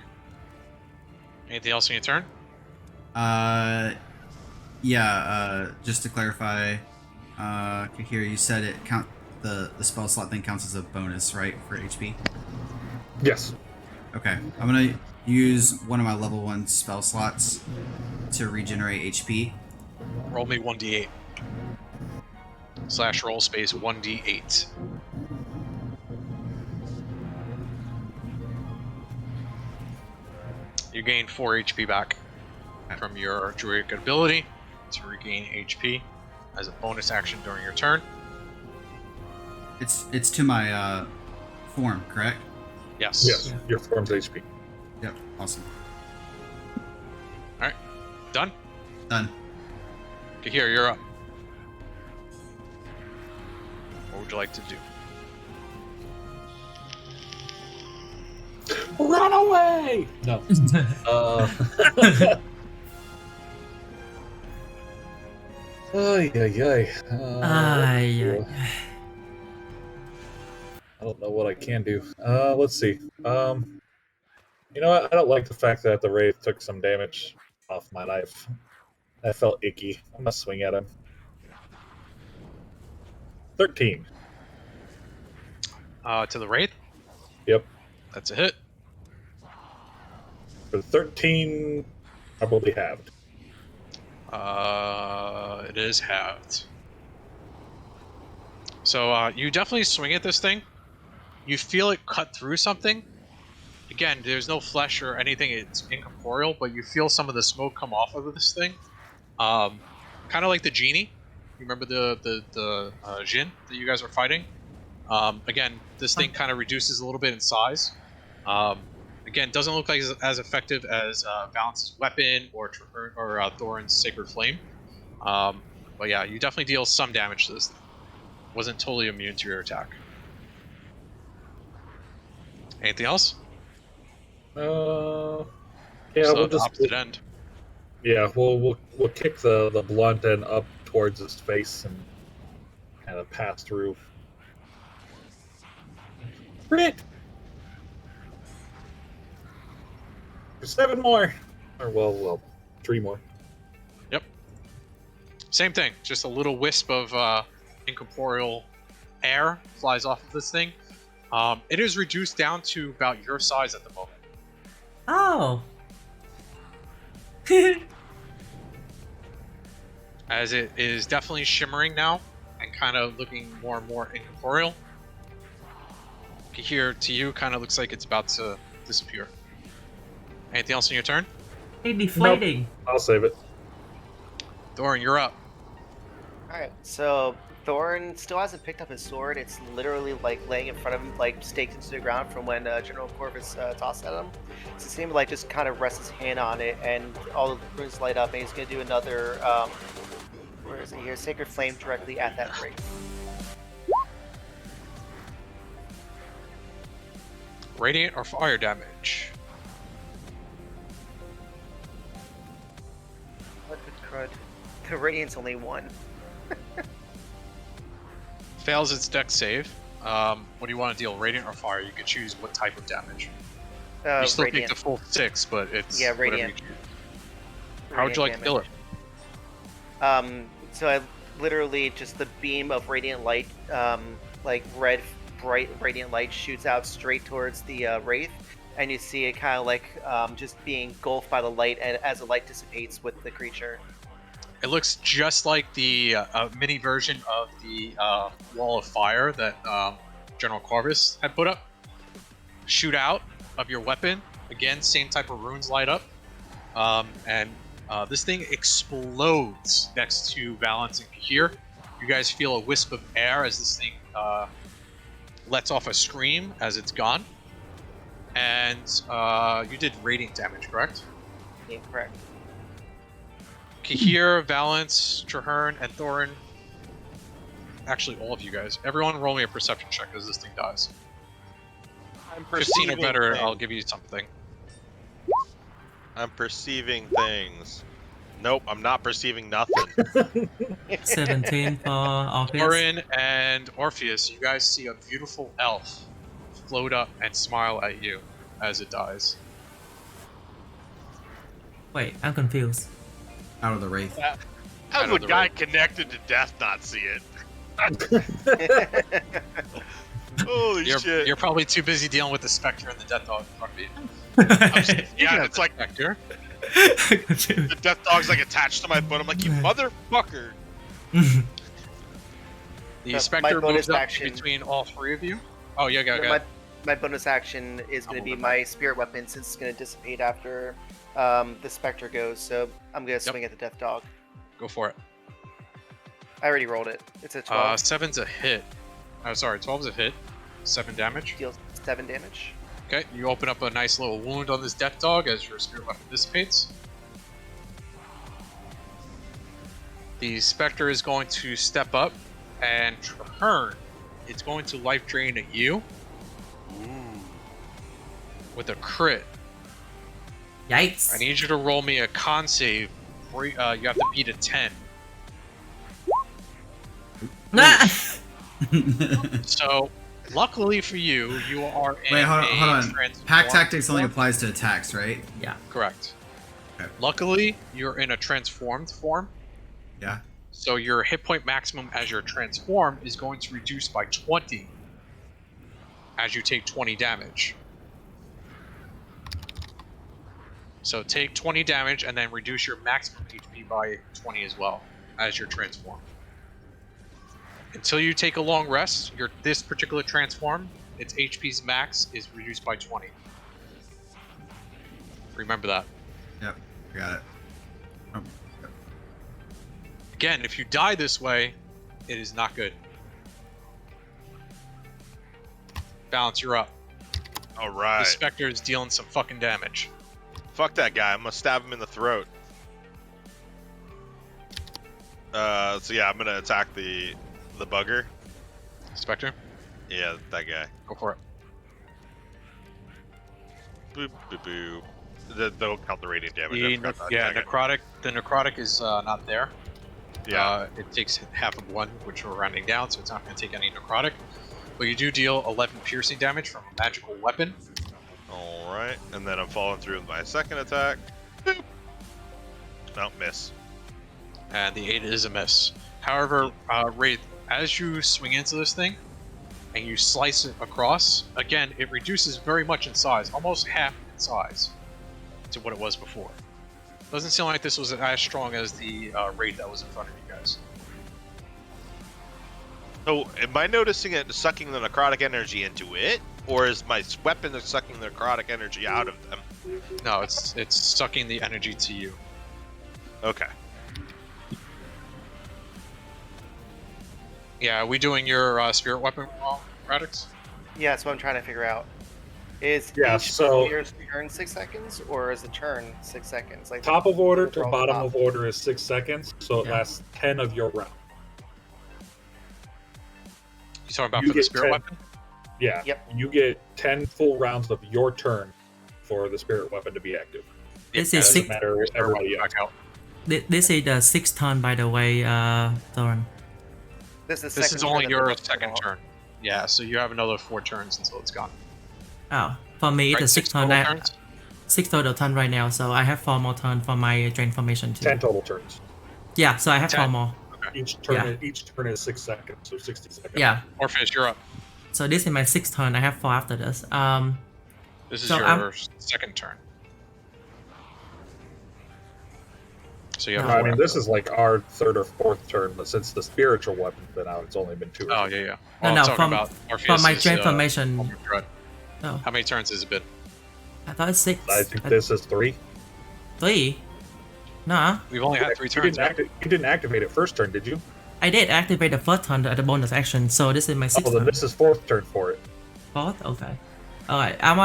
Anything else in your turn? Just to clarify, here you said it count the spell slot thing counts as a bonus, right, for HP? Yes. Okay, I'm gonna use one of my level 1 spell slots to regenerate HP. Roll me 1d8. / roll space 1d8. You gain 4 HP back from your druidic ability to regain HP as a bonus action during your turn. It's to my form, correct? Yes. Yes. Your form's HP. Yep. Awesome. Alright. Done? Done. Okay, here, you're up. What would you like to do? Run away! No. Ay. Ay. I don't know what I can do. Let's see. You know what? I don't like the fact that the Wraith took some damage off my knife. That felt icky. I'm gonna swing at him. 13. To the wraith. Yep. That's a hit. For 13, probably halved. It is halved. So you definitely swing at this thing. You feel it cut through something. Again, there's no flesh or anything. It's incorporeal, but you feel some of the smoke come off of this thing. Kind of like the genie. You remember the Jinn that you guys were fighting? Again, this thing kind of reduces a little bit in size. Again, doesn't look like as effective as Balance's weapon or Thorin's Sacred Flame. But yeah, you definitely deal some damage to this thing. Wasn't totally immune to your attack. Anything else? Yeah, So we'll the just opposite end. Yeah, we'll kick the blunt end up towards his face and kind of pass through. Crit! 7 more, or well, 3 more. Yep. Same thing. Just a little wisp of incorporeal air flies off of this thing. It is reduced down to about your size at the moment. Oh. As it is definitely shimmering now and kind of looking more and more incorporeal. Here to you, kind of looks like it's about to disappear. Anything else on your turn? Hey, deflating. Nope. I'll save it. Thorin, you're up. Alright, so Thorin still hasn't picked up his sword. It's literally like laying in front of him, like staked into the ground from when General Corvus tossed at him. So it seemed like just kind of rests his hand on it, and all the runes light up, and he's gonna do another. Where is it here? Sacred Flame directly at that wraith. Radiant or fire damage? What the crud? The Radiant's only 1. Fails its dex save. What do you want to deal? Radiant or fire? You can choose what type of damage. You still Radiant. take the full 6, but it's Yeah, whatever Radiant. you choose. How would you like to kill it? So I literally just the beam of radiant light, like red, bright radiant light shoots out straight towards the wraith, and you see it kind of like just being engulfed by the light, and as the light dissipates with the creature. It looks just like the mini version of the wall of fire that General Corvus had put up. Shoot out of your weapon. Again, same type of runes light up. And this thing explodes next to Valance and Kahir. You guys feel a wisp of air as this thing lets off a scream as it's gone. And you did radiant damage, correct? Yeah, correct. Kahir, Valance, Traherne, and Thorin. Actually, all of you guys. Everyone roll me a perception check as this thing dies. I'm 15 or better, things. I'll give you something. I'm perceiving things. Nope, I'm not perceiving nothing. 17 for Orpheus. Thorin and Orpheus, you guys see a beautiful elf float up and smile at you as it dies. Wait, I'm confused. Out of the wraith. How know would the a guy right. connected to death not see it? Holy shit. You're probably too busy dealing with the Spectre and the Death Dog in front of you. Yeah, it's like Spectre. the death dog's like attached to my foot. I'm like, you motherfucker. The My Spectre bonus moves up action- between all 3 of you. Oh, yeah, go my, ahead. my bonus action is going to be my spirit weapon, since it's going to dissipate after the Spectre goes. So I'm going to swing at the Death Dog. Go for it. I already rolled it. It's a 12. 7's a hit. Oh, sorry, 12's a hit. 7 damage. Deals 7 damage. Okay, you open up a nice little wound on this Death Dog as your spirit weapon dissipates. The Spectre is going to step up, and Traherne, it's going to life drain at you. With a crit. Yikes. I need you to roll me a con save. You have to beat a 10. Nah. So, luckily for you, you are in Wait, hold on. transform Pack tactics only form. applies to attacks, right? Yeah. Correct. Okay. Luckily, you're in a transformed form. Yeah. So your hit point maximum as you're transformed is going to reduce by 20 as you take 20 damage. So take 20 damage and then reduce your maximum HP by 20 as well as you're transformed. Until you take a long rest, this particular transform, its HP's max is reduced by 20. Remember that. Yep, got it. Oh, yep. Again, if you die this way, it is not good. Balance, you're up. All right. The Spectre is dealing some fucking damage. Fuck that guy. I'm gonna stab him in the throat. So yeah, I'm gonna attack the bugger. Spectre? Yeah, that guy. Go for it. Boop, boop, boop. They'll count the radiant damage. The necrotic is not there. Yeah. It takes half of one, which we're rounding down, so it's not going to take any necrotic. But you do deal 11 piercing damage from a magical weapon. Alright, and then I'm following through with my second attack. Boop. No, miss. And the 8 is a miss. However, Wraith, as you swing into this thing, and you slice it across, again, it reduces very much in size, almost half in size to what it was before. Doesn't seem like this was as strong as the Wraith that was in front of you guys. So, am I noticing it sucking the necrotic energy into it? Or is my weapon sucking the necrotic energy out of them? No, it's sucking the energy to you. Okay. Yeah, are we doing your spirit weapon, Radix? Yeah, that's what I'm trying to figure out. Is Yeah, each so- player's turn 6 seconds, or is the turn 6 seconds? Like Top of order to Roll bottom top. of order is 6 seconds, so it Yeah. lasts 10 of your round. You talking about You for the get spirit 10. weapon? Yeah. Yep. You get 10 full rounds of your turn for the spirit weapon to be active. This Yeah, is Doesn't six. matter everybody else. Back out. This is the sixth turn, by the way, Thorin. This is, This second is turn only that your they're second all- turn. Yeah, so you have another 4 turns until it's gone. Oh, for me it's Right, a 6 sixth turn. total turns? 6 total turn right now, so I have 4 more turn for my transformation too. 10 total turns. Yeah, so I have 10. 4 more. Each turn, Yeah. each turn is 6 seconds, so 60 seconds. Yeah, Orpheus, you're up. so this is my 6th turn. I have 4 after this. This is So your second turn. So you have No, I 4 mean, this is like our third or fourth turn, but since the spiritual weapon's been out, it's only been 2 or Oh, 3. yeah. No, I'm no, talking from- about for Orpheus's, my transformation. Ultimate Dread. Oh, How many turns has it been? I thought it's 6. I think this is 3. 3? Nah, We've only had 3 You turns. didn't activate it first turn, did you? I did activate the first turn at the bonus action, so this is my 6th Oh, then turn. this is 4th turn for it. 4th? Okay. Alright, I'm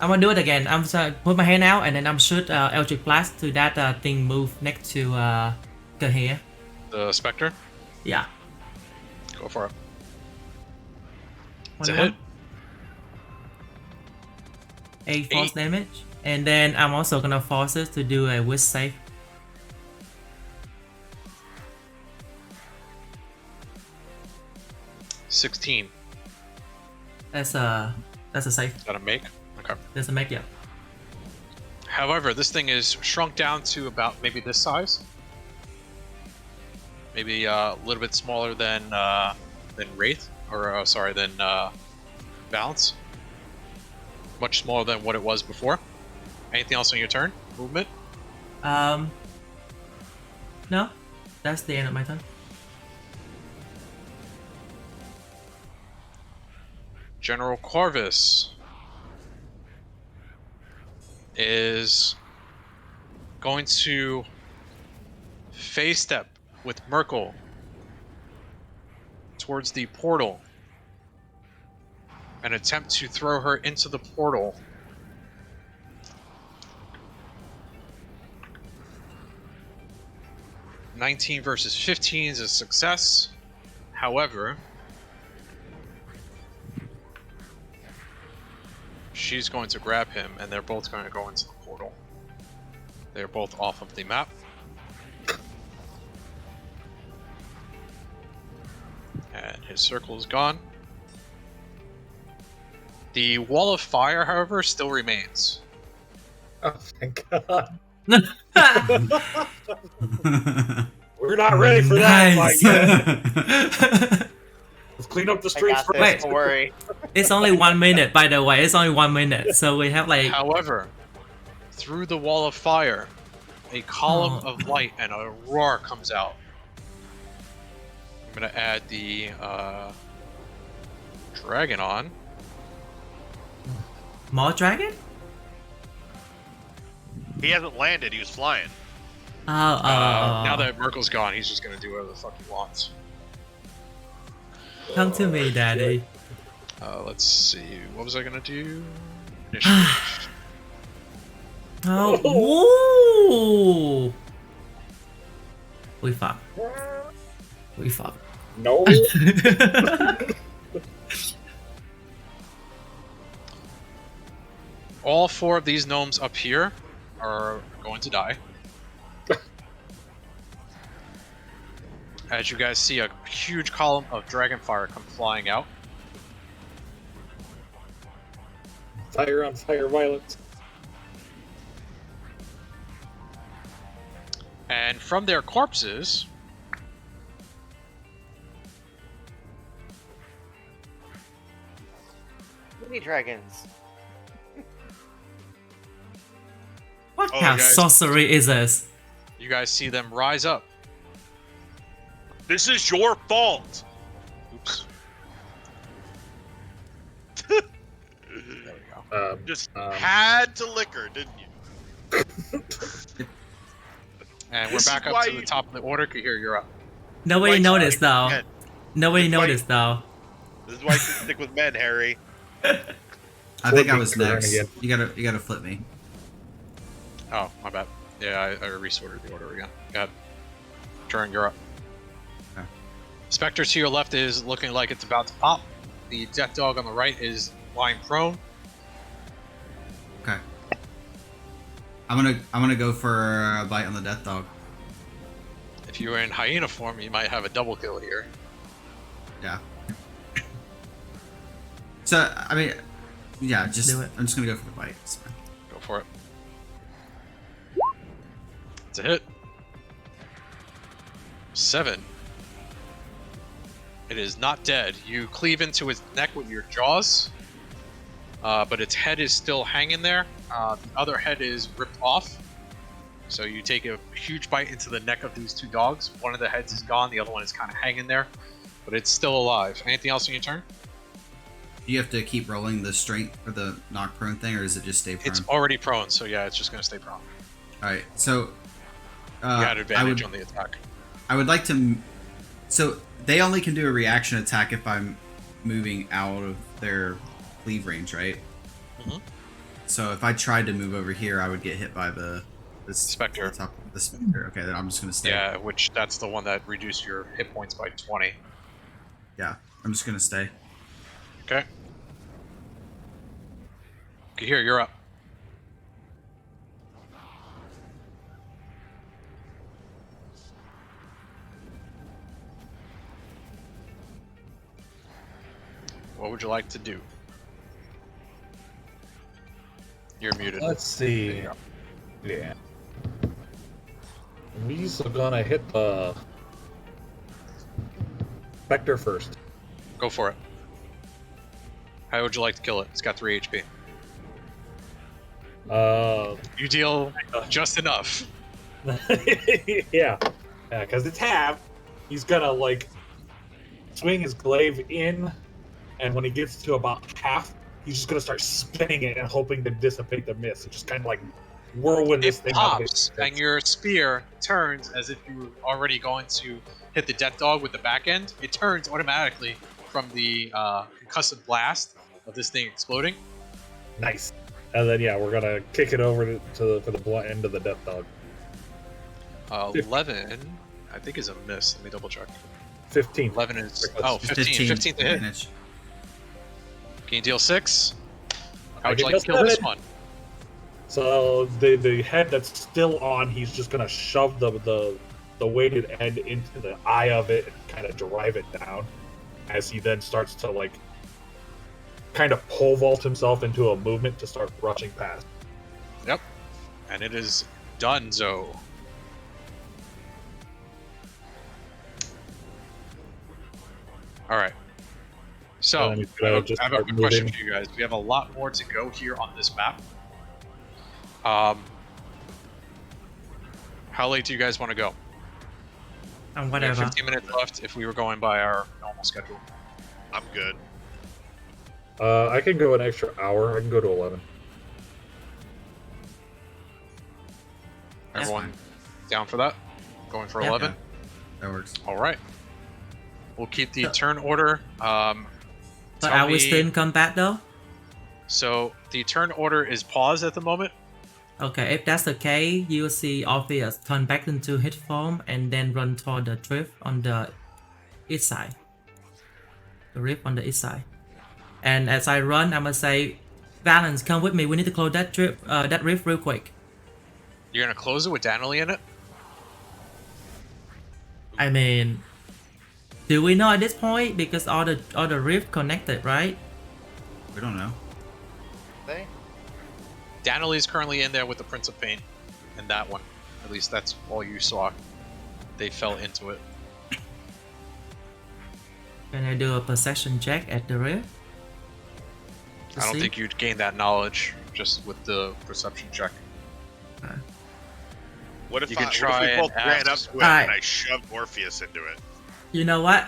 gonna do it again. I'm gonna put my hand out and then I'm shoot Eldritch Blast to that thing move next to here. The Spectre? Yeah. Go for it. It's One a hit. 8 force 8. damage. And then I'm also gonna force it to do a whiz save. $16. That's a save. Is that a make? Okay. That's a make, yeah. However, this thing is shrunk down to about maybe this size. Maybe a little bit smaller than Wraith, or than Balance. Much smaller than what it was before. Anything else on your turn? Movement? No, that's the end of my turn. General Corvus is going to phase step with Mercle towards the portal and attempt to throw her into the portal. (19 versus 15 is a success. However, she's going to grab him, and they're both going to go into the portal. They're both off of the map. And his circle is gone. The wall of fire, however, still remains. Oh, thank God. We're not ready for that Nice. fight yet. Let's clean up the I streets got first. this. Don't worry. It's only 1 minute, by the way. It's only 1 minute, so we have like. However, through the wall of fire, a column of light and a roar comes out. I'm gonna add the dragon on. More dragon? He hasn't landed. He was flying. Oh, Now that Mercle's gone, he's just gonna do whatever the fuck he wants. come to me, daddy. Let's see. What was I gonna do? Initiative. Oh, woo! We fuck. We fuck. No. All 4 of these gnomes up here are going to die. As you guys see, a huge column of dragon fire come flying out. Fire on fire violence. And from their corpses, Mini dragons. What Oh, kind of guys. sorcery is this? you guys see them rise up. This is your fault. Oops. There we go. Just had to liquor, didn't you? And we're This back is up why to you- the top of the order. Kahir, you're up. Nobody Like, noticed though. men. Nobody It's like- noticed though. This is why you should stick with men, Harry. I think I Four was big next. again. You gotta flip me. Oh, my bad. Yeah, I resorted the order again. Go ahead. Turn, you're up. Okay. Spectre to your left is looking like it's about to pop. The death dog on the right is lying prone. Okay. I'm gonna go for a bite on the death dog. If you were in hyena form, you might have a double kill here. Yeah. So I mean, yeah, just Do it. I'm just gonna go for the bite. It's fine. Go for it. It's a hit. 7. It is not dead. You cleave into its neck with your jaws, but its head is still hanging there. The other head is ripped off. So you take a huge bite into the neck of these 2 dogs. One of the heads is gone, the other one is kind of hanging there, but it's still alive. Anything else on your turn? Do you have to keep rolling the strength for the knock prone thing, or does it just stay prone? It's already prone, so yeah, it's just going to stay prone. All right. So You had advantage I on the attack. would like to. So they only can do a reaction attack if I'm moving out of their cleave range, right? Mhm. So if I tried to move over here, I would get hit by the Spectre. The spectre. Okay, then I'm just gonna stay. Yeah, which that's the one that reduced your hit points by 20. Yeah, I'm just gonna stay. Okay. Here, you're up. What would you like to do? You're muted. Let's see. There you go. Yeah. We's gonna hit the Spectre first. Go for it. How would you like to kill it? It's got 3 HP. You deal just enough. yeah, because it's half. He's gonna like swing his glaive in, and when he gets to about half, he's just gonna start spinning it and hoping to dissipate the mist. It's just kind of like whirlwind this It thing out of his pops, fist. and your spear turns as if you were already going to hit the death dog with the back end. It turns automatically from the concussive blast of this thing exploding. Nice. And then yeah, we're gonna kick it over for the blunt end of the death dog. 11, I think, is a miss. Let me double check. 15. 11 is... Reckless. Oh, 15. 15 to hit. advantage. Can you deal 6? How I would you can like to deal kill this 7. one? So the head that's still on, he's just gonna shove the weighted end into the eye of it and kind of drive it down, as he then starts to like kind of pole vault himself into a movement to start rushing past. Yep. And it is donezo. All right. So, And I then have just I have a start quick question moving. for you guys. We have a lot more to go here on this map. How late do you guys want to go? And We have whatever. 15 minutes left if we were going by our normal schedule. I'm good. I can go an extra hour. I can go to 11. Everyone down for that? Going for Yeah. 11? Yeah, that works. All right. We'll keep the So- turn order. But Tell are we me- still in combat though? So the turn order is paused at the moment. Okay, if that's the case, you will see Orpheus turn back into hit form and then run toward the drift on the east side. The rift on the east side. And as I run, I'm gonna say, Valence, come with me. We need to close that rift real quick. You're gonna close it with Danley in it. I mean, do we know at this point? Because all the rift connected, right? We don't know. They? Danley is currently in there with the Prince of Pain, and that one. At least that's all you saw. They fell into it. Can I do a perception check at the rift? To I don't see? think you'd gain that knowledge just with the perception check. What if, You can what try if we both and ran up ask- to it Alright. and I shoved Orpheus into it? You know what?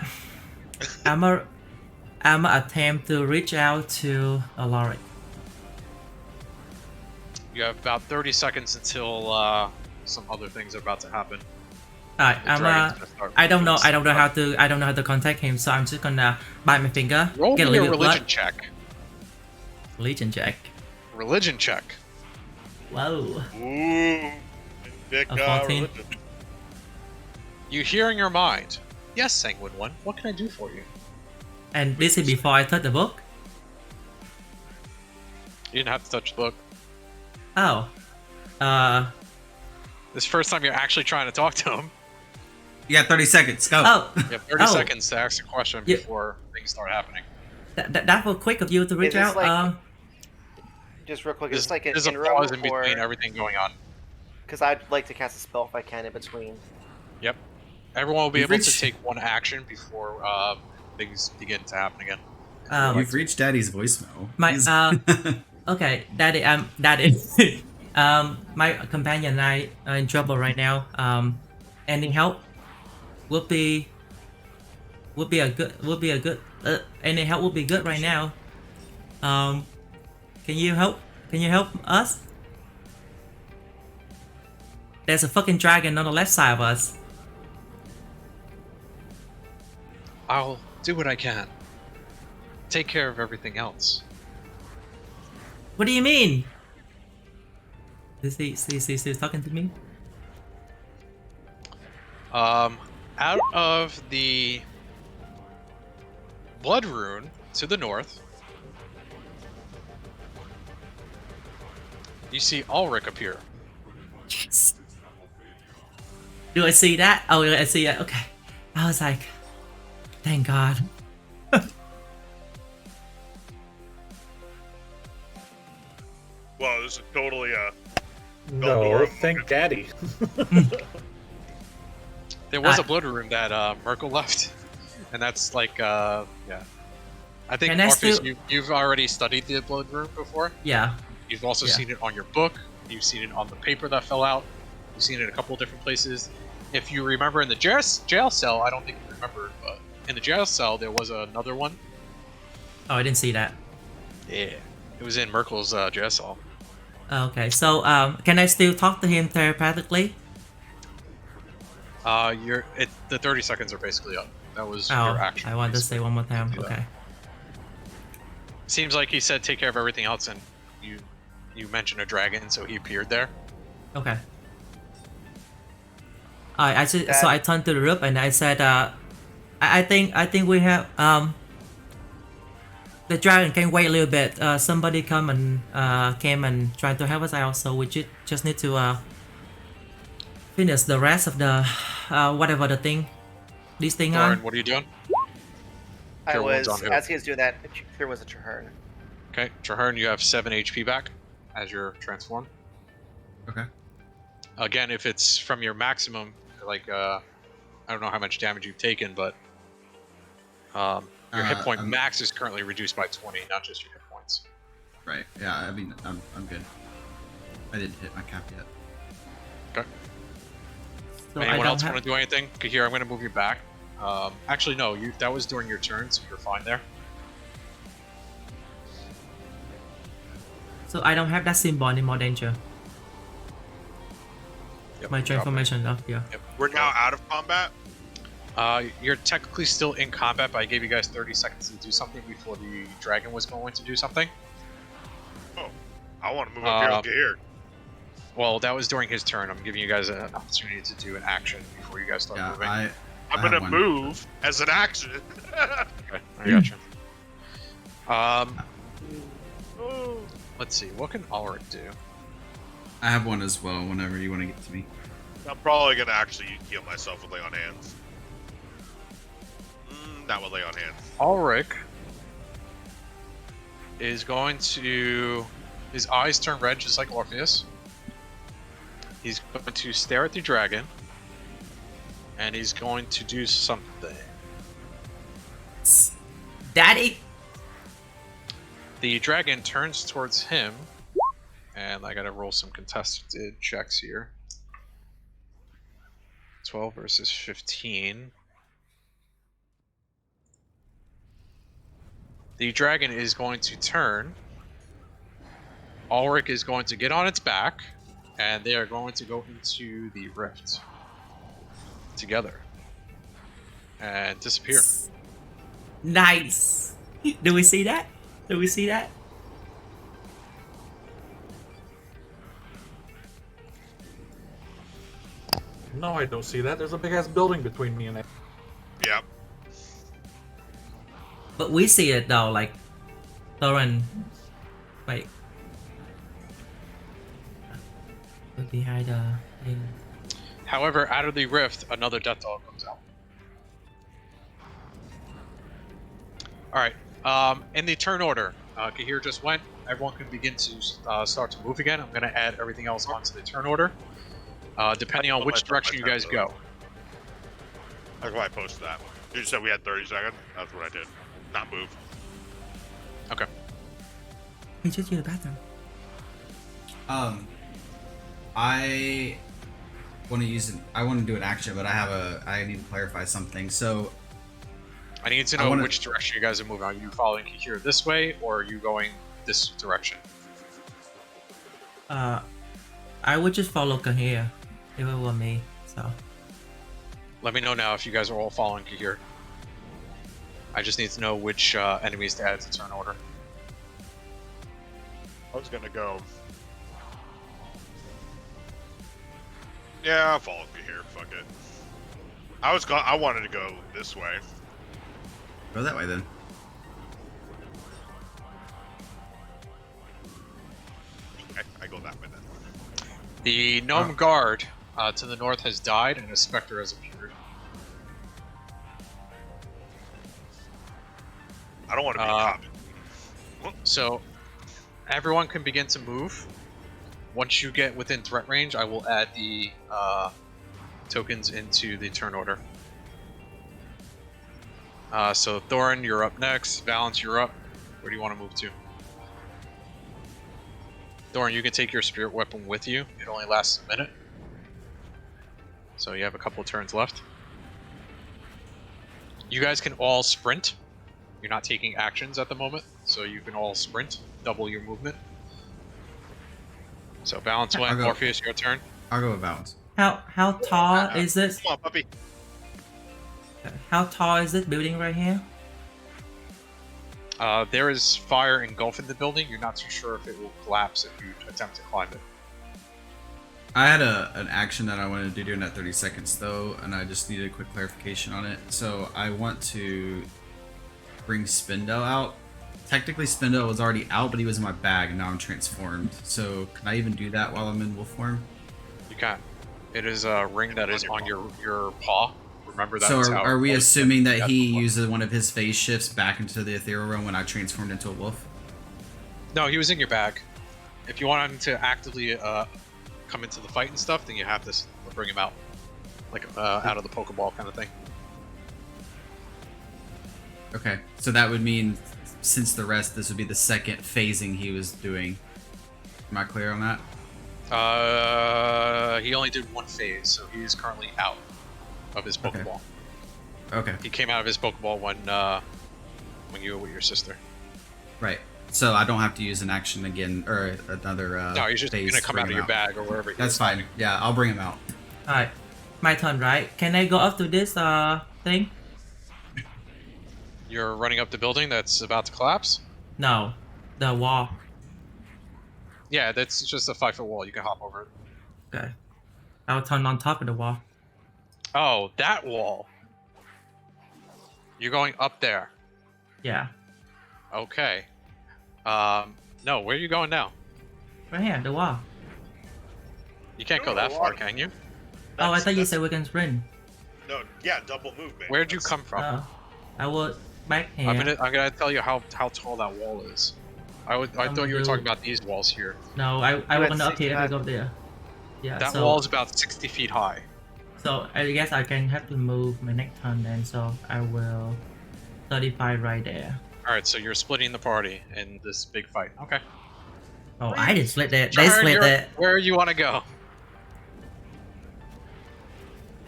I'ma attempt to reach out to Alaric. You have about 30 seconds until some other things are about to happen. Alright, The dragon's gonna start I don't know moving. how to contact him, so I'm just gonna bite my finger, Roll get a me a little religion blood. check. Religion check. Religion check. Whoa. Ooh. Big, A 14. religion. You hear in your mind, yes, Sanguine One, what can I do for you? And this is before I touch the book? You didn't have to touch the book. Oh. This is the first time you're actually trying to talk to him. You got 30 seconds. Go. Oh. You have 30 Oh. seconds to ask a question Yeah. before things start happening. That was quick of you to reach this out. like- Just real quick, is There's, this like an there's a interim pause in or between everything going on. because I'd like to cast a spell if I can in between. Yep. Everyone will be You've able to reached- take one action before things begin to happen again. You've reached Daddy's voicemail. My- He's- Okay, Daddy, my companion and I are in trouble right now. Any help would be a good. Any help would be good right now. Can you help? Can you help us? There's a fucking dragon on the left side of us. I'll do what I can. Take care of everything else. What do you mean? Is he still talking to me? Out of the blood rune to the north, you see Ulrich appear. Yes. Do I see that? Oh, I see it. Okay. I was like, thank God. Well, this is totally No, Eldora. thank Daddy. There was Ah. a blood rune that Mercle left, and that's like, yeah. I think Can I Orpheus, still- you've already studied the blood rune before. Yeah. You've also Yeah. seen it on your book. You've seen it on the paper that fell out. You've seen it a couple different places. If you remember in the jail cell, I don't think you remember, but in the jail cell there was another one. Oh, I didn't see that. Yeah, it was in Merkel's jail cell. Okay, so can I still talk to him telepathically? The 30 seconds are basically up. That was Oh, your action. I want to say one more time. Do that. Okay. Seems like he said take care of everything else, and you mentioned a dragon, so he appeared there. Okay. So I turned to the group and I said, I think we have the dragon can wait a little bit. Somebody came and tried to help us out, so we just need to finish the rest of the whatever the thing, this thing Lauren, on. what are you doing? I Sure, one's was on who? as he was doing that. There was a Traherne. Okay, Traherne, you have 7 HP back as you're transformed. Okay. Again, if it's from your maximum, like I don't know how much damage you've taken, but Your hit point I'm- max is currently reduced by 20, not just your hit points. Right. Yeah. I mean, I'm good. I didn't hit my cap yet. Okay. So I Anyone don't else have. want to do anything? Kahir, I'm going to move you back. Actually, no. That was during your turn, so you're fine there. So I don't have that symbol anymore. Danger. Yep, My drop it. transformation. Oh yeah. Yep. We're now out of combat. You're technically still in combat, but I gave you guys 30 seconds to do something before the dragon was going to do something. Oh, I want to move up here. Well, that was during his turn. I'm giving you guys an opportunity to do an action before you guys start Yeah. moving. I'm I gonna have one. move as an action. Okay, I got you. Let's see. What can Ulrich do? I have one as well. Whenever you want to get to me. I'm probably gonna actually heal myself with lay on hands. Not with lay on hands. Ulrich is going to... His eyes turn red just like Orpheus. He's going to stare at the dragon. And he's going to do something. Daddy. The dragon turns towards him. And I gotta roll some contested checks here. 12 versus 15. The dragon is going to turn. Ulrich is going to get on its back, and they are going to go into the rift together and disappear. Nice. Do we see that? Do we see that? No, I don't see that. There's a big ass building between me and it. Yep. But we see it though, like Thorin. Wait. Behind the thing. However, out of the rift, another death dog comes out. Alright, in the turn order, Kahir just went. Everyone can begin to start to move again. I'm going to add everything else onto the turn order, depending on which direction you guys go. That's why I posted that. You said we had 30 seconds. That's what I did. Not move. Okay. He just use the bathroom. I want to use it. I want to do an action, but I need to clarify something. So I need to know which direction you guys are moving. Are you following Kahir this way, or are you going this direction? I would just follow Kahir if it were me. So Let me know now if you guys are all following Kahir. I just need to know which enemies to add to turn order. I was gonna go. Yeah, I'll follow you here. Fuck it. I wanted to go this way. go that way then. I go that way then. The gnome guard to the north has died, and a specter has appeared. I don't want to be caught. So, everyone can begin to move. Once you get within threat range, I will add the tokens into the turn order. So, Thorin, you're up next. Valence, you're up. Where do you want to move to? Thorin, you can take your spirit weapon with you. It only lasts a minute. So you have a couple turns left. You guys can all sprint. You're not taking actions at the moment, so you can all sprint, double your movement. So Balance went. Orpheus, your turn. I'll go with balance. how tall is this? Come on, puppy. How tall is this building right here? There is fire engulfing the building. You're not too sure if it will collapse if you attempt to climb it. I had an action that I wanted to do during that 30 seconds though, and I just needed a quick clarification on it. So I want to bring Spindo out. Technically Spindo was already out, but he was in my bag and now I'm transformed. So can I even do that while I'm in wolf form? You can. It is a ring that is on your paw. Remember that. So are we assuming that he uses one of his phase shifts back into the ethereal realm when I transformed into a wolf? No, he was in your bag. If you want him to actively come into the fight and stuff, then you have to bring him out, like out of the Pokeball kind of thing. Okay, so that would mean since the rest, this would be the second phasing he was doing. Am I clear on that? He only did one phase, so he's currently out of his Pokeball. Okay. He came out of his Pokeball when you were with your sister. Right. So I don't have to use an action again or another. No, he's just gonna come out of your bag or wherever. That's fine. Yeah, I'll bring him out. Alright, my turn, right? Can I go up to this thing? You're running up the building that's about to collapse? No, the wall. Yeah, that's just a 5-foot wall. You can hop over it. Okay. I'll turn on top of the wall. Oh, that wall. You're going up there. Yeah. Okay. No, where are you going now? Right here, the wall. You can't go that far, can you? Oh, I thought you said we can sprint. No, yeah, double movement. Where'd you come from? I will back here. I'm gonna tell you how tall that wall is. I thought you were talking about these walls here. No, I want to up here if I go there. Yeah. That wall is about 60 feet high. So I guess I can have to move my next turn then. So I will 35 right there. All right, so you're splitting the party in this big fight. Okay. Oh, I didn't split that. Turn, They split you're- that. Where you want to go?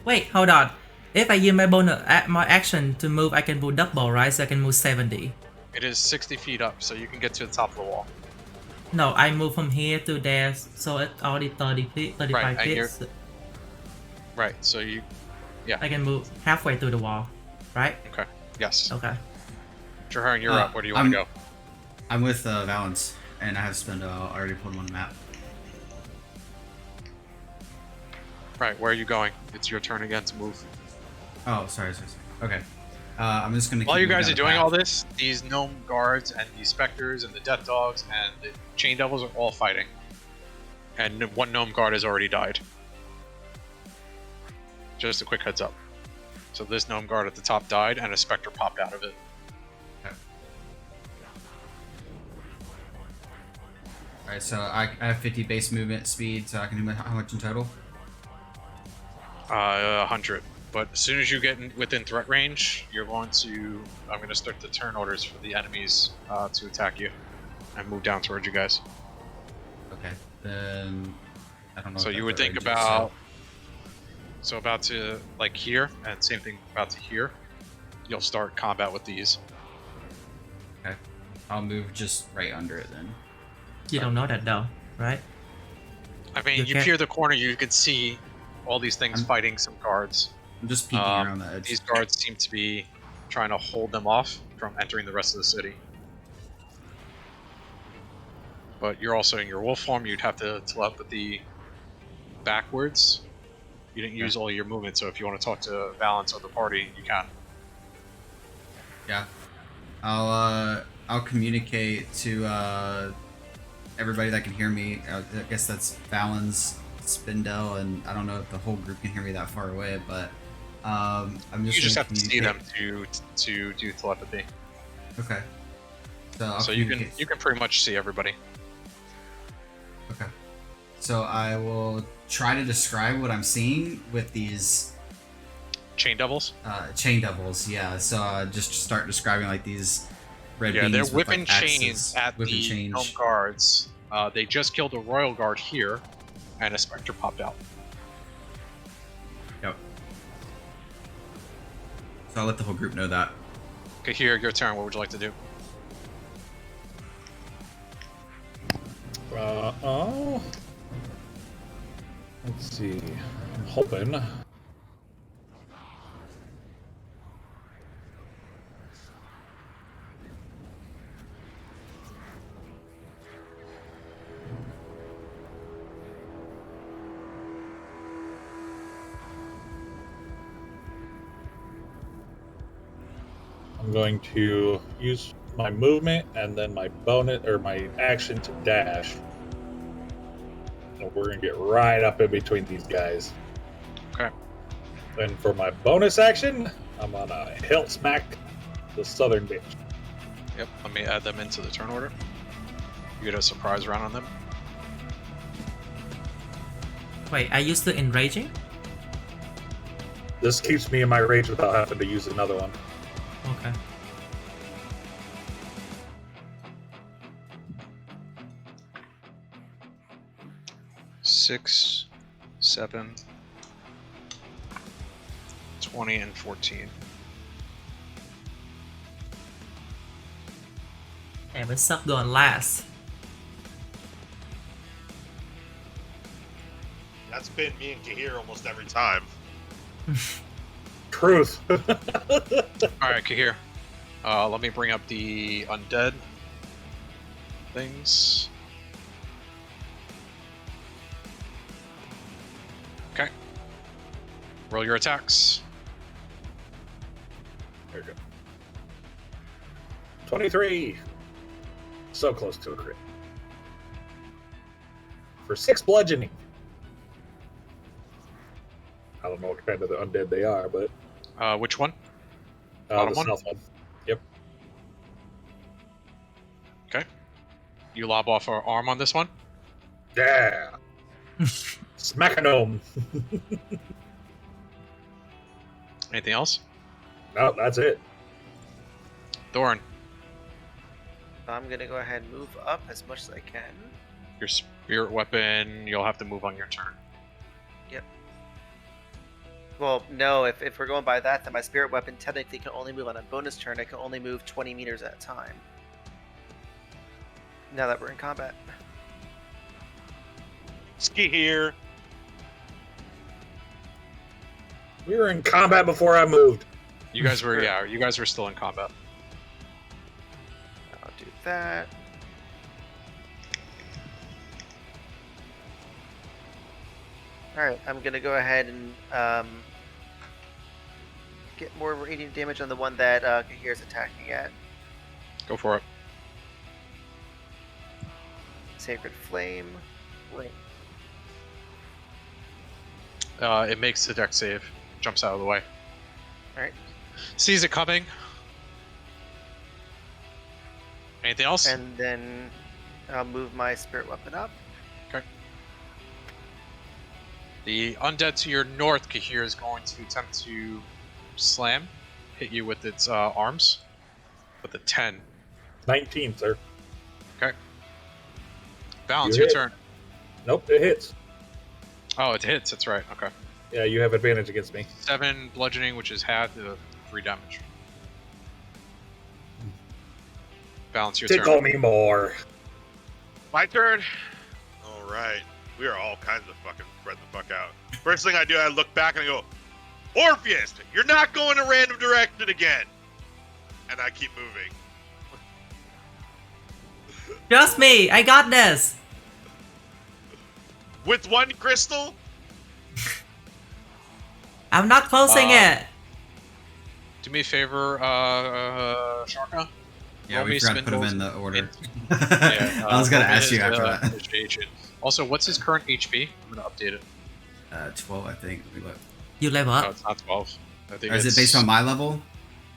Wait, hold on. If I use my bonus my action to move, I can move double, right? So I can move 70. It is 60 feet up, so you can get to the top of the wall. No, I move from here to there, so it's already 30 feet, 35 Right, and feet. you're- Right, so you... I can move halfway through the wall, right? Okay, yes. Okay. Trahearn, you're up. Where do you want to go? I'm with Valence, and I have Spindle. I already put him on the map. Right, where are you going? It's your turn again to move. Oh, sorry. Okay. I'm just gonna. While keep you moving guys down are the doing path. all this, these gnome guards and these specters and the death dogs and the chain devils are all fighting. And one gnome guard has already died. Just a quick heads up. So this gnome guard at the top died and a specter popped out of it. Alright, so I have 50 base movement speed, so I can do how much in total? 100. But as soon as you get within threat range, I'm going to start the turn orders for the enemies to attack you and move down towards you guys. Okay, then I don't know. So what you that would think range is, about, so about to like here, and same thing about to here. You'll start combat with these. Okay, I'll move just right under it then. You don't know that though, right? I mean, you can't- peer the corner, you can see all these things fighting some guards. I'm just peeking around the edge. These guards seem to be trying to hold them off from entering the rest of the city. But you're also in your wolf form, you'd have to telepathy backwards. You didn't use all your movement, so if you want to talk to Valence or the party, you can. Yeah, I'll communicate to everybody that can hear me. I guess that's Valens, Spindle, and I don't know if the whole group can hear me that far away, but I'm just. You just gonna have to see them communicate. to do telepathy. Okay. So I'll So you communicate. can pretty much see everybody. Okay. So I will try to describe what I'm seeing with these Chain devils. chain devils. Yeah. So just start describing like these red Yeah, beams they're with, whipping like, chains axes, at whipping the chains. gnome guards. They just killed a royal guard here, and a specter popped out. Yep. So I'll let the whole group know that. Okay, here, your turn. What would you like to do? Let's see. I'm hoping. I'm going to use my movement and then my bonus or my action to dash. And we're gonna get right up in between these guys. Okay. Then for my bonus action, I'm gonna hilt smack the southern bitch. Yep, let me add them into the turn order. You get a surprise round on them. Wait, I used the enraging? This keeps me in my rage without having to use another one. Okay. 6, 7, 20, and 14. And we suck going last. That's been me and Kahir almost every time. Truth. Alright, Kahir. Let me bring up the undead things. Okay. Roll your attacks. There we go. 23. So close to a crit. For 6 bludgeoning. I don't know what kind of the undead they are, but Which one? the Bottom one? south one. Yep. Okay. You lob off our arm on this one. Yeah. Smack a gnome. Anything else? No, that's it. Thorn, I'm gonna go ahead and move up as much as I can. your spirit weapon, you'll have to move on your turn. Well, no, if we're going by that, then my spirit weapon technically can only move on a bonus turn. I can only move 20 meters at a time. Now that we're in combat. Ski here. We were in combat before I moved. You guys were, yeah, you guys were still in combat. I'll do that. Alright, I'm gonna go ahead and get more radiant damage on the one that Kahir's attacking at. Go for it. Sacred Flame. It makes the deck save. Jumps out of the way. Alright. Sees it coming. Anything else? And then I'll move my spirit weapon up. Okay. The undead to your north, Kahir, is going to attempt to slam, hit you with its arms, with a 10. 19, sir. Okay. Balance, You your hit. turn. Nope, it hits. Oh, it hits. That's right. Okay. Yeah, you have advantage against me. 7 bludgeoning, which is half the 3 damage. Balance, your Tickle turn. me more. My turn. All right. We are all kinds of fucking spread the fuck out. First thing I do, I look back and I go, Orpheus, you're not going a random direction again. And I keep moving. Trust me, I got this. With one crystal? I'm not closing it. Do me a favor, Sharka. Yeah, Roll we me forgot to put them spindles in the order. Yeah, I was gonna roll me ask you his, after that. initiation. Also, what's his current HP? I'm gonna update it. 12, I think. Let me look. You level No, up it's not 12. I think Or is it's it based on my level?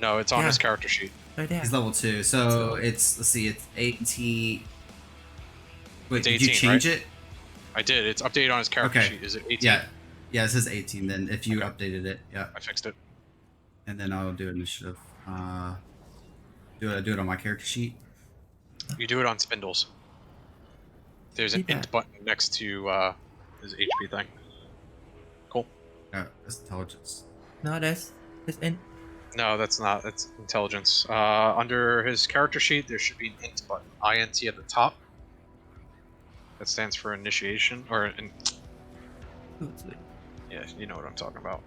No, it's on Yeah. his character sheet. right there. He's level 2, so it's, let's see, it's 18. Wait, It's did you 18, change it? I did. It's updated on his character Okay. sheet. Is it 18? Yeah. Yeah, it says 18 then, if you updated it. Yeah. I fixed it. And then I'll do initiative. Do it on my character sheet. You do it on spindles. There's an See int that. button next to his HP thing. Cool. That's intelligence. No, that's it's in. No, that's not. That's intelligence. Under his character sheet, there should be an int button. INT at the top. That stands for initiation, or yeah, you know what I'm talking about.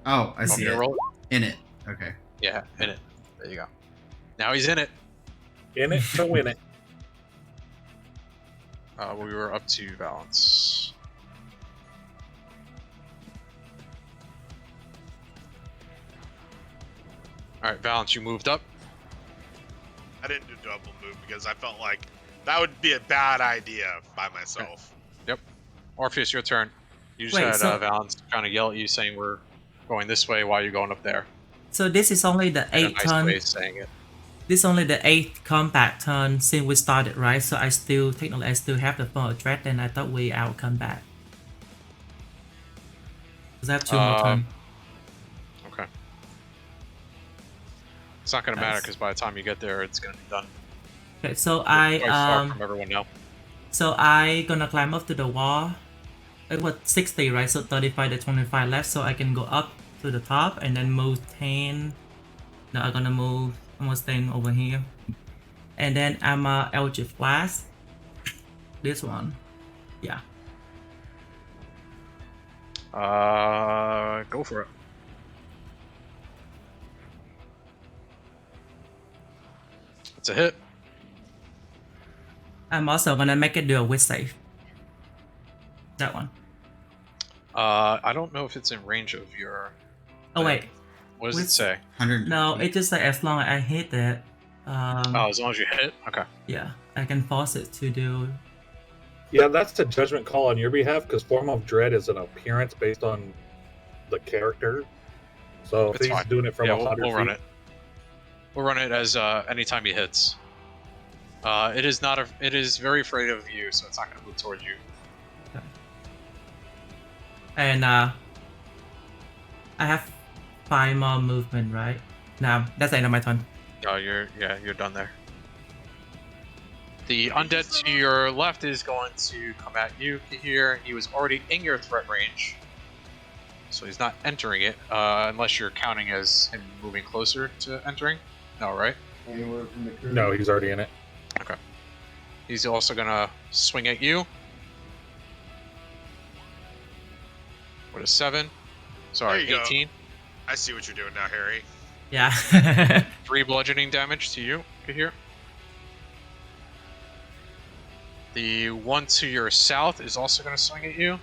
Oh, I see Okay, it. roll it. In it. Okay. Yeah, in it. There you go. Now he's in it. In it to win it. We were up to balance. All right, balance. You moved up. I didn't do double move because I felt like that would be a bad idea by myself. Orpheus, your turn. You just Wait, had so- Valance kind of yell at you, saying we're going this way while you're going up there. So this is only the In a 8th nice turn. way of saying it. This is only the 8th combat turn since we started, right? So I still technically I still have the full address, and I thought we out combat. Because I have 2 more turns. Okay. It's not going to matter Nice. because by the time you get there, it's going to be done. Okay, so You're quite far I from everyone now. So I gonna climb up to the wall. It was 60, right? So 35 to 25 left, so I can go up to the top and then move 10. Now I'm gonna move almost 10 over here. And then I'm Eldritch Blast. This one. Yeah. Go for it. It's a hit. I'm also gonna make it do a wit save. That one. I don't know if it's in range of your. Oh wait. What does it say? 100. No, it just like as long as I hit it. As long as you hit. Okay. Yeah, I can force it to do. Yeah, that's a judgment call on your behalf because Form of Dread is an appearance based on the character. So if It's he's fine. doing it from Yeah, 100 we'll feet, run it. We'll run it as anytime he hits. It is not a. It is very afraid of you, so it's not going to move towards you. And I have 5 more movement, right? Now that's the end of my turn. Oh, you're done there. The undead to your left is going to come at you here. He was already in your threat range, so he's not entering it unless you're counting as him moving closer to entering. No, right? no, he's already in it. Okay. He's also gonna swing at you. What is 7? Sorry, There you go. 18. I see what you're doing now, Harry. Yeah. 3 bludgeoning damage to you, here. The one to your south is also going to swing at you.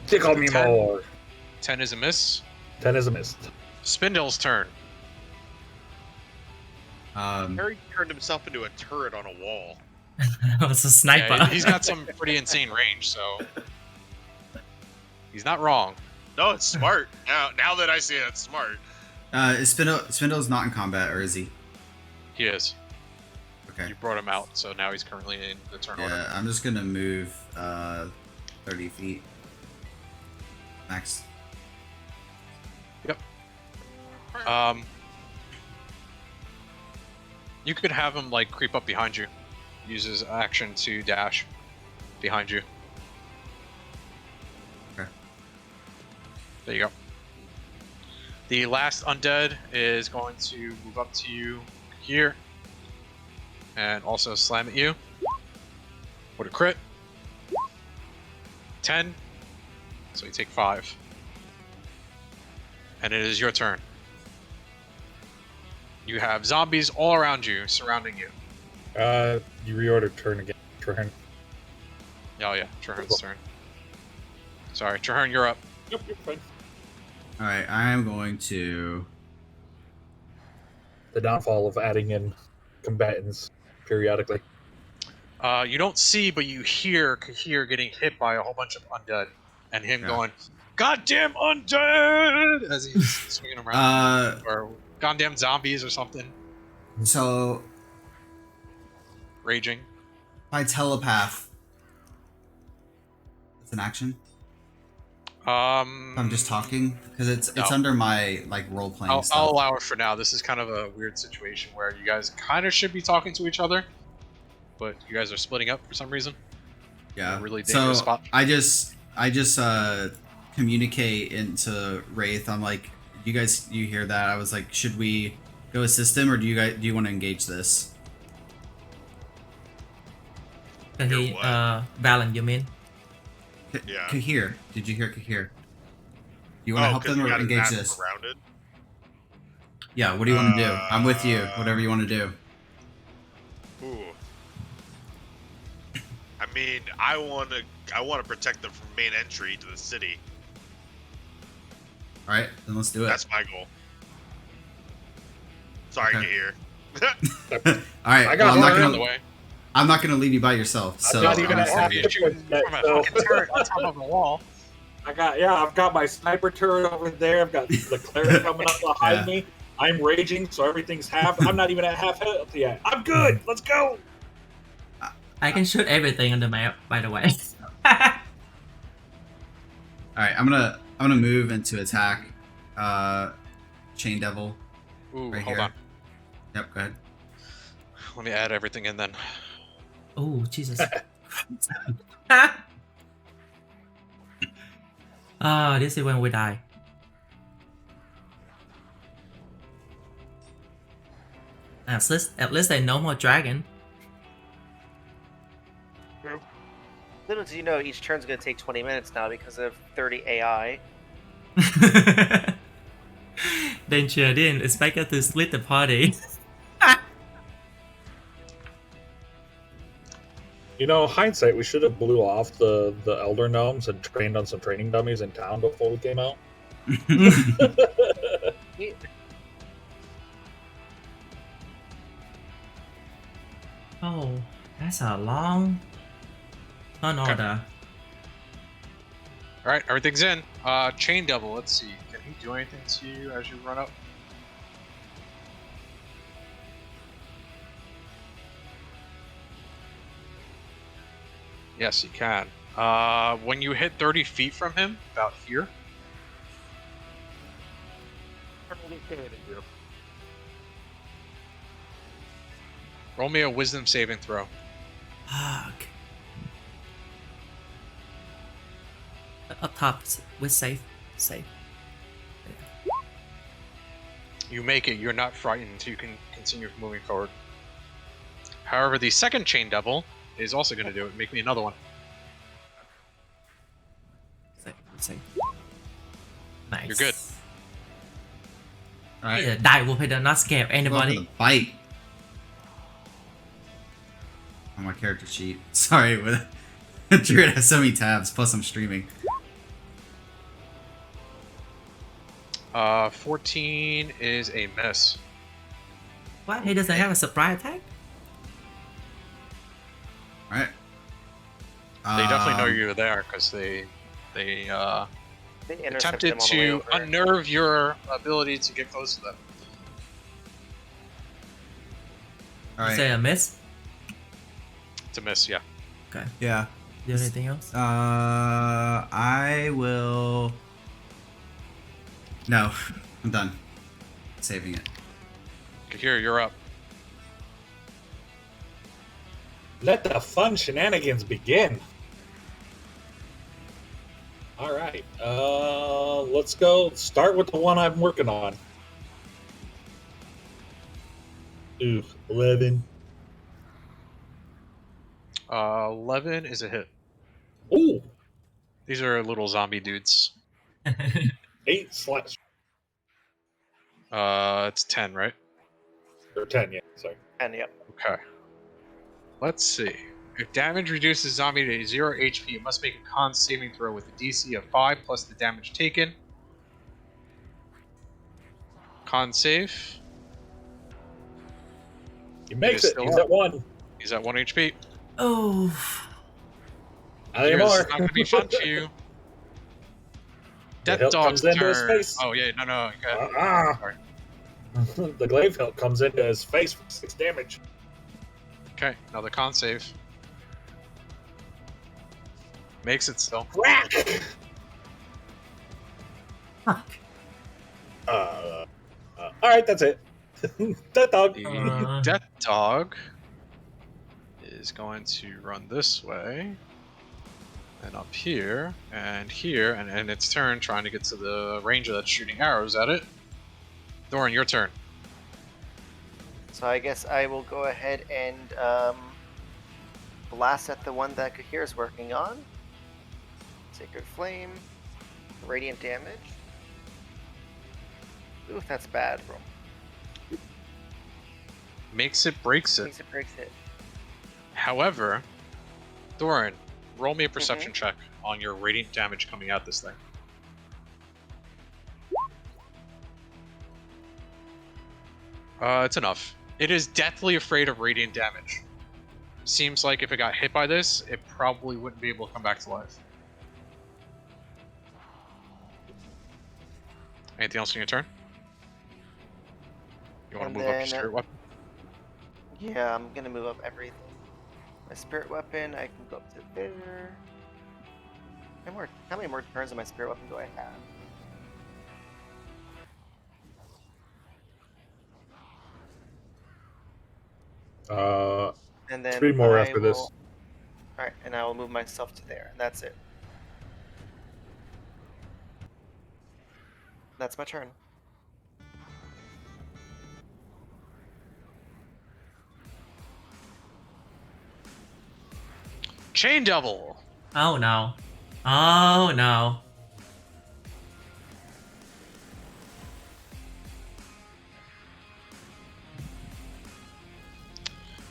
Tickle me 10. more. 10 is a miss. 10 is a miss. Spindle's turn. Harry turned himself into a turret on a wall. I was a sniper. Yeah, he's got some pretty insane range, so he's not wrong. No, it's smart. Now that I see it, it's smart. Is Spindle's not in combat, or is he? He is. Okay. You brought him out, so now he's currently in the turn order. Yeah, I'm just gonna move 30 feet. Max. Yep. You could have him like creep up behind you. Use his action to dash behind you. Okay. There you go. The last undead is going to move up to you here and also slam at you. What a crit. 10. So you take 5. And it is your turn. You have zombies all around you, surrounding you. You reordered turn again. Turn. Oh yeah, Trahern's turn. Sorry, Trahern, you're up. Yep, you're fine. Alright, I am going to... The downfall of adding in combatants periodically. You don't see, but you hear Kahir getting hit by a whole bunch of undead, and him going, "Goddamn undead!" as he's swinging around, or "Goddamn zombies" or something. So, Raging. by telepath, it's an action. I'm just talking because it's No. under my like role playing I'll stuff. allow it for now. This is kind of a weird situation where you guys kind of should be talking to each other, but you guys are splitting up for some reason. Yeah. A really dangerous So spot. I just communicate into Wraith. I'm like, you hear that? I was like, should we go assist him, or do you want to engage this? He Valen, you mean? Yeah. Kahir, did you hear Kahir? Do you want to help 'cause them we or got his engage ass this? surrounded. Yeah. What do you want to do? I'm with you. Whatever you want to do. Ooh. I mean, I want to protect them from main entry to the city. All right, then let's do it. That's my goal. Sorry Okay. to hear. All right. I got I'm not Out of the gonna. way. I'm not gonna leave you by yourself. So I'm not even I'm at gonna half save hit you. points yet, From a so- fucking turret on top of the wall. I've got my sniper turret over there. I've got the cleric coming up behind Yeah. me. I'm raging, so everything's half. I'm not even at half health yet. I'm good. Let's go. I can shoot everything on the map, by the way. All right, I'm gonna move into attack. Chain Devil. Ooh, Right hold here. on. Yep, go ahead. Let me add everything in then. Oh, Jesus Oh, this is when we die. At least I know more dragon. Little do you know, each turn's going to take 20 minutes now because of 30 AI. Danger didn't expect us to split the party. You know, hindsight, we should have blew off the elder gnomes and trained on some training dummies in town before we came out. Oh, that's a long order. All right, everything's in. Chain Devil. Let's see. Can he do anything to you as you run up? Yes, he can. When you hit 30 feet from him, about here. Roll me a wisdom saving throw. Fuck. Up top, we're safe. Safe. You make it. You're not frightened. So you can continue moving forward. However, the second Chain Devil is also going to do it. Make me another one. Safe. Nice. You're good. All right. Yeah, die wolf. They're not scared of anybody. Welcome to bite. On my character sheet. Sorry, with Druid has so many tabs. Plus, I'm streaming. 14 is a miss. What? He doesn't have a surprise attack? All right. They definitely know you're there because they They intercept attempted them on the way to over. unnerve your ability to get close to them. All You right. say a miss? It's a miss, yeah. Okay. Yeah. Do you have anything else? I will. No, I'm done. Saving it. Here, you're up. Let the fun shenanigans begin. All right. Let's go. Start with the one I'm working on. Ooh, 11. 11 is a hit. Ooh, These are little zombie dudes. 8 slash. It's 10, right? Or 10, yeah, sorry. And yep. Okay. Let's see. If damage reduces zombie to 0 HP, it must make a con saving throw with a DC of 5 plus the damage taken. Con save. He makes is it. still He's up. at 1. He's at 1 HP. Oh. Not This anymore. is not going to be fun for you. The Death hilt Dog's comes into his turn. face. Oh, yeah, no. Sorry. The glaive hilt comes into his face for 6 damage. Okay, another con save. Makes it still. Whack! Fuck. Alright, that's it. Death dog. The Death Dog is going to run this way, and up here, and here, and end its turn trying to get to the ranger that's shooting arrows at it. Thorin, your turn. So I guess I will go ahead and blast at the one that Kahir is working on. Sacred Flame. Radiant damage. Ooh, that's bad. Makes it, breaks it. Makes it, breaks it. However, Thorin, roll me a perception check on your radiant damage coming out this thing. It's enough. It is deathly afraid of radiant damage. Seems like if it got hit by this, it probably wouldn't be able to come back to life. Anything else on your turn? You want to move up your spirit weapon? Yeah, I'm gonna move up everything. My spirit weapon, I can go up to there. How many more turns of my spirit weapon do I have? Uh, And then 3 more I after this. Alright, and and I will move myself to there, and that's it. That's my turn. Chain Devil. Oh no. Oh no.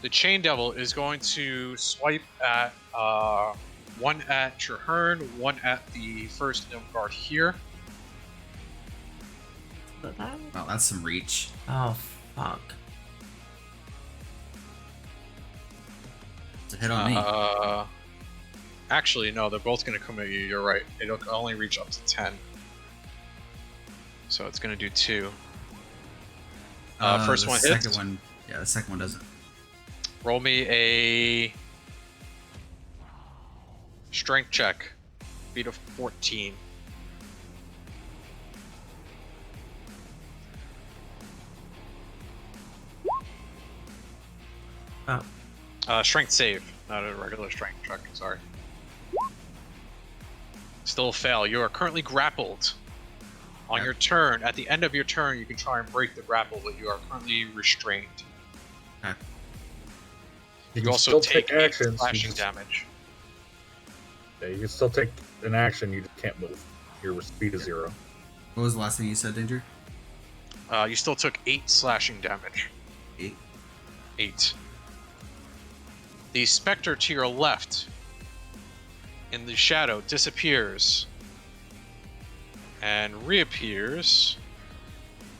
The Chain Devil is going to swipe at one at Traherne, one at the first gnome guard here. Wow, that's some reach. Oh fuck. It's a hit on me. Actually, no, they're both going to come at you. You're right. It'll only reach up to 10. So it's going to do 2. First the one second hits. one, yeah, the second one doesn't. Roll me a strength check. Beat of 14. Oh. Strength save, not a regular strength check. Sorry. Still a fail. You are currently grappled. On Yeah. your turn, at the end of your turn, you can try and break the grapple, but you are currently restrained. Okay. You can also still take actions. slashing damage. Yeah, you can still take an action. You just can't move. Your speed is 0. What was the last thing you said, Danger? You still took 8 slashing damage. 8. 8. The specter to your left in the shadow disappears and reappears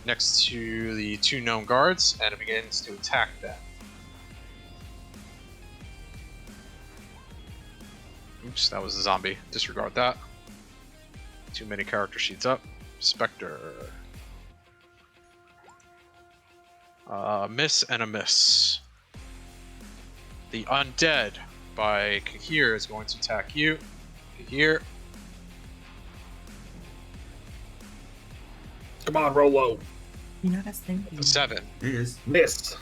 next to the 2 gnome guards, and it begins to attack them. Oops, that was a zombie. Disregard that. Too many character sheets up. Spectre. Miss and a miss. The undead by Kahir is going to attack you. Kahir. Come on, roll low. You know that's thing. The 7. It is. Missed.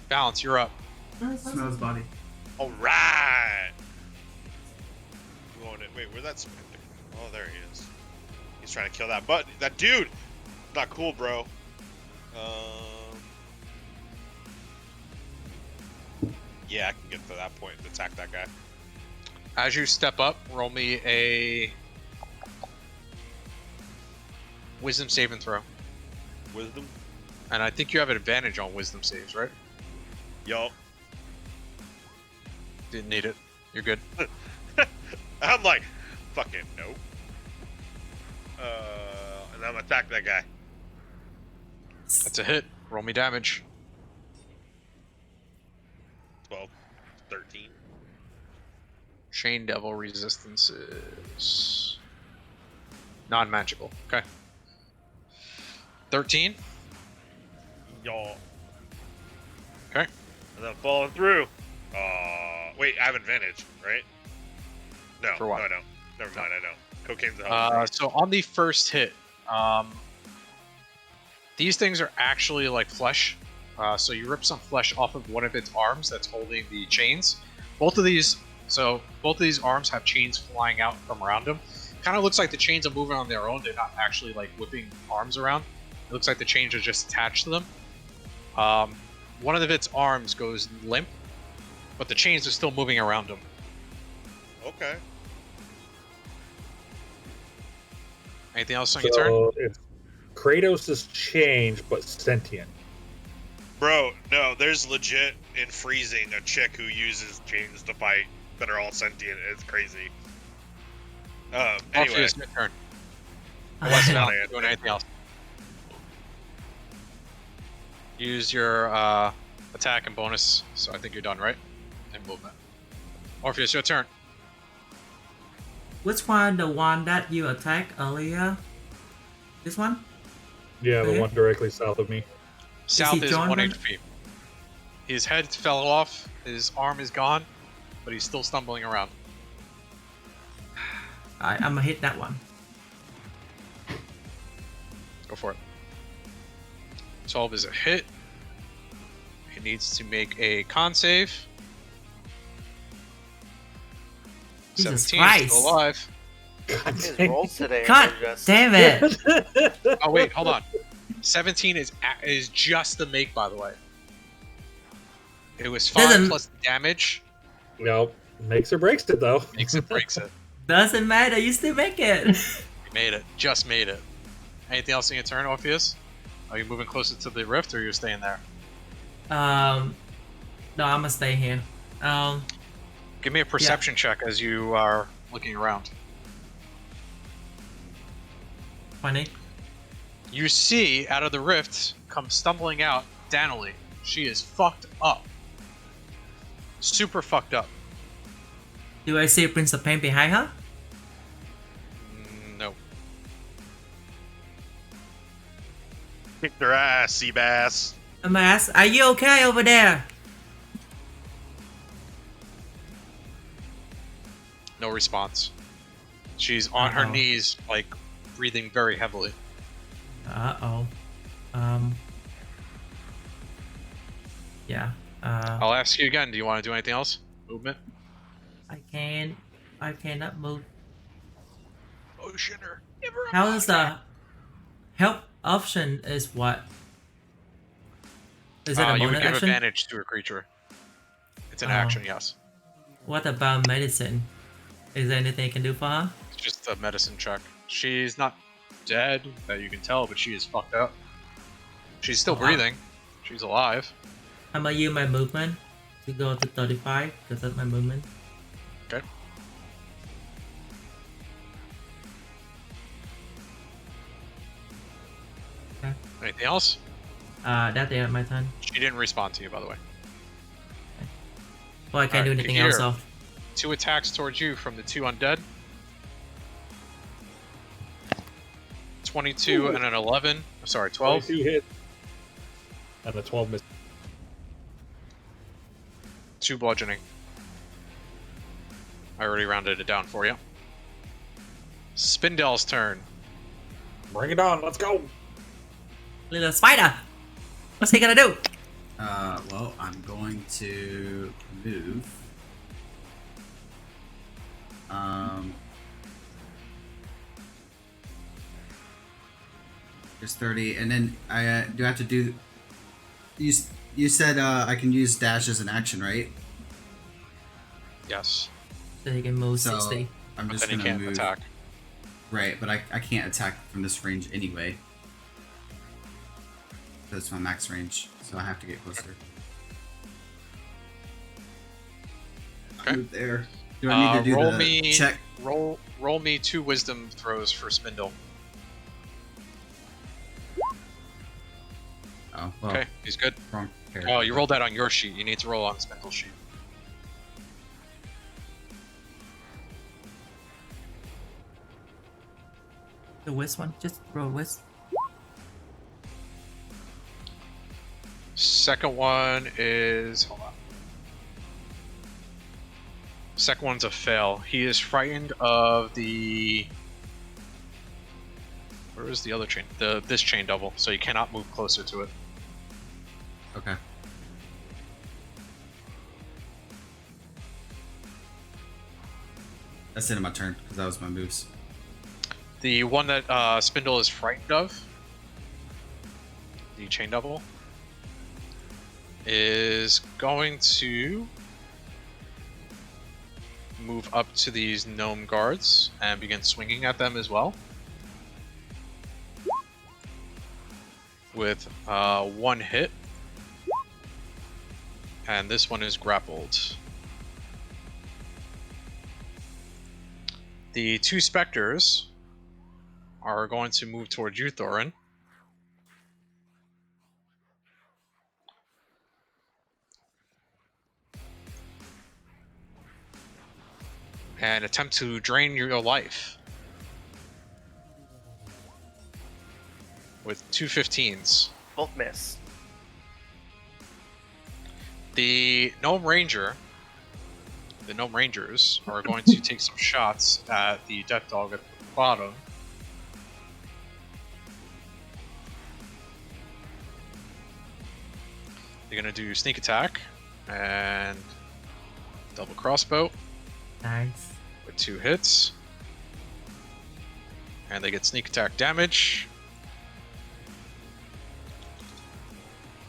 Balance, you're up. Smell his body. All right. Wait, where's that specter? Oh, there he is. He's trying to kill that dude. Not cool, bro. Yeah, I can get to that point and attack that guy. As you step up, roll me a wisdom saving throw. Wisdom? And I think you have an advantage on wisdom saves, right? Yo. Didn't need it. You're good. I'm like, fucking nope. And I'm gonna attack that guy. That's a hit. Roll me damage. 12, 13. Chain Devil resistances. Non-magical. Okay. 13. Yo. Okay. And then falling through. Wait, I have advantage, right? No, For what? no, I don't. Never mind, I don't. Cocaine's a hell. So on the first hit, these things are actually like flesh. So you rip some flesh off of one of its arms that's holding the chains. Both of these arms have chains flying out from around them. Kind of looks like the chains are moving on their own. They're not actually like whipping arms around. It looks like the chains are just attached to them. One of its arms goes limp, but the chains are still moving around them. Okay. Anything else on your turn? So it's Kratos is changed but sentient. Bro, no, there's legit in freezing a chick who uses chains to fight that are all sentient. It's crazy. Anyway, Orpheus, your turn. Unless Not not doing anything else. Use your attack and bonus, so I think you're done, right? And movement. Orpheus, your turn. Which one? The one that you attacked earlier? This one? Yeah, the Okay. one directly south of me. South is John 1 then? HP. His head fell off, his arm is gone, but he's still stumbling around. Alright, I'm gonna hit that one. Go for it. 12 is a hit. He needs to make a con save. Jesus 17 Christ. still alive. God His dang rolls today God are just... damn it. it. Oh wait, hold on. 17 is just the make, by the way. It was 5 Doesn't- plus damage. No, makes or breaks it though. Makes it, breaks it. Doesn't matter, you still make it. You made it. Just made it. Anything else in your turn, Orpheus? Are you moving closer to the rift, or are you staying there? No, I'm gonna stay here. Give me a perception check as you are looking around. 20. You see, out of the rift, come stumbling out Danielle. She is fucked up. Super fucked up. Do I see Prince of Pain behind her? No. Kicked her ass, Seabass. Amass, are you okay over there? No response. She's on her Uh-oh. knees, like, breathing very heavily. Uh-oh. Yeah. I'll ask you again, do you want to do anything else? Movement? I cannot move. Oceaner. How is the help option is what? Is it a You would bonus give action? advantage to a creature. It's an Oh. action, yes. What about medicine? Is there anything I can do for her? It's just a medicine check. She's not dead, that you can tell, but she is fucked up. She's still Oh, wow. breathing. She's alive. I'm gonna use my movement to go to 35 because that's my movement. Okay. Okay. Anything else? That's it, my turn. She didn't respond to you, by the way. Well, I can't do Alright, anything else here. off. 2 attacks towards you from the 2 undead. 22 Ooh. and an 11. I'm sorry, 12. 22 hit. And a 12 miss. 2 bludgeoning. I already rounded it down for you. Spindel's turn. Bring it on, let's go. Little spider! What's he gonna do? Well, I'm going to move. There's 30, and then I do have to do. You said I can use dash as an action, right? Yes. So he can move So 60. I'm But just then he gonna can't move. attack. Right, but I can't attack from this range anyway. That's my max range, so I have to get closer. Okay. Move there. Do I need to do roll the me check? Roll me 2 wisdom throws for Spindle. Oh, well, Okay, he's good. wrong character. Oh, you rolled that on your sheet. You need to roll on Spindle's sheet. The whiz one? Just roll whiz. Second one is... Hold on. Second one's a fail. He is frightened of the... Where is the other chain? This chain double, so you cannot move closer to it. Okay. That's the end of my turn, because that was my moves. The one that Spindle is frightened of, the chain double, is going to move up to these gnome guards and begin swinging at them as well. With 1 hit. And this one is grappled. The 2 specters are going to move towards you, Thorin. And attempt to drain your life. With 2 15s. Both miss. The Gnome Rangers are going to take some shots at the Death Dog at the bottom. They're going to do sneak attack and double crossbow. Nice. with 2 hits. And they get sneak attack damage.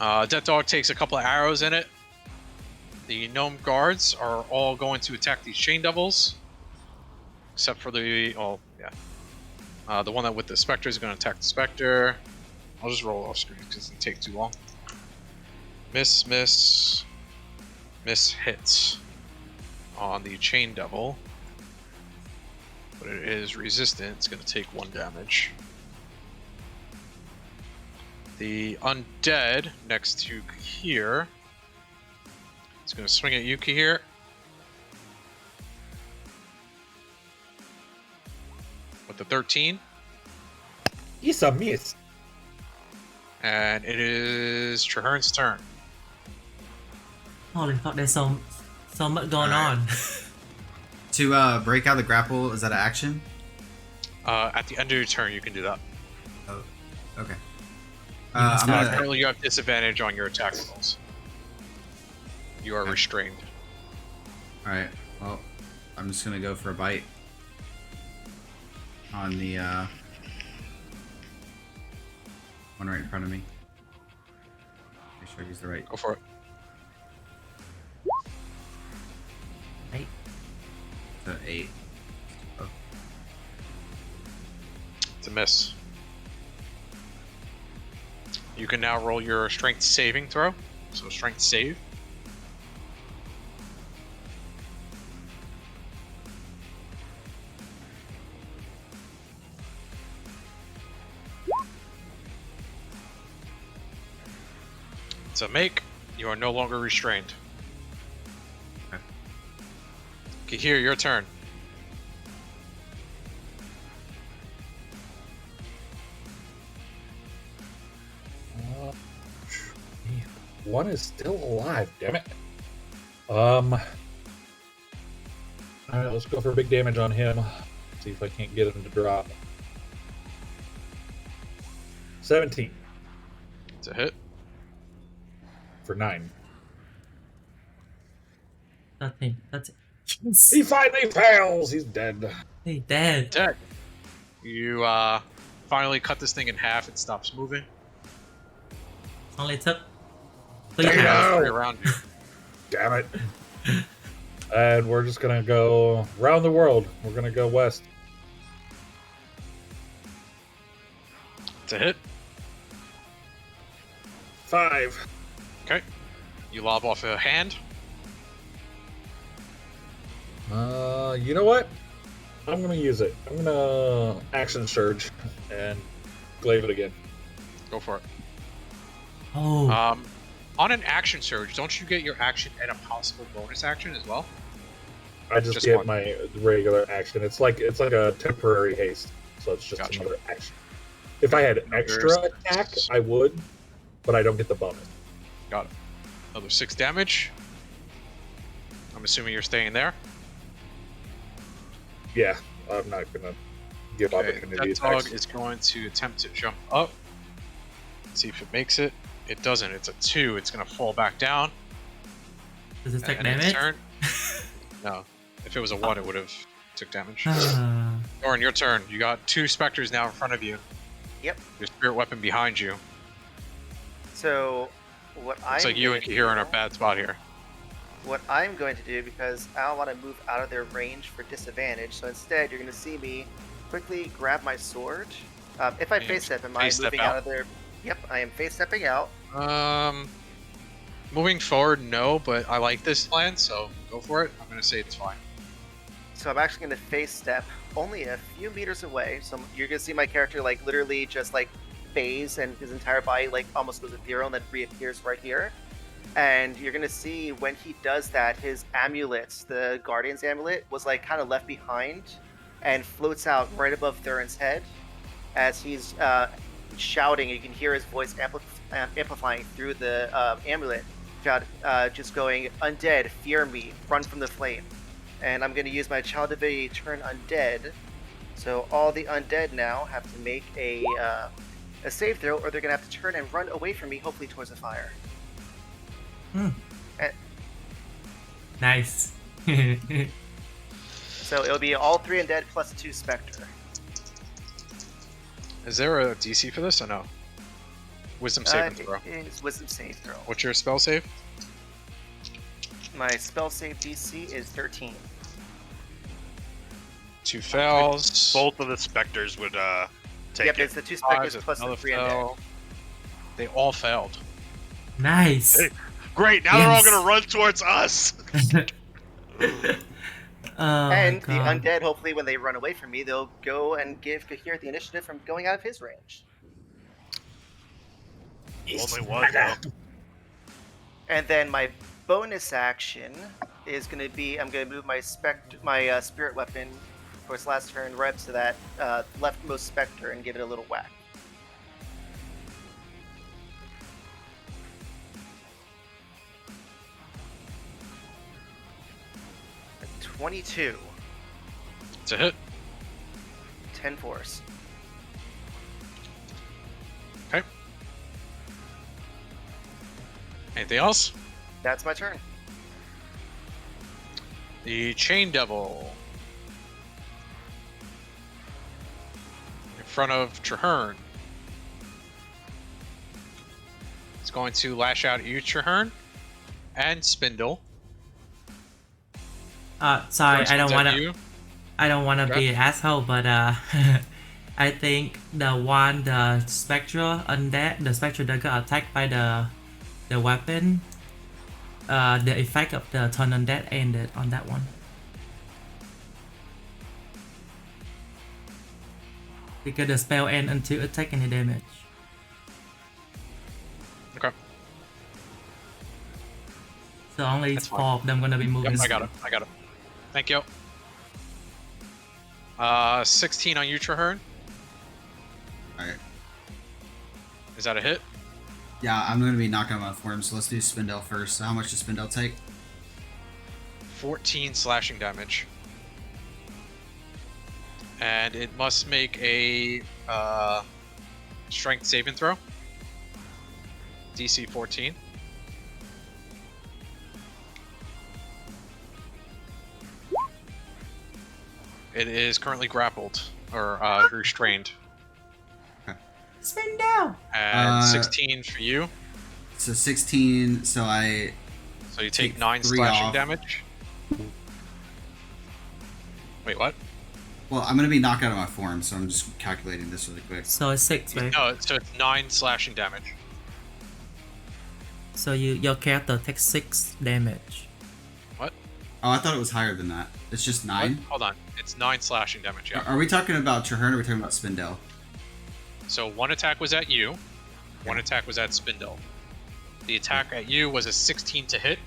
Death Dog takes a couple of arrows in it. The gnome guards are all going to attack these chain devils. Except for the... Oh, yeah. The one that with the specter is going to attack the specter. I'll just roll off screen because it take too long. Miss, hits on the chain devil. But it is resistant. It's going to take 1 damage. The undead next to here. It's going to swing at Yuki here. With the 13. It's a miss. And it is Trahern's turn. Holy fuck, there's so much going on. To break out the grapple, is that an action? At the end of your turn, you can do that. Oh, okay. I'm gonna- Currently, you have disadvantage on your attack rolls. You are Okay. restrained. Alright, well, I'm just gonna go for a bite. On the, one right in front of me. Make sure he's the right. Go for it. Right. So 8. Oh, It's a miss. You can now roll your strength saving throw. So strength save. It's a make. You are no longer restrained. Okay. Kahir, your turn. One is still alive, damn it. Alright, let's go for big damage on him. See if I can't get him to drop. 17 It's a hit. for 9. That's it. He finally fails! He's dead. Hey, dead. Dead. You finally cut this thing in half. It stops moving. Only took 3 Damn. times. Three around you. Damn it. And we're just gonna go around the world. We're gonna go west. It's a hit. 5. Okay. You lob off a hand. You know what? I'm gonna use it. I'm gonna action surge and glaive it again. Go for it. Oh, On an action surge, don't you get your action and a possible bonus action as well? I just get one. my regular action. It's like a temporary haste, so it's just Gotcha. another action. If I had extra Another attack, I would, but I don't get the bonus. Got it. Another 6 damage. I'm assuming you're staying there. Yeah, I'm not gonna give Okay, opportunity that dog attacks. is going to attempt to jump up. See if it makes it. It doesn't. It's a 2. It's going to fall back down. does it take And its damage? turn. No. If it was a 1, it would have took damage. Ah, Orin, your turn. You got 2 specters now in front of you. Yep. Your spirit weapon behind you. So, what Looks like you and Kahir are in a bad spot here. What I'm going to do, because I don't want to move out of their range for disadvantage, so instead you're going to see me quickly grab my sword. If I And face step, am I face step moving out of their... Yep, I am face stepping out. Moving forward, no, but I like this plan, so go for it. I'm going to say it's fine. So I'm actually going to face step only a few meters away. So you're going to see my character like literally just like phase, and his entire body like almost goes ethereal and then reappears right here. And you're going to see when he does that, his amulets, the Guardian's amulet, was like kind of left behind and floats out right above Thurin's head as he's shouting. You can hear his voice amplifying through the amulet, just going, "Undead, fear me, run from the flame." And I'm going to use my Child Divinity turn undead. So all the undead now have to make a save throw, or they're going to have to turn and run away from me, hopefully towards the fire. nice. So it'll be all 3 undead plus 2 specter. Is there a DC for this or no? Wisdom saving throw. It is wisdom save throw. What's your spell save? My spell save DC is 13. 2 fails. Both of the specters would take Yep, it. it's the 2 specters plus the Another 3 undead. fail. They all failed. Nice. Hey. Great, now they're all Yes. gonna run towards us. Oh And my the God. undead, hopefully, when they run away from me, they'll go and give Kahir the initiative from going out of his range. Only one though. And then my bonus action is going to be I'm going to move my spirit weapon for its last turn right up to that leftmost specter and give it a little whack. A 22, It's a hit. 10 force. Okay. Anything else? That's my turn. The Chain Devil. In front of Traherne. It's going to lash out at you, Traherne. And Spindle. Sorry, First I don't one's at wanna. you. I don't wanna Okay. be an asshole, but I think the spectral undead, the spectral that got attacked by the weapon, the effect of the turn undead ended on that one. Because the spell ends until it takes any damage. Okay. So only That's 4 fine. of them gonna be moving. Yep, I got it. Thank you. 16 on you, Traherne. Alright. Is that a hit? Yeah, I'm gonna be knocking out my form, so let's do Spindle first. So how much does Spindle take? 14 slashing damage. And it must make a strength saving throw. DC 14. It is currently grappled or restrained. Spin down. And 16 for you. So 16, so I... So you take take 9 3 slashing off. damage. Wait, what? Well, I'm gonna be knocked out of my form, so I'm just calculating this really quick. So it's 6, right? No, so it's 9 slashing damage. So your character takes 6 damage. Oh, I thought it was higher than that. It's just 9? What? Hold on. It's 9 slashing damage, yeah. Are we talking about Traherne or are we talking about Spindle? So one attack was at you, one attack was at Spindle. The attack at you was a 16 to hit.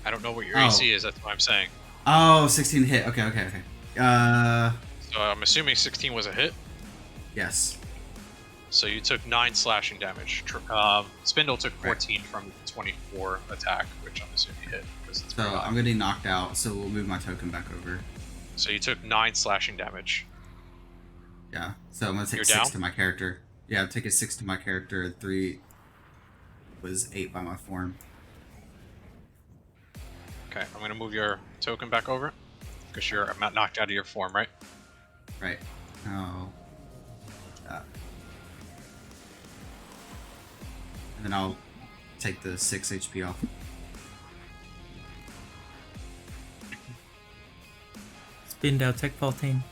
I don't know what your AC is, that's what I'm saying. Oh, 16 hit. Okay. So I'm assuming 16 was a hit. Yes. So you took 9 slashing damage. Spindle took 14 from 24 attack, which I'm assuming hit. Because it's So pretty high. I'm getting knocked out, so we'll move my token back over. So you took 9 slashing damage. Yeah. So I'm gonna take You're 6 down? to my character. Yeah, I'm taking 6 to my character. 3 was 8 by my form. Okay, I'm gonna move your token back over. Because you're knocked out of your form, right? Right. Oh. And then I'll take the 6 HP off. Spindle take 14.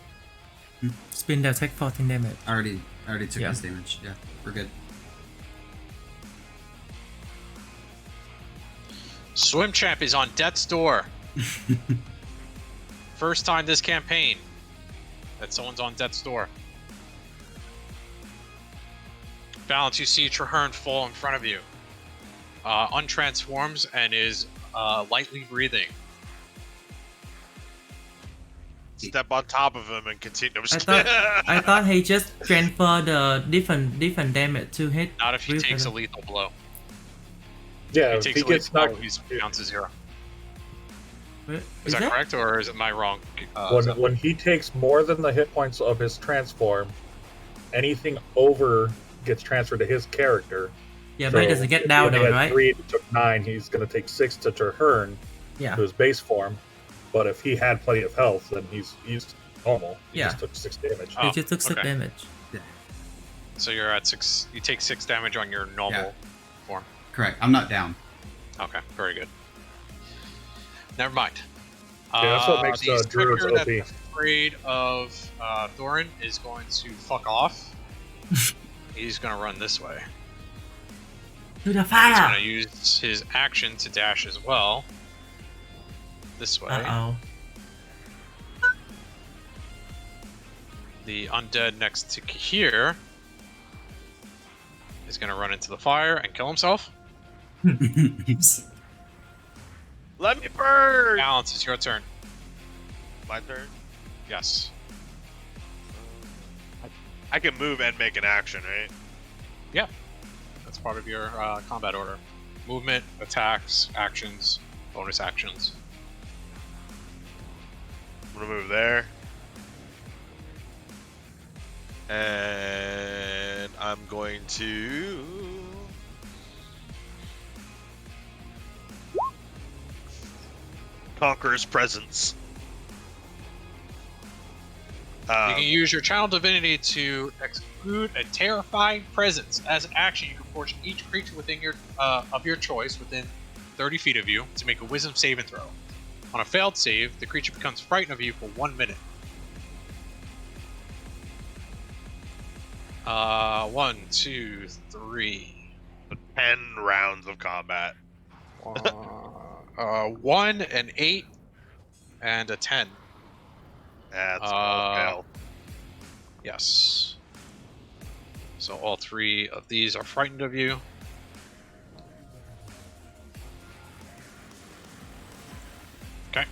Hmm? Spindle take 14 damage. I already took Yeah. his damage. Yeah, we're good. Swim Champ is on death's door. First time this campaign that someone's on death's door. Balance, you see Traherne fall in front of you. Untransforms and is lightly breathing. Step on top of him and continue. I thought he just transferred the different damage to hit. Not if he with takes a the- lethal blow. Yeah, If if he he takes a gets lethal knocked, blow, he's down to 0. Wait, Is that correct, or is it my wrong? when he takes more than the hit points of his transform, anything over gets transferred to his character. Yeah, but he doesn't get down if he though, had right? 3, he took 9. He's going to take 6 to Traherne, Yeah. to his base form, But if he had plenty of health, then he's normal. He Yeah. just took 6 damage. Oh, You just took 6 okay. damage. So you're at 6. You take 6 damage on your normal form. Correct. I'm not down. Okay, very good. Never mind. Yeah, that's what makes the druids specter OP. that's afraid of Thorin is going to fuck off. He's going to run this way. To the He's fire! going to use his action to dash as well. This way. Uh-oh. The undead next to here is going to run into the fire and kill himself. Let me burn. Balance, it's your turn. My turn. Yes. I can move and make an action, right? Yeah. That's part of your combat order. Movement, attacks, actions, bonus actions. I'm gonna move there. And I'm going to Conqueror's Presence. You can use your Channel Divinity to exude a terrifying presence. As an action, you can force each creature within your of your choice within 30 feet of you to make a Wisdom saving throw. On a failed save, the creature becomes frightened of you for 1 minute. 1, 2, 3. 10 rounds of combat. 1, an 8, and a 10. That's all fail. Yes. So all 3 of these are frightened of you. Okay.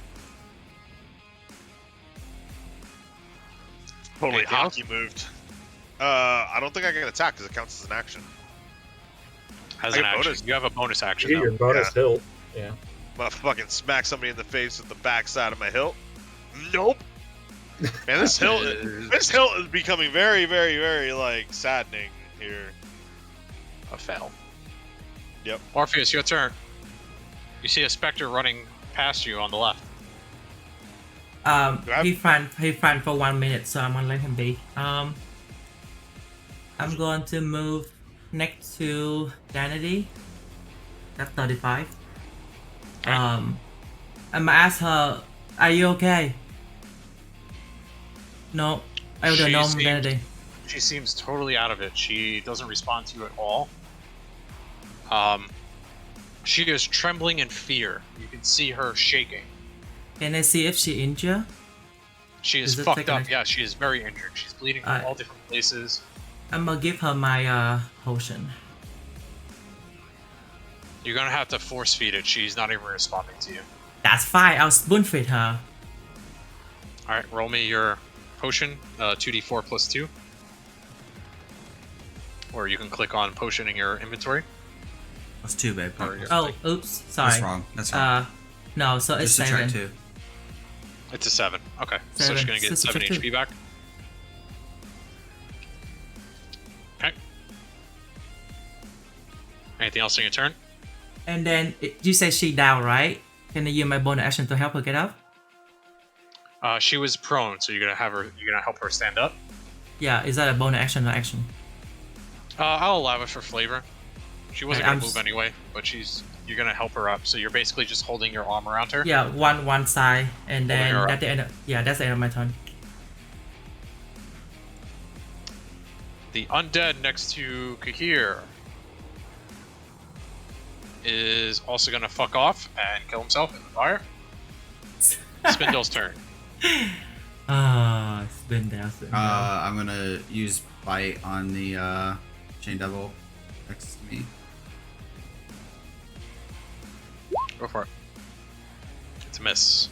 Totally Anything else? hockey moved. I don't think I can attack because it counts as an action. As I an get action. bonus. You have a bonus You action get though. your bonus hilt. Yeah. I'm gonna fucking smack somebody in the face with the backside of my hilt. Nope. Man, this hilt is becoming very, very, very like saddening here. A fail. Yep. Orpheus, your turn. You see a specter running past you on the left. He ran for 1 minute, so I'm gonna let him be. I'm going to move next to Danity. That's 35. Okay. I'm gonna ask her, are you okay? No. I don't know, Danity. She seems totally out of it. She doesn't respond to you at all. She is trembling in fear. You can see her shaking. Can I see if she injured? She is Does it fucked take up. an- Yeah, she is very injured. She's bleeding from all different places. I'm gonna give her my potion. You're gonna have to force feed it. She's not even responding to you. That's fine, I'll spoon feed her. Alright, roll me your potion, 2d4 plus 2. Or you can click on potion in your inventory. That's 2, babe. Or your- Oh, oops, sorry. That's wrong. That's wrong. No, so it's Just subtract 7. 2. It's a 7. Okay, so she's 7. gonna get So 7 subtract HP back. Okay. Anything else on your turn? And then you say she down, right? Can I use my bonus action to help her get up? She was prone, so you're gonna help her stand up. Yeah, is that a bonus action or action? I'll allow it for flavor. She wasn't I'm gonna move anyway, but you're gonna help her up. So you're basically just holding your arm around her. Yeah, one side, and then her that's up. the end. That's the end of my turn. The undead next to Kahir is also gonna fuck off and kill himself in the fire. Spindle's turn. It's been there. I'm gonna use bite on the chain devil next to me. Go for it. It's a miss.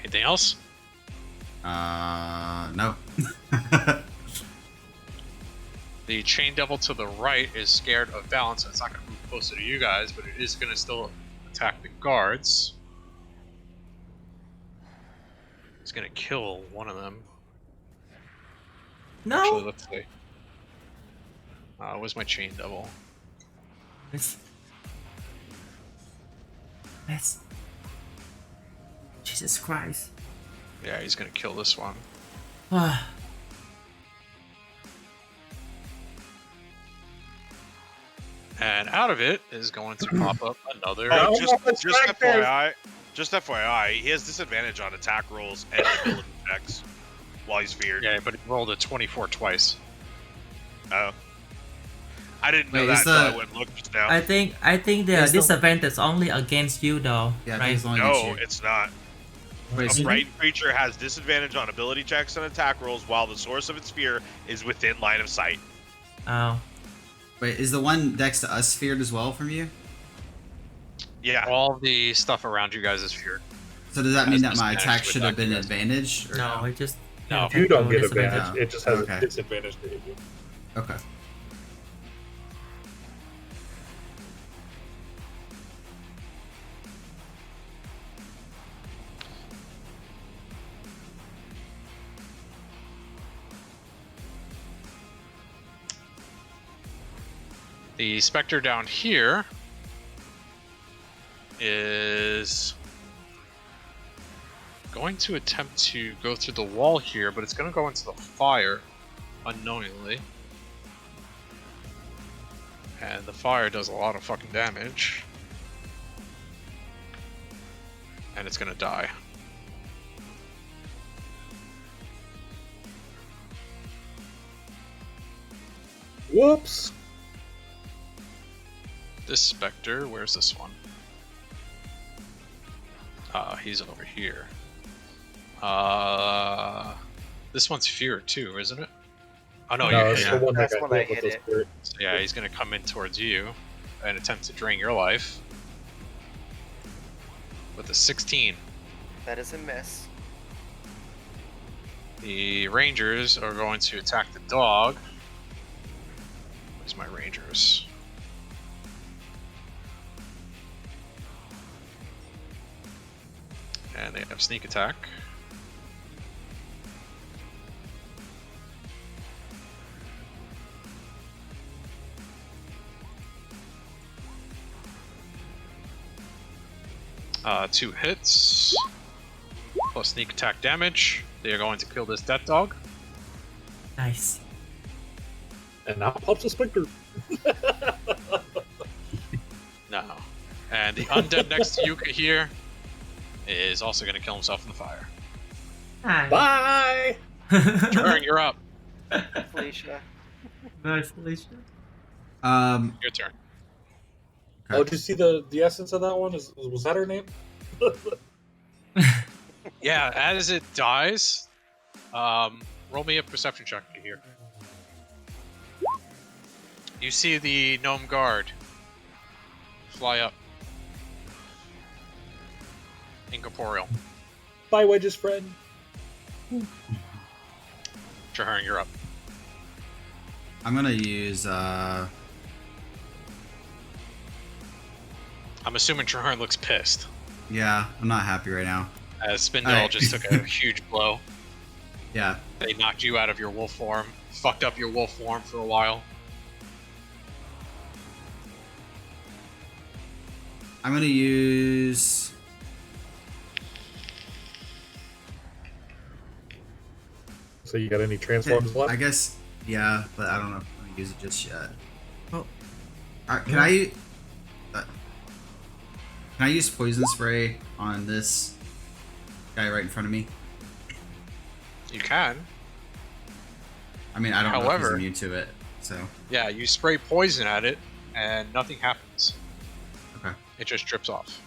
Anything else? No. The chain devil to the right is scared of balance, so it's not gonna move closer to you guys, but it is gonna still attack the guards. It's gonna kill one of them. No. Actually, let's see. Where's my chain devil? Let's Jesus Christ. Yeah, he's gonna kill this one. And out of it is going to pop up another. Oh, Oh, just FYI, he has disadvantage on attack rolls and ability checks while he's feared. Yeah, but he rolled a 24 twice. Oh. I didn't know Wait, that is until I the- went and looked just now. I think the Is the- disadvantage only against you though, Yeah, I think right? it's only against No, you. it's not. Wait, A so- frightened creature has disadvantage on ability checks and attack rolls while the source of its fear is within line of sight. Oh. Wait, is the one next to us feared as well from you? Yeah. All the stuff around you guys is feared. So does that Has mean that my disadvantage attack to should have attack been you guys. advantage? Or No, it just No. You don't get disadvantage. advantage. It just has Okay. a disadvantage to hit you. Okay. The specter down here is going to attempt to go through the wall here, but it's going to go into the fire unknowingly. And the fire does a lot of fucking damage. And it's going to die. Whoops. This specter, where's this one? He's over here. This one's fear too, isn't it? Oh no, No, you it's hit the it. one that That's got when I hit with hit the it. spirit. So yeah, he's gonna come in towards you and attempt to drain your life with a 16. That is a miss. The rangers are going to attack the dog. Where's my rangers? And they have sneak attack. Two hits plus sneak attack damage. They are going to kill this death dog. Nice. And now pops a specter. No. And the undead next to Yuka here is also going to kill himself in the fire. Nice. Bye. Turn, you're up. Felicia. Nice, Felicia. Your turn. Oh, did you see the essence of that one? Was that her name? Yeah, as it dies, roll me a perception check here. You see the gnome guard fly up. Incorporeal. Bye, Wedge's friend. Trahern, you're up. I'm gonna use I'm assuming Trahern looks pissed, yeah, I'm not happy right now. as Spindle Alright. just took a huge blow. Yeah. They knocked you out of your wolf form, fucked up your wolf form for a while. I'm gonna use So you got any transforms left? I guess yeah, but I don't know if I'm gonna use it just yet. Oh. Can I use poison spray on this guy right in front of me? You can. I mean, I don't know if he's However- immune to it, so Yeah, you spray poison at it, and nothing happens. okay. It just drips off.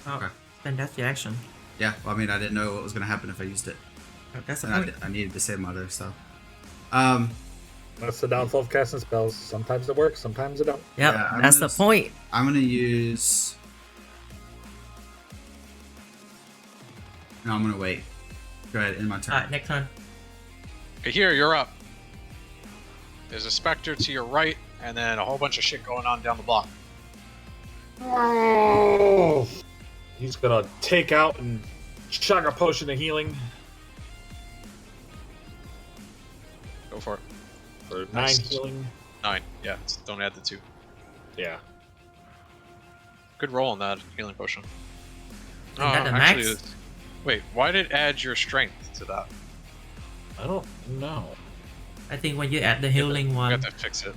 Oh, Okay. then that's the action. Yeah, well, I mean, I didn't know what was gonna happen if I used it, Oh, that's the and point. I needed to save my other stuff. That's the downfall of casting spells. Sometimes it works, sometimes it don't. Yep, yeah, I'm that's the gonna- point. I'm gonna use. No, I'm gonna wait. Go ahead, end my turn. Alright, next one. Okay, here, you're up. There's a specter to your right, and then a whole bunch of shit going on down the block. Oh, he's gonna take out and chug a potion of healing Go for it. for 9 Nice. healing. 9. Yeah, don't add the 2. Yeah. Good roll on that healing potion. that the actually, max? wait, why did it add your strength to that? I don't know. I think when you add the healing We one, have to fix it.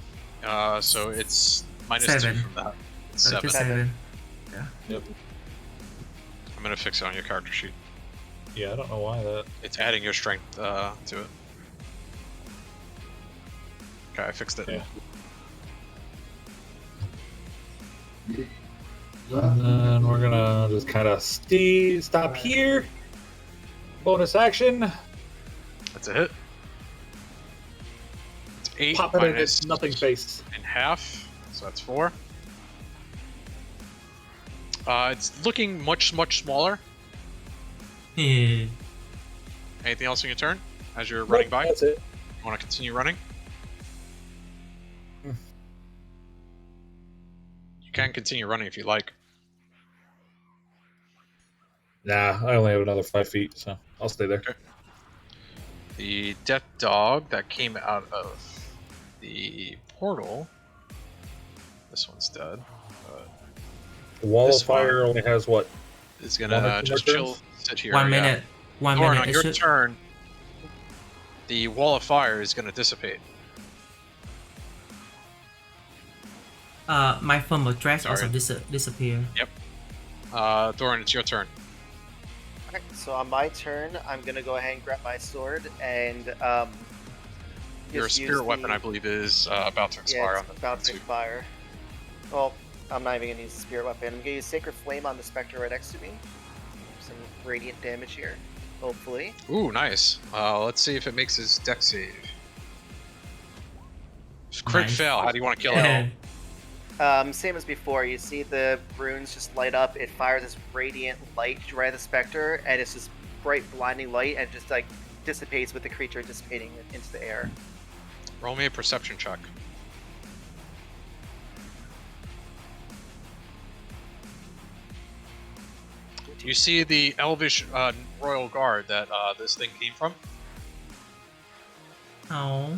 So it's minus 7. 2 from that. It's so 7. just 7. Yep. I'm gonna fix it on your character sheet. Yeah, I don't know why that. It's adding your strength to it. Okay, I fixed it. Yeah. And then we're gonna just kind of stop here. Bonus action. That's a hit. It's 8 Pop it in minus its nothing face. in half, so that's 4. It's looking much smaller. Yeah. Anything else in your turn as you're running by? That's it. You want to continue running? Hmm. You can continue running if you like. Nah, I only have another 5 feet, so I'll stay there. Okay. The death dog that came out of the portal. This one's dead. The wall This of fire one only has what? Is 1 or gonna 2 just more chill, turns? sit here. 1 yeah. minute. 1 Thorin, minute. on It your should... turn, the wall of fire is gonna dissipate. My thermal dress also Sorry. disappear. Thorin, it's your turn. Alright, so on my turn, I'm gonna go ahead and grab my sword and Your just use spirit weapon, the- I believe, is about to expire. Yeah, on it's the about to two. expire. Well, I'm not even gonna use the spirit weapon. I'm gonna use Sacred Flame on the Spectre right next to me. Some radiant damage here, hopefully. Ooh, nice. Let's see if it makes his dex save. Crit Nice. fail. How do you want to kill it? Same as before. You see the runes just light up. It fires this radiant light right at the Spectre, and it's this bright, blinding light, and just like dissipates with the creature dissipating into the air. Roll me a perception check. You see the elvish royal guard that this thing came from? Oh.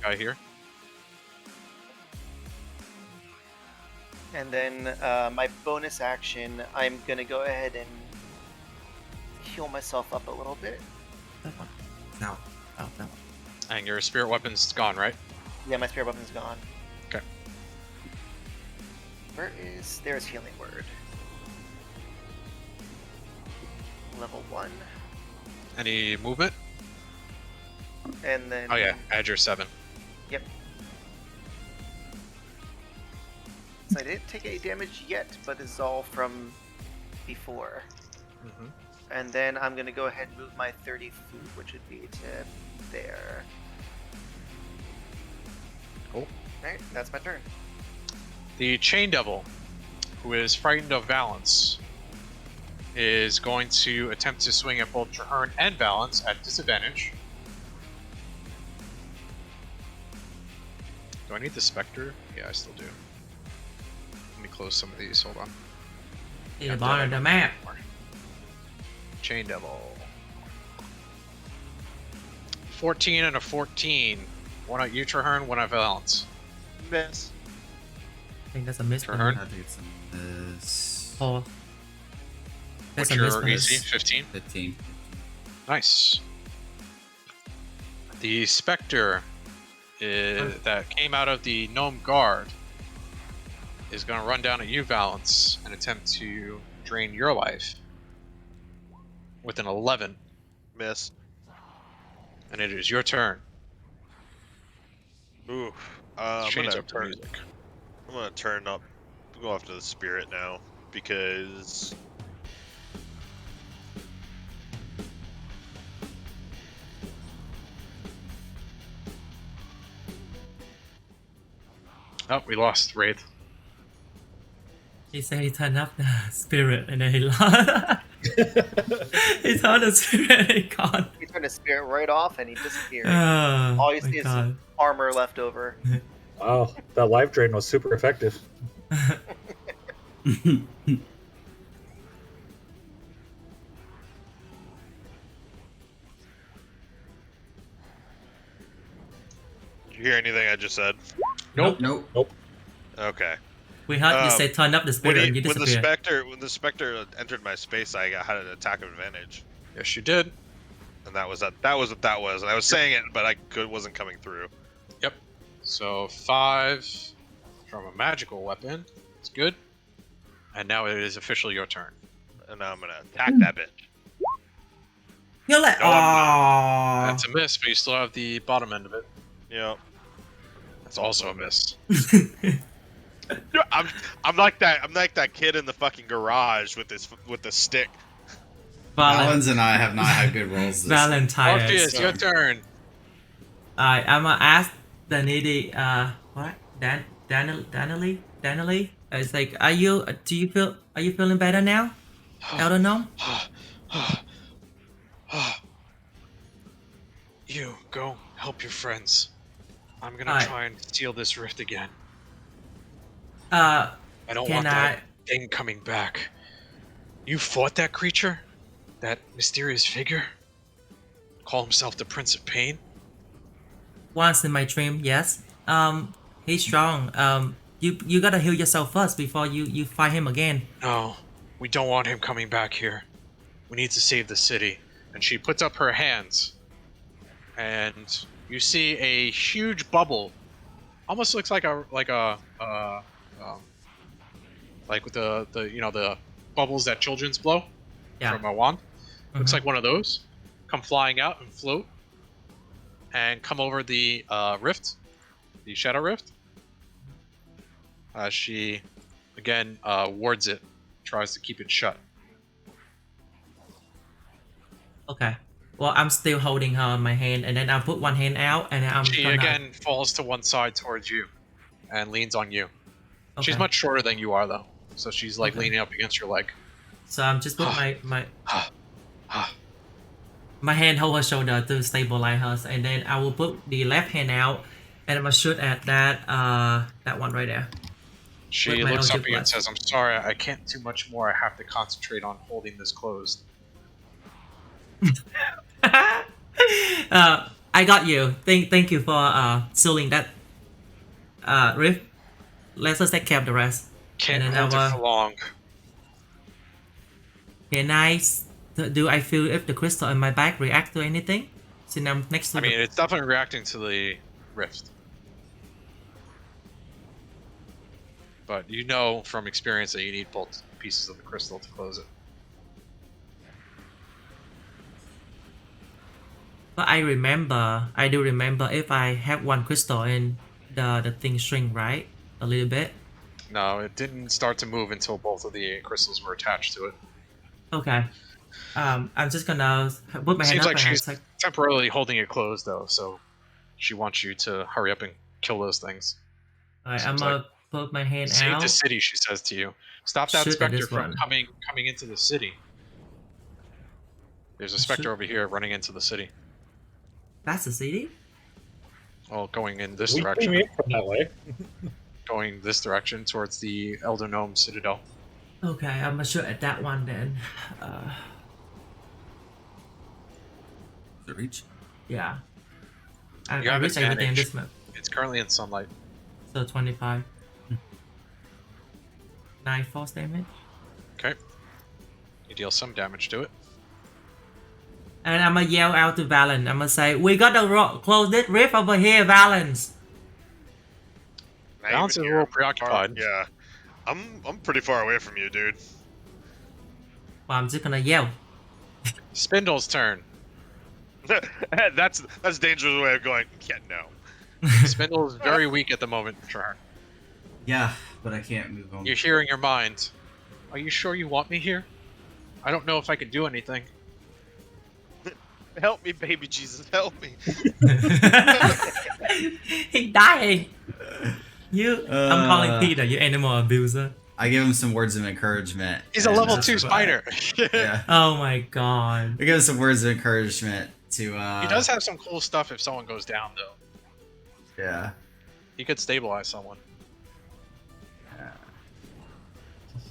Guy here. And then my bonus action, I'm gonna go ahead and heal myself up a little bit. That one. No. Oh, no. And your spirit weapon's gone, right? Yeah, my spirit weapon's gone. Okay. There's healing word. Level 1. Any movement? And then Oh yeah, add your 7. Yep. So I didn't take any damage yet, but this is all from before. Mm-hmm. And then I'm gonna go ahead and move my 30 feet, which would be to there. Cool. Alright, that's my turn. The Chain Devil, who is frightened of Valence, is going to attempt to swing at both Traherne and Valence at disadvantage. Do I need the Spectre? Yeah, I still do. Let me close some of these. Hold on. In the bottom of the map. Chain Devil. 14 and a 14. One at you, Traherne, one at Valence. Miss. I think that's a miss. Traherne? I think it's this Oh. That's What's a your miss. AC? 15? 15. Nice. The Spectre that came out of the Gnome Guard is going to run down at you, Valence, and attempt to drain your life with an 11. Miss. And it is your turn. Ooh. Let's I'm change gonna up the turn. music. I'm gonna turn up. Go after the spirit now because. Oh, we lost Wraith. He said he turned up the spirit and then he lost. He turned the spirit and he gone. He turned his spirit right off and he disappeared. Oh, All you my see is God. armor left over. Wow, that life drain was super effective. Did you hear anything I just said? Nope. Nope. Okay. We heard you say turn up the spirit and you when disappear. the specter entered my space, I had an attack of advantage, Yes, you did. and that was what that was. And I was saying it, but wasn't coming through. Yep. So 5 from a magical weapon. It's good. And now it is officially your turn. And now I'm gonna attack that bitch. You're like, No, I'm oh. That's a miss, but you still have the bottom end of it. Yeah. That's also a miss. I'm like that kid in the fucking garage with the stick. Valens and I have not had good rolls this Valentine. Orpheus, your turn. Alright, I'm gonna ask the needy, what? Danily? It's like, are you feeling better now? Elder Gnome? You go help your friends. I'm gonna Alright. try and steal this rift again. Uh, I don't Can want that thing coming back. You fought that creature? That mysterious figure? Call himself the Prince of Pain? once in my dream, yes. He's strong. You gotta heal yourself first before you fight him again. No, we don't want him coming back here. We need to save the city. And she puts up her hands. And you see a huge bubble. Almost looks like like with the bubbles that children's blow from a wand. Looks like one of those. Come flying out and float. And come over the rift. The shadow rift. She again wards it. Tries to keep it shut. Okay. Well, I'm still holding her on my hand, and then I'll put one hand out, and then She again falls to one side towards you, and leans on you. Okay. She's much shorter than you are, though, so she's like leaning up against your leg. So I'm just put my hand hold her shoulder to stabilize her, and then I will put the left hand out, and I'm gonna shoot at that one right there. She looks up at you and says, "I'm sorry, I can't do much more. I have to concentrate on holding this closed." I got you. Thank you for sealing that rift. Let's just take care of the rest. Can't hold it for long. Can do I feel if the crystal in my back react to anything? Since I'm next to I mean, it's definitely reacting to the rift. But you know from experience that you need both pieces of the crystal to close it. But I do remember if I have one crystal in the thing shrink, right? A little bit. No, it didn't start to move until both of the crystals were attached to it. Okay. I'm just gonna put my hand Seems up like and she's temporarily holding it closed though, so she wants you to hurry up and kill those things. Alright, I'm gonna put my hand Save out. the city, she says to you. Stop that Shoot at specter this from one. coming into the city. There's a specter over here running into the city. That's the city? Well, going in this We direction. came in from that way. Going this direction towards the Elder Gnome Citadel. Okay, I'm gonna shoot at that one then. The reach. Yeah. You I have reach everything in advantage. this map. It's currently in sunlight. So 25. 9 force damage. Okay. You deal some damage to it. And I'm gonna yell out to Valen. I'm gonna say, "We gotta close this rift over here, Valens." Balance is a little preoccupied. Yeah, I'm pretty far away from you, dude. Well, I'm just gonna yell. Spindle's turn. that's a dangerous way of going. Yeah, no. Spindle is very weak at the moment, Trahern. Yeah, but I can't move on. You hear in your mind, "Are you sure you want me here? I don't know if I can do anything." Help me, baby Jesus, help me. He dying. I'm calling Peter, you animal abuser. I give him some words of encouragement. He's a and, level 2 spider. Yeah. Oh my god. I give him some words of encouragement to. He does have some cool stuff if someone goes down, though. Yeah. He could stabilize someone.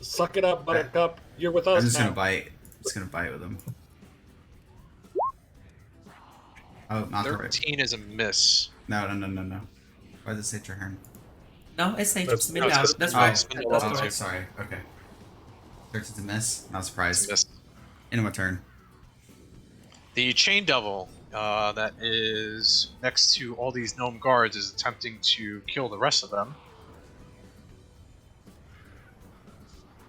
Suck it up, Buttercup. You're with I'm us just now. gonna bite. I'm just gonna bite with him. Oh, not the right. 13 is a miss. No. Why does it say Trahern? No, it's safe. That's- Spin down. that's- That's Oh, right. spin That's down. correct. sorry. Okay. Starts to miss. Not surprised. Yes. End of my turn. The Chain Devil that is next to all these gnome guards is attempting to kill the rest of them.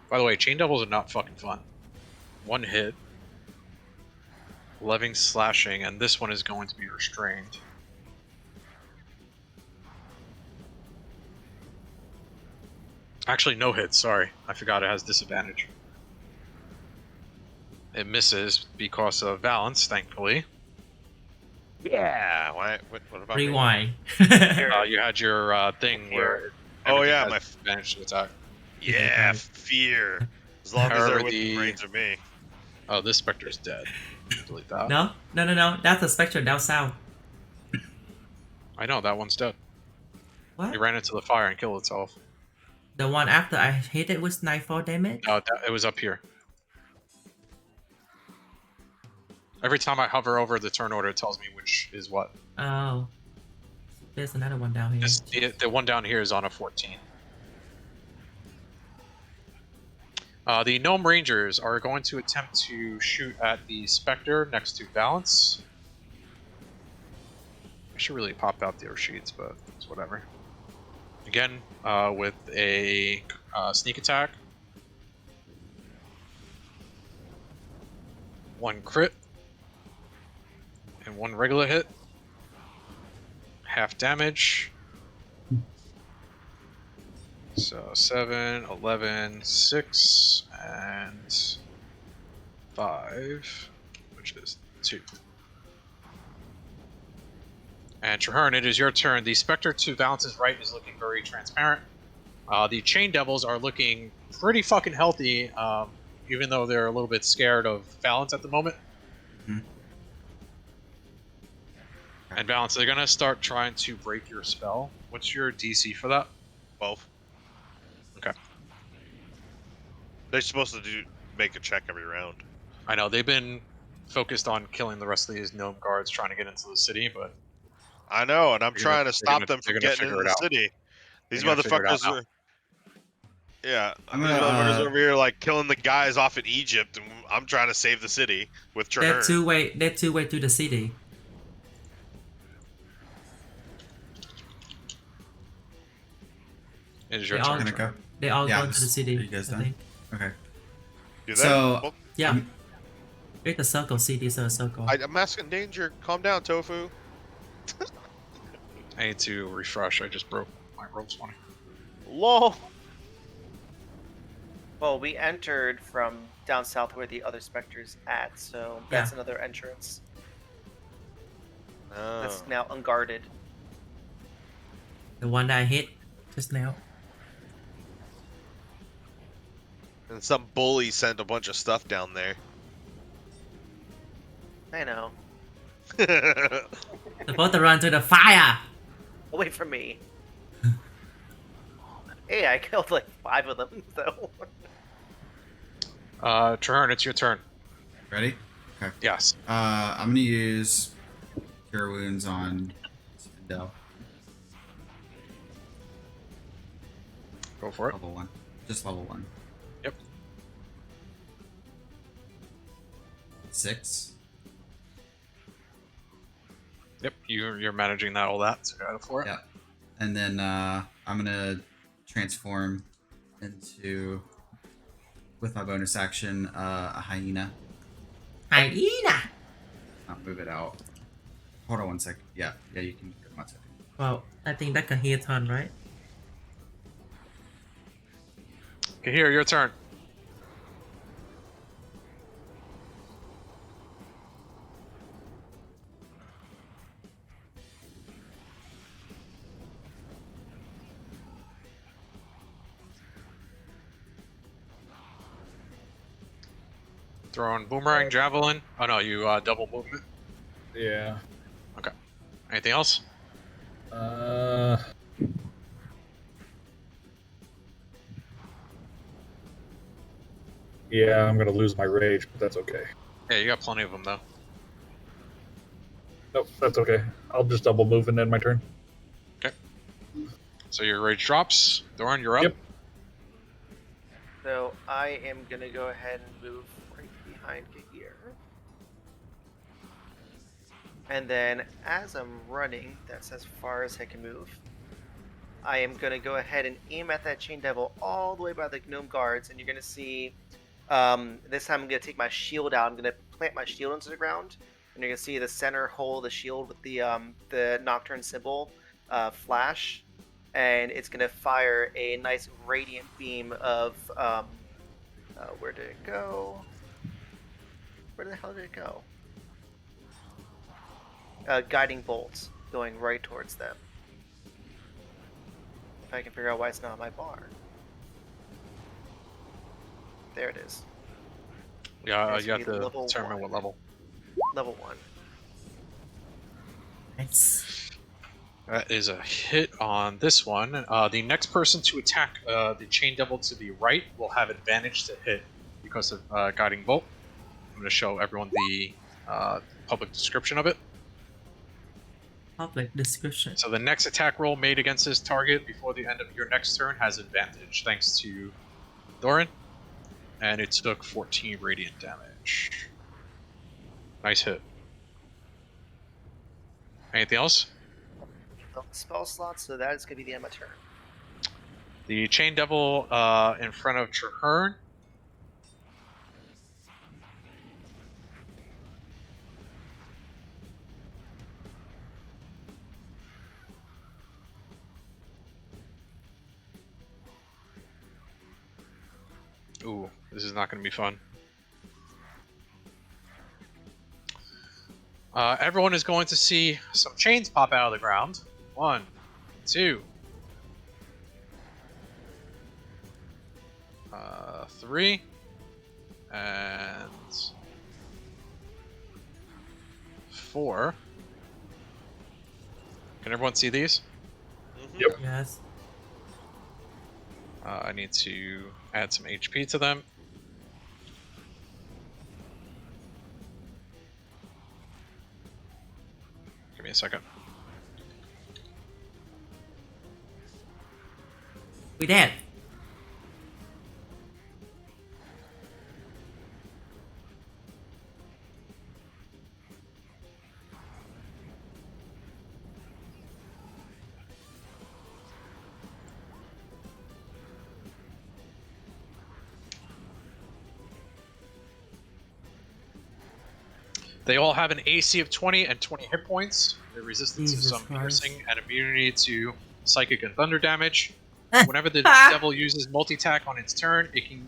By the way, Chain Devils are not fucking fun. 1 hit, 11 slashing, and this one is going to be restrained. Actually, no hits, sorry. I forgot it has disadvantage. It misses because of balance, thankfully. Yeah. What about me? Rewind. You had your thing where Oh, everything yeah, has my advantage to attack. Yeah, fear. As long as However, they're within range of me. Oh, this Spectre's dead. Delete that. No. That's a spectre down south. I know, that one's dead. What? It ran into the fire and killed itself. The one after I hit it with nightfall damage? No, it was up here. Every time I hover over the turn order, it tells me which is what. Oh. There's another one down here. The one down here is on a 14. The Gnome Rangers are going to attempt to shoot at the Spectre next to Balance. I should really pop out their sheets, but it's whatever. Again, with a sneak attack. 1 crit. And 1 regular hit. Half damage. So 7, 11, 6, and 5, which is 2. And Traherne, it is your turn. The Spectre to Valence's right is looking very transparent. The Chain Devils are looking pretty fucking healthy, even though they're a little bit scared of Valence at the moment. Mhm. And Valence, they're gonna start trying to break your spell. What's your DC for that? 12. Okay. They're supposed to make a check every round. I know, they've been focused on killing the rest of these gnome guards trying to get into the city, but I know, and I'm They're trying gonna- to stop them they're from gonna getting figure into it the out. city. These They're gonna figure it out motherfuckers now. are. Yeah, I'm these gonna, motherfuckers over here like killing the guys off in Egypt, and I'm trying to save the city with They're Traherne. two-way to the city. it is your They all- turn. Gonna go. They all Yeah, go to the city. are you guys I done? think. Okay. Do they? So- Well, Yeah. I'm- It's a circle. City is a circle. I'm asking danger. Calm down, Tofu. I need to refresh. I just broke my Roll20. Lol. Well, we entered from down south where the other specter's at, so that's Yeah. another entrance. Oh. That's now unguarded. The one that I hit just now. And some bully sent a bunch of stuff down there. I know. Supposed to run to the fire. Away from me. Hey, I killed like 5 of them, so. Traherne, it's your turn. Ready? Yes. I'm gonna use Cure Wounds on Spindel. Go for it. Level 1. Just level 1. Yep. 6. Yep, you're managing that, all that, so go for it. Yeah. And then I'm gonna transform into, with my bonus action, a hyena. Hyena. I'll move it out. Hold on 1 second. Yeah, you can get 1 second. Well, I think that can hit on, right? Okay, here, your turn. Throwing boomerang, javelin. Oh no, you double movement. Yeah. Anything else? Yeah, I'm gonna lose my rage, but that's okay. Yeah, you got plenty of them though. Nope, that's okay. I'll just double move and end my turn. So your rage drops. Doran, you're up. Yep. So I am gonna go ahead and move right behind here. And then as I'm running, that's as far as I can move. I am gonna go ahead and aim at that chain devil all the way by the gnome guards, and you're gonna see. This time I'm gonna take my shield out. I'm gonna plant my shield into the ground, and you're gonna see the center hole of the shield with the nocturne symbol flash, and it's gonna fire a nice radiant beam of where did it go? Where the hell did it go? Guiding bolts going right towards them. If I can figure out why it's not on my bar. There it is. Yeah, It's you have gonna be to level determine 1. what level. Level 1. Nice. That is a hit on this one. The next person to attack the chain devil to the right will have advantage to hit because of guiding bolt. I'm going to show everyone the public description of it. Public description. So the next attack roll made against this target before the end of your next turn has advantage, thanks to Doran. And it took 14 radiant damage. Nice hit. Anything else? Spell slots, so that is going to be the end of my turn. The chain devil in front of Traherne. Ooh, this is not going to be fun. Everyone is going to see some chains pop out of the ground. 1, 2, 3, and 4. Can everyone see these? Yep. Yes. I need to add some HP to them. Give me a second. We dead. They all have an AC of 20 and 20 hit points. They're resistant to Jesus some Christ. piercing and immunity to psychic and thunder damage. Whenever the devil uses multi-attack on its turn, it can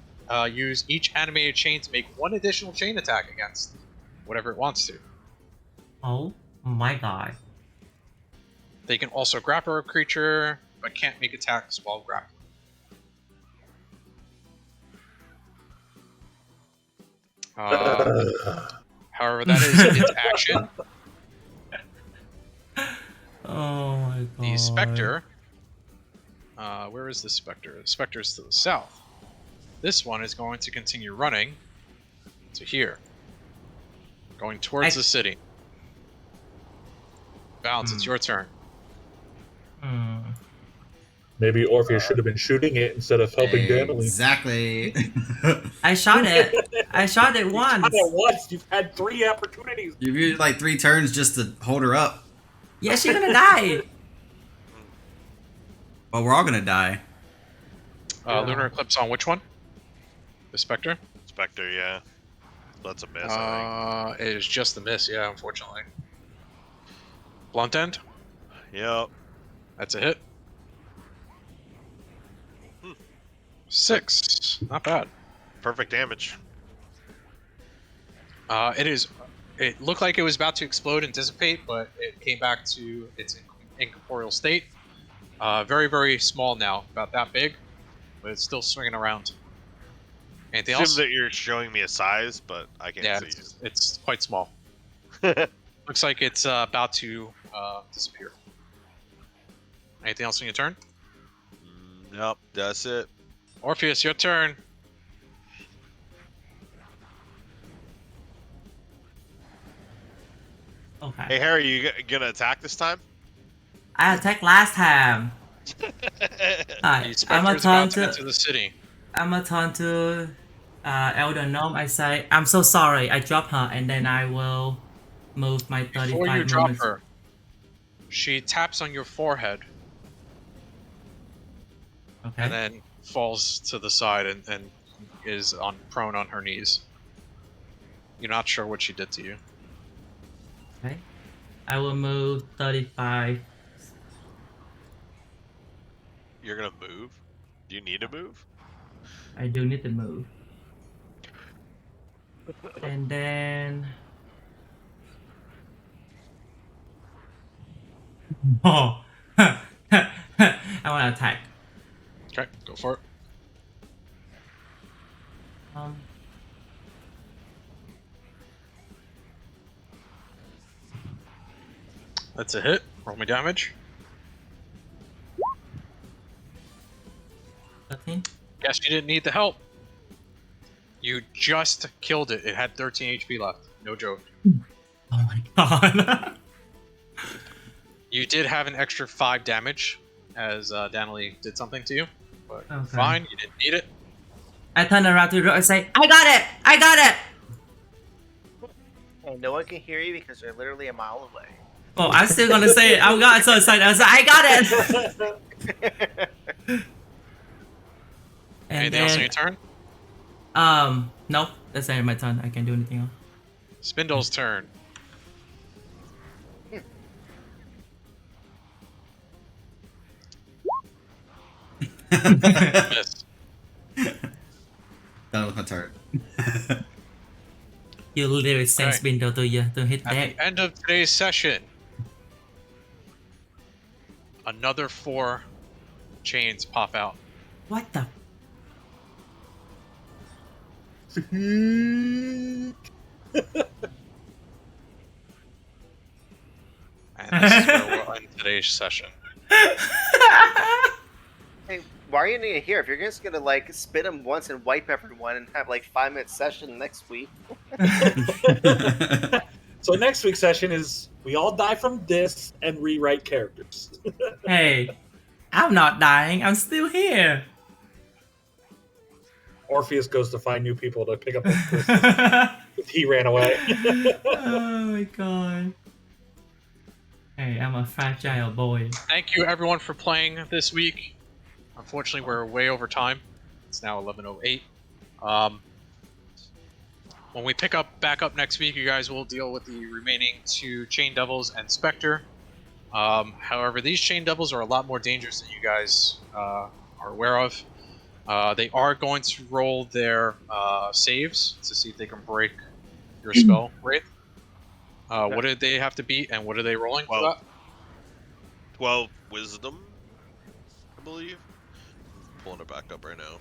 use each animated chain to make one additional chain attack against whatever it wants to. Oh my god. They can also grapple a creature, but can't make attacks while grappling. However, that is its action. Oh my god. The Spectre. Where is the Spectre? The Spectre is to the south. This one is going to continue running to here. Going towards the city. Bounce, it's your turn. Maybe Orpheus should have been shooting it instead of helping Danley. Exactly. I shot it. I shot it once. You've had 3 opportunities. You've used like 3 turns just to hold her up. Yeah, she's gonna die. Well, we're all gonna die. Lunar Eclipse on which one? The Spectre? Spectre, yeah. That's a miss, I It is just a miss, yeah, unfortunately. Blunt end? think. Yep. That's a hit. 6. Not bad. Perfect damage. It looked like it was about to explode and dissipate, but it came back to its incorporeal state. Very, very small now, about that big, but it's still swinging around. Anything Seems else? that you're showing me a size, but I can't Yeah, see it's quite small. it. Looks like it's about to disappear. Anything else on your turn? Nope, that's it. Orpheus, your turn. Hey, Okay. Harry, you gonna attack this time? I attacked last time. Alright, The specter's about to enter the city. I'm a turn to Elder Gnome. I say, I'm so sorry, I dropped her, and then I will move my 35 Before you drop movements. her, she taps on your forehead Okay. and then falls to the side and is prone on her knees. You're not sure what she did to you. Okay. I will move 35. You're gonna move? Do you need to move? I do need to move. And then... Oh! I want to attack. Okay, go for it. That's a hit. Roll me damage. 13. Guess you didn't need the help. You just killed it. It had 13 HP left. No joke. Oh my god. You did have an extra 5 damage as Danley did something to you. But Okay. fine, you didn't need it. I turn around to Ro and say, I got it! I got it! And no one can hear you because you're literally a mile away. Oh, I'm still gonna say it. I got so excited. I was like, I got it! Anything else on your turn? Nope. That's the end of my turn. I can't do anything else. Spindle's turn. Miss. Done with my turn. You literally send Alright. Spindle to you to hit At that. the end of today's session, another 4 chains pop out. What the? And this is where we'll end today's session. Hey, why are you even here? If you're just gonna like spit them once and wipe everyone and have like 5-minute session next week. So next week's session is we all die from this and rewrite characters. Hey, I'm not dying. I'm still here. Orpheus goes to find new people to pick up his person. He ran away. Oh my god. Hey, I'm a fragile boy. Thank you everyone for playing this week. Unfortunately, we're way over time. It's now 11:08. When we pick back up next week, you guys will deal with the remaining 2 Chain Devils and Spectre. However, these Chain Devils are a lot more dangerous than you guys are aware of. They are going to roll their saves to see if they can break your spell, Wraith. What did they have to beat, and what are they rolling for that? 12 wisdom, I believe. I'm pulling it back up right now.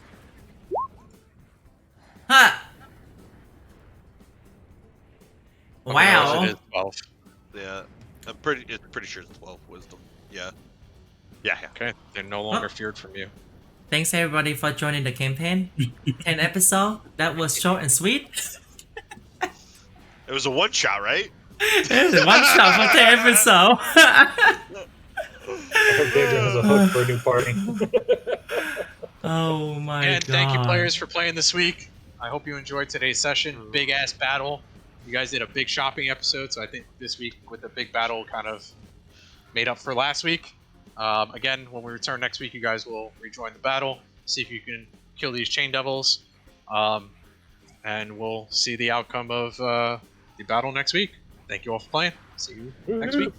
Ha! Wow. It is 12. Yeah, I'm pretty sure it's 12 wisdom. Yeah. Yeah. Okay, they're no longer feared from you. Thanks everybody for joining the campaign. 10 episode. That was short and sweet. It was a one shot, right? One shot for 10 episode. I hope Danger has a hook for a new party. Oh my And god. thank you, players, for playing this week. I hope you enjoyed today's session. Big ass battle. You guys did a big shopping episode, so I think this week with the big battle kind of made up for last week. Again, when we return next week, you guys will rejoin the battle, see if you can kill these Chain Devils, and we'll see the outcome of the battle next week. Thank you all for playing. See you next week.